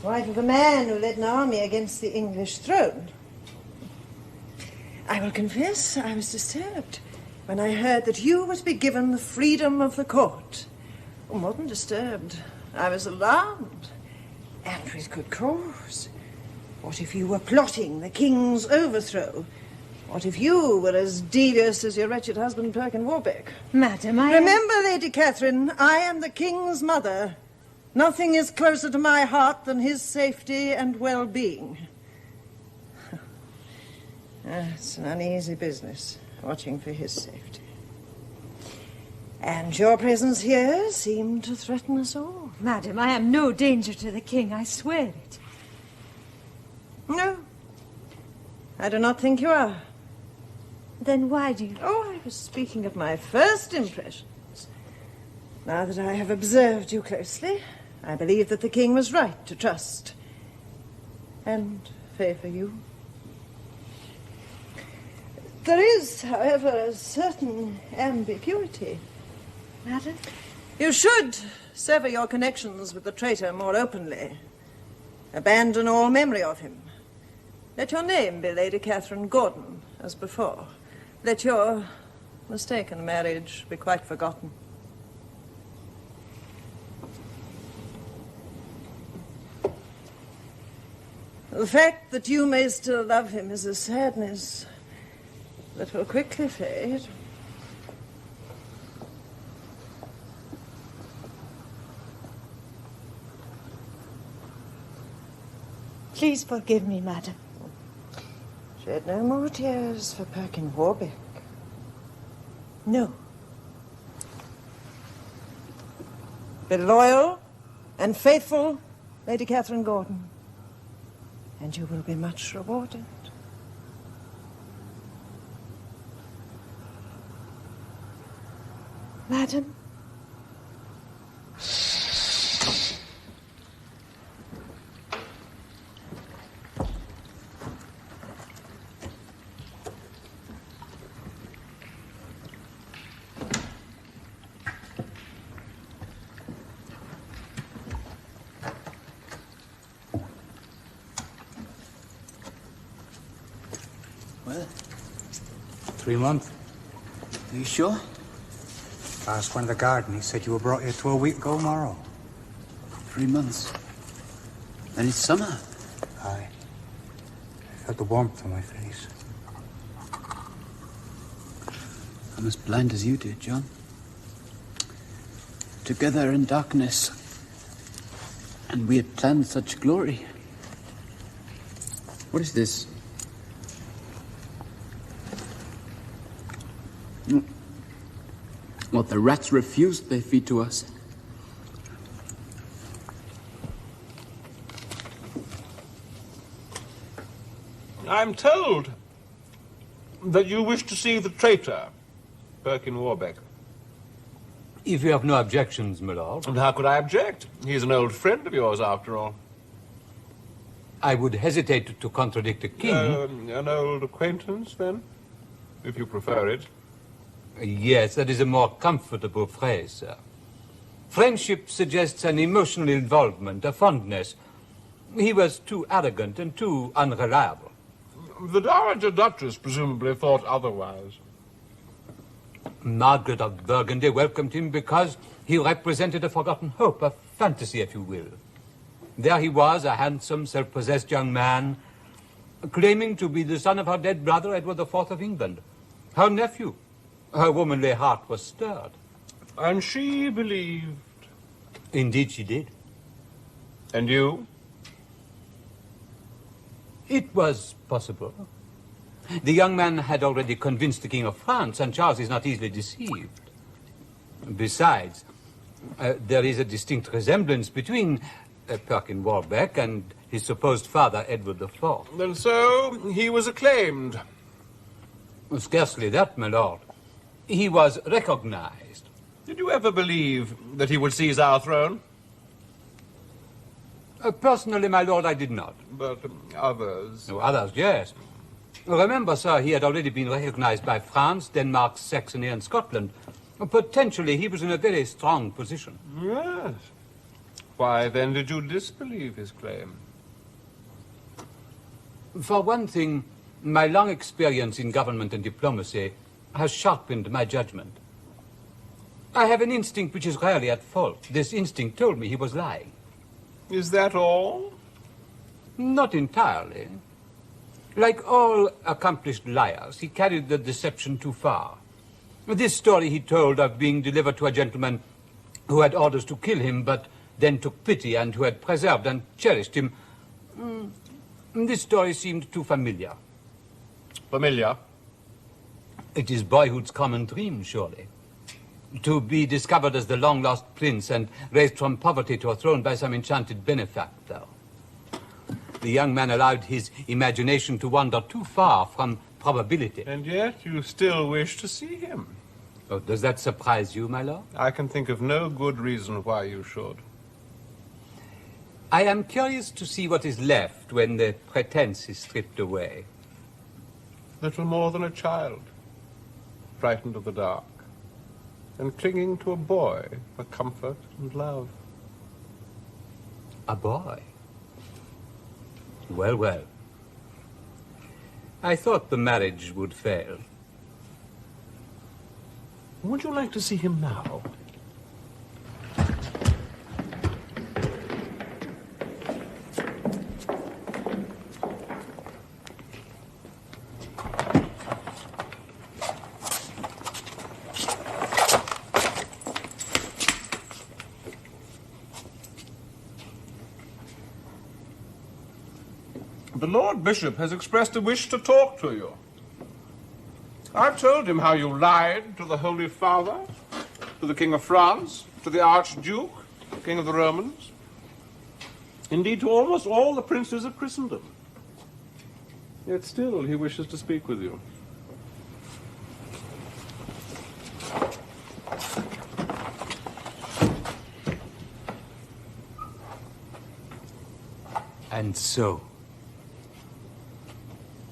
S20: wife of a man who led an army against the English throne. I will confess I was disturbed when I heard that you were to be given the freedom of the court. Oh, more than disturbed. I was alarmed, and with good cause. What if you were plotting the king's overthrow? What if you were as devious as your wretched husband, Perkin Warbeck?
S4: Madam,
S20: Remember, Lady Catherine, I am the king's mother. Nothing is closer to my heart than his safety and well-being. It's an uneasy business, watching for his safety. And your presence here seemed to threaten us all.
S4: Madam, I am no danger to the king, I swear it.
S20: No, I do not think you are.
S4: Then why do you...
S20: Oh, I was speaking of my first impressions. Now that I have observed you closely, I believe that the king was right to trust and favour you. There is, however, a certain ambiguity.
S4: Madam?
S20: You should sever your connections with the traitor more openly. Abandon all memory of him. Let your name be Lady Catherine Gordon, as before. Let your mistaken marriage be quite forgotten. The fact that you may still love him is a sadness that will quickly fade.
S4: Please forgive me, madam.
S20: Shed no more tears for Perkin Warbeck.
S4: No.
S20: Be loyal and faithful, Lady Catherine Gordon, and you will be much rewarded.
S4: Madam?
S11: Well,
S2: 3 months.
S11: Are you sure?
S2: I asked one of the garden. He said you were brought here 12 weeks ago tomorrow.
S11: 3 months. And it's summer.
S2: Aye. I felt the warmth on my face.
S11: I'm as blind as you did, John. Together in darkness. And we had planned such glory. What is this? What the rats refused, they feed to us.
S5: I'm told that you wish to see the traitor, Perkin Warbeck.
S17: If you have no objections, my lord.
S5: And how could I object? He's an old friend of yours, after all.
S17: I would hesitate to contradict the king.
S5: An old acquaintance, then, if you prefer it.
S17: Yes, that is a more comfortable phrase, sir. Friendship suggests an emotional involvement, a fondness. He was too arrogant and too unreliable.
S5: The Dowager Duchess presumably thought otherwise.
S17: Margaret of Burgundy welcomed him because he represented a forgotten hope, a fantasy, if you will. There he was, a handsome, self-possessed young man, claiming to be the son of her dead brother, Edward IV of England, her nephew. Her womanly heart was stirred.
S5: And she believed?
S17: Indeed she did.
S5: And you?
S17: It was possible. The young man had already convinced the King of France, and Charles is not easily deceived. Besides, there is a distinct resemblance between Perkin Warbeck and his supposed father, Edward IV.
S5: And so he was acclaimed?
S17: Scarcely that, my lord. He was recognized.
S5: Did you ever believe that he would seize our throne?
S17: Personally, my lord, I did not.
S5: But others?
S17: No, others, yes. Remember, sir, he had already been recognized by France, Denmark, Saxony, and Scotland. Potentially, he was in a very strong position.
S5: Yes. Why, then, did you disbelieve his claim?
S17: For one thing, my long experience in government and diplomacy has sharpened my judgment. I have an instinct which is rarely at fault. This instinct told me he was lying.
S5: Is that all?
S17: Not entirely. Like all accomplished liars, he carried the deception too far. This story he told of being delivered to a gentleman who had orders to kill him, but then took pity and who had preserved and cherished him, this story seemed too familiar.
S5: Familiar?
S17: It is boyhood's common dream, surely. To be discovered as the long-lost prince and raised from poverty to a throne by some enchanted benefactor. The young man allowed his imagination to wander too far from probability.
S5: And yet you still wish to see him.
S17: Oh, does that surprise you, my lord?
S5: I can think of no good reason why you should.
S17: I am curious to see what is left when the pretense is stripped away.
S5: Little more than a child, frightened of the dark, and clinging to a boy for comfort and love.
S17: A boy? Well, well. I thought the marriage would fail.
S5: Would you like to see him now? Lord Bishop has expressed a wish to talk to you. I've told him how you lied to the Holy Father, to the King of France, to the Archduke, King of the Romans, indeed to almost all the princes of Christendom. Yet still he wishes to speak with you.
S17: And so,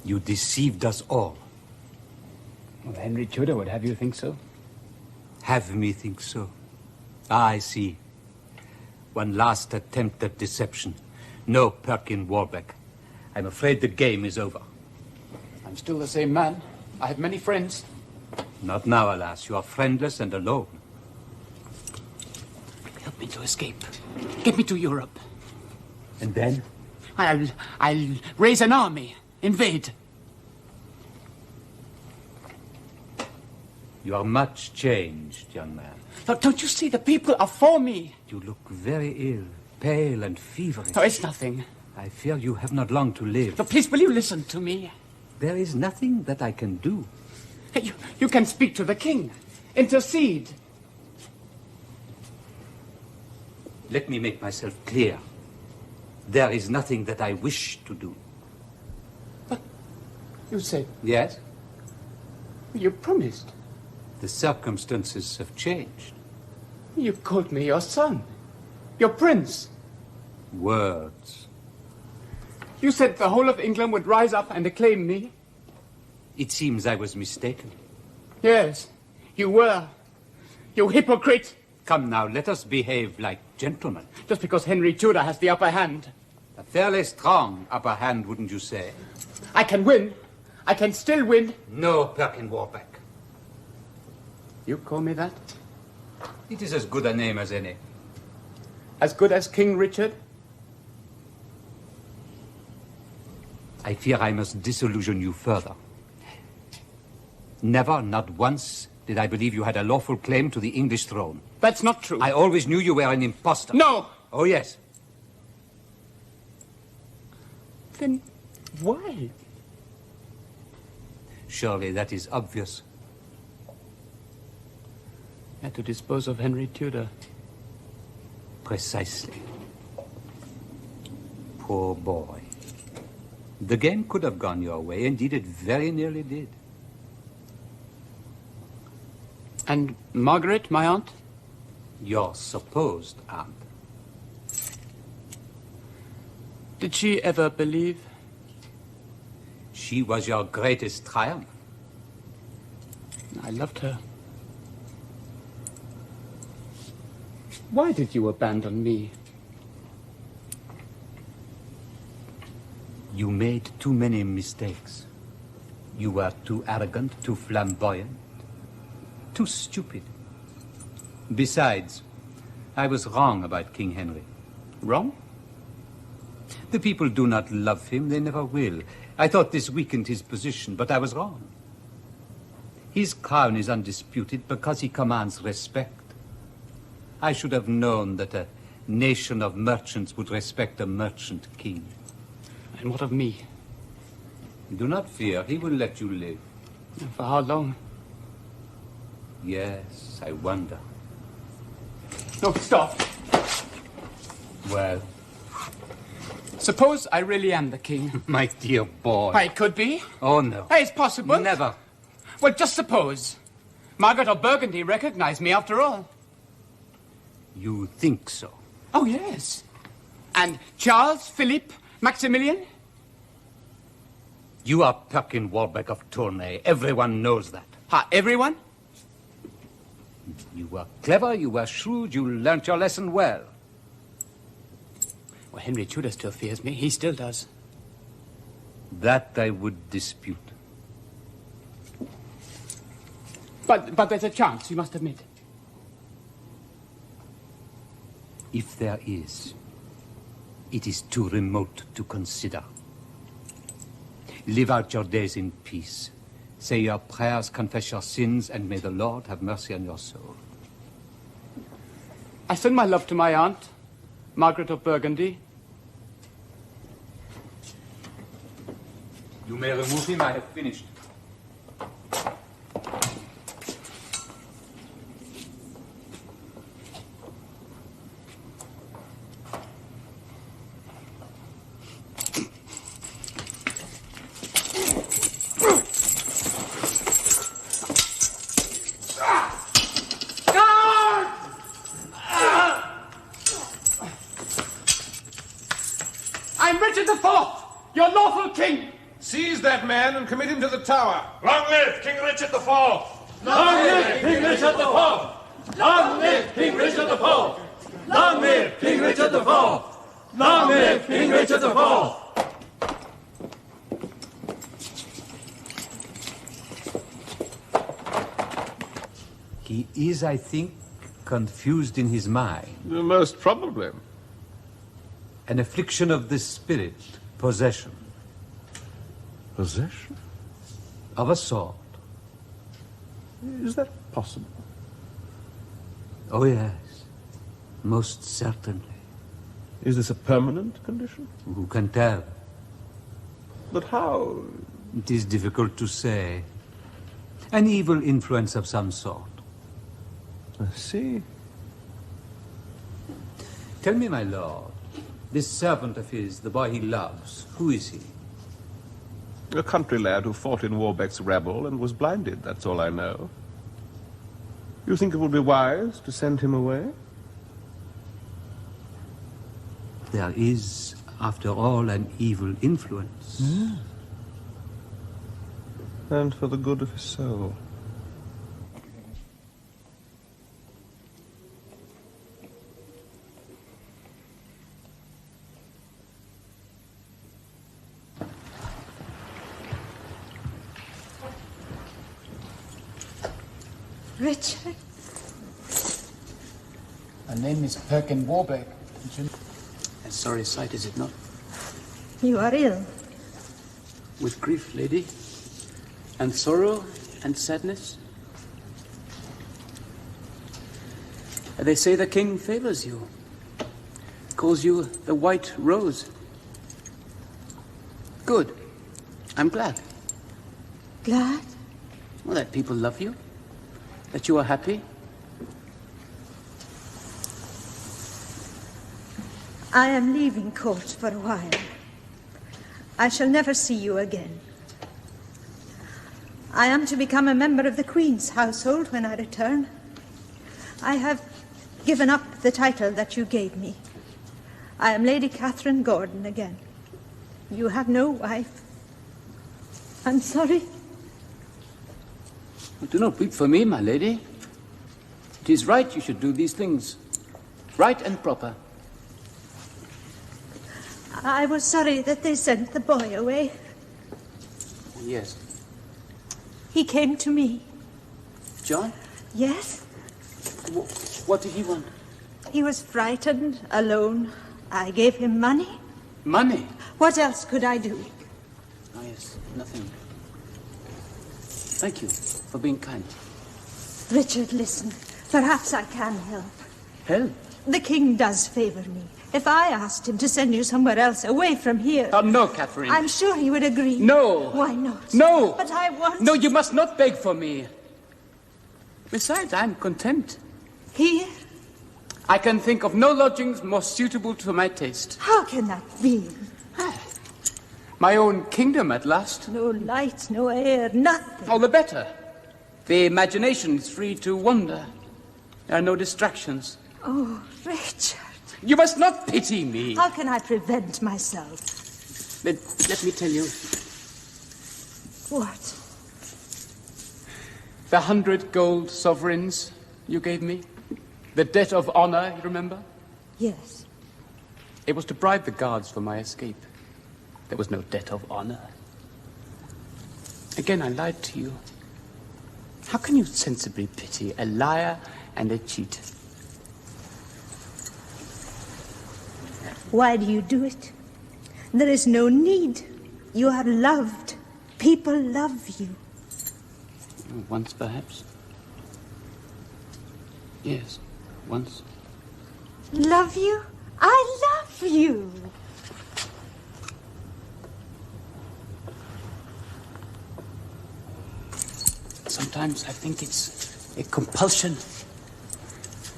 S17: you deceived us all.
S7: Well, Henry Tudor would have you think so.
S17: Have me think so. Ah, I see. One last attempt at deception. No Perkin Warbeck. I'm afraid the game is over.
S7: I'm still the same man. I have many friends.
S17: Not now, alas. You are friendless and alone.
S7: Help me to escape. Get me to Europe.
S17: And then?
S7: I'll raise an army. Invade.
S17: You are much changed, young man.
S7: But don't you see the people are for me?
S17: You look very ill, pale and feverish.
S7: No, it's nothing.
S17: I fear you have not long to live.
S7: So please, will you listen to me?
S17: There is nothing that I can do.
S7: You can speak to the king. Intercede.
S17: Let me make myself clear. There is nothing that I wish to do.
S7: But you said...
S17: Yes?
S7: You promised.
S17: The circumstances have changed.
S7: You called me your son. Your prince.
S17: Words.
S7: You said the whole of England would rise up and acclaim me.
S17: It seems I was mistaken.
S7: Yes, you were. You hypocrite.
S17: Come now, let us behave like gentlemen.
S7: Just because Henry Tudor has the upper hand.
S17: A fairly strong upper hand, wouldn't you say?
S7: I can win. I can still win.
S17: No Perkin Warbeck.
S7: You call me that?
S17: It is as good a name as any.
S7: As good as King Richard?
S17: I fear I must disillusion you further. Never, not once, did I believe you had a lawful claim to the English throne.
S7: That's not true.
S17: I always knew you were an impostor.
S7: No!
S17: Oh, yes.
S7: Then why?
S17: Surely that is obvious.
S7: And to dispose of Henry Tudor.
S17: Precisely. Poor boy. The game could have gone your way. Indeed, it very nearly did.
S7: And Margaret, my aunt?
S17: Your supposed aunt.
S7: Did she ever believe?
S17: She was your greatest triumph.
S7: I loved her. Why did you abandon me?
S17: You made too many mistakes. You were too arrogant, too flamboyant, too stupid. Besides, I was wrong about King Henry.
S7: Wrong?
S17: The people do not love him. They never will. I thought this weakened his position, but I was wrong. His crown is undisputed because he commands respect. I should have known that a nation of merchants would respect a merchant king.
S7: And what of me?
S17: Do not fear. He will let you live.
S7: For how long?
S17: Yes, I wonder.
S7: No, stop.
S17: Well?
S7: Suppose I really am the king.
S17: My dear boy.
S7: Why, it could be.
S17: Oh, no.
S7: Hey, it's possible.
S17: Never.
S7: Well, just suppose. Margaret of Burgundy recognized me after all.
S17: You think so?
S7: Oh, yes. And Charles, Philip, Maximilian?
S17: You are Perkin Warbeck of Tournai. Everyone knows that.
S7: Everyone?
S17: You were clever, you were shrewd, you learnt your lesson well.
S7: Well, Henry Tudor still fears me. He still does.
S17: That I would dispute.
S7: But there's a chance, you must admit.
S17: If there is, it is too remote to consider. Live out your days in peace. Say your prayers, confess your sins, and may the Lord have mercy on your soul.
S7: I send my love to my aunt, Margaret of Burgundy.
S17: You may remove him. I have finished.
S9: I'm Richard IV, your lawful king.
S5: Seize that man and commit him to the Tower.
S13: Long live King Richard IV!
S8: Long live King Richard IV! Long live King Richard IV! Long live King Richard IV! Long live King Richard IV!
S17: He is, I think, confused in his mind.
S5: Most probably.
S17: An affliction of the spirit, possession.
S5: Possession?
S17: Of a sort.
S5: Is that possible?
S17: Oh, yes. Most certainly.
S5: Is this a permanent condition?
S17: Who can tell?
S5: But how?
S17: It is difficult to say. An evil influence of some sort.
S5: I see.
S17: Tell me, my lord, this servant of his, the boy he loves, who is he?
S5: A country lad who fought in Warbeck's rabble and was blinded, that's all I know. You think it would be wise to send him away?
S17: There is, after all, an evil influence.
S5: And for the good of his soul.
S4: Richard?
S11: Her name is Perkin Warbeck. A sorry sight, is it not?
S4: You are ill.
S11: With grief, lady, and sorrow and sadness. They say the king favors you, calls you the White Rose. Good. I'm glad.
S4: Glad?
S11: Well, that people love you, that you are happy.
S4: I am leaving court for a while. I shall never see you again. I am to become a member of the Queen's household when I return. I have given up the title that you gave me. I am Lady Catherine Gordon again. You have no wife. I'm sorry.
S11: Do not weep for me, my lady. It is right you should do these things. Right and proper.
S4: I was sorry that they sent the boy away.
S11: Yes.
S4: He came to me.
S11: John?
S4: Yes?
S11: What did he want?
S4: He was frightened, alone. I gave him money.
S11: Money?
S4: What else could I do?
S11: Oh, yes, nothing. Thank you for being kind.
S4: Richard, listen. Perhaps I can help.
S11: Help?
S4: The king does favor me. If I asked him to send you somewhere else, away from here...
S11: Oh, no, Catherine.
S4: I'm sure he would agree.
S11: No.
S4: Why not?
S11: No.
S4: But I want...
S11: No, you must not beg for me. Besides, I'm content.
S4: Here?
S11: I can think of no lodgings more suitable to my taste.
S4: How can that be?
S11: My own kingdom at last.
S4: No light, no air, nothing.
S11: All the better. The imagination is free to wander. There are no distractions.
S4: Oh, Richard.
S11: You must not pity me.
S4: How can I prevent myself?
S11: Let me tell you.
S4: What?
S11: The 100 gold sovereigns you gave me. The debt of honor, you remember?
S4: Yes.
S11: It was to bribe the guards for my escape. There was no debt of honor. Again, I lied to you. How can you sensibly pity a liar and a cheat?
S4: Why do you do it? There is no need. You are loved. People love you.
S11: Once, perhaps. Yes, once.
S4: Love you? I love you.
S11: Sometimes I think it's a compulsion,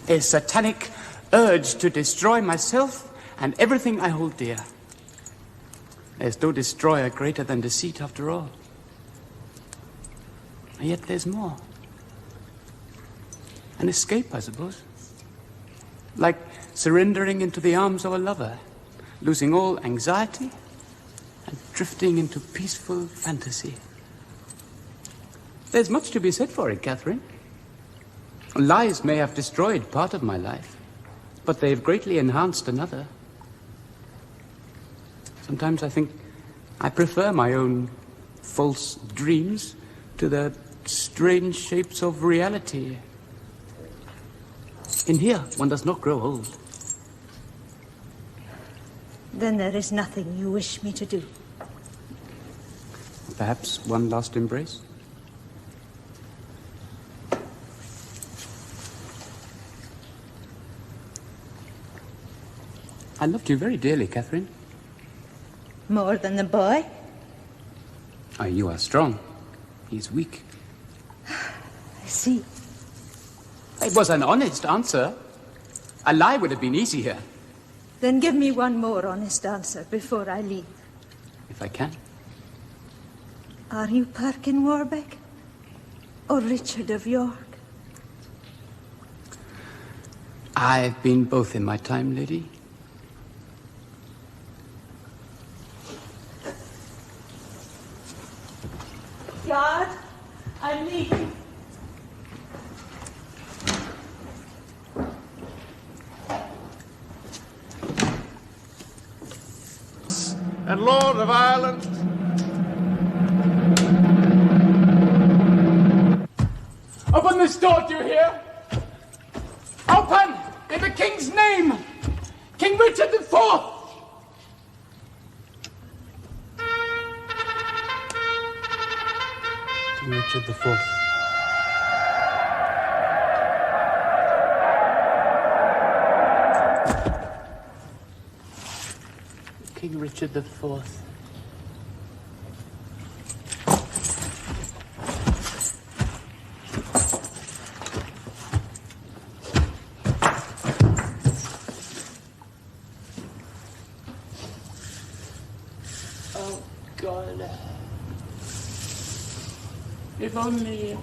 S11: a satanic urge to destroy myself and everything I hold dear. There's no destroyer greater than deceit, after all. And yet there's more. An escape, I suppose. Like surrendering into the arms of a lover, losing all anxiety and drifting into peaceful fantasy. There's much to be said for it, Catherine. Lies may have destroyed part of my life, but they've greatly enhanced another. Sometimes I think I prefer my own false dreams to the strange shapes of reality. In here, one does not grow old.
S4: Then there is nothing you wish me to do.
S11: Perhaps one last embrace? I loved you very dearly, Catherine.
S4: More than the boy?
S11: Oh, you are strong. He's weak.
S4: I see.
S11: It was an honest answer. A lie would have been easier.
S4: Then give me one more honest answer before I leave.
S11: If I can.
S4: Are you Perkin Warbeck? Or Richard of York?
S11: I've been both in my time, lady.
S4: Guard, I'm leaving.
S1: And Lord of Ireland.
S11: Open this door, do you hear? Open! In the King's name! King Richard IV! King Richard IV. King Richard IV. Oh, God. If only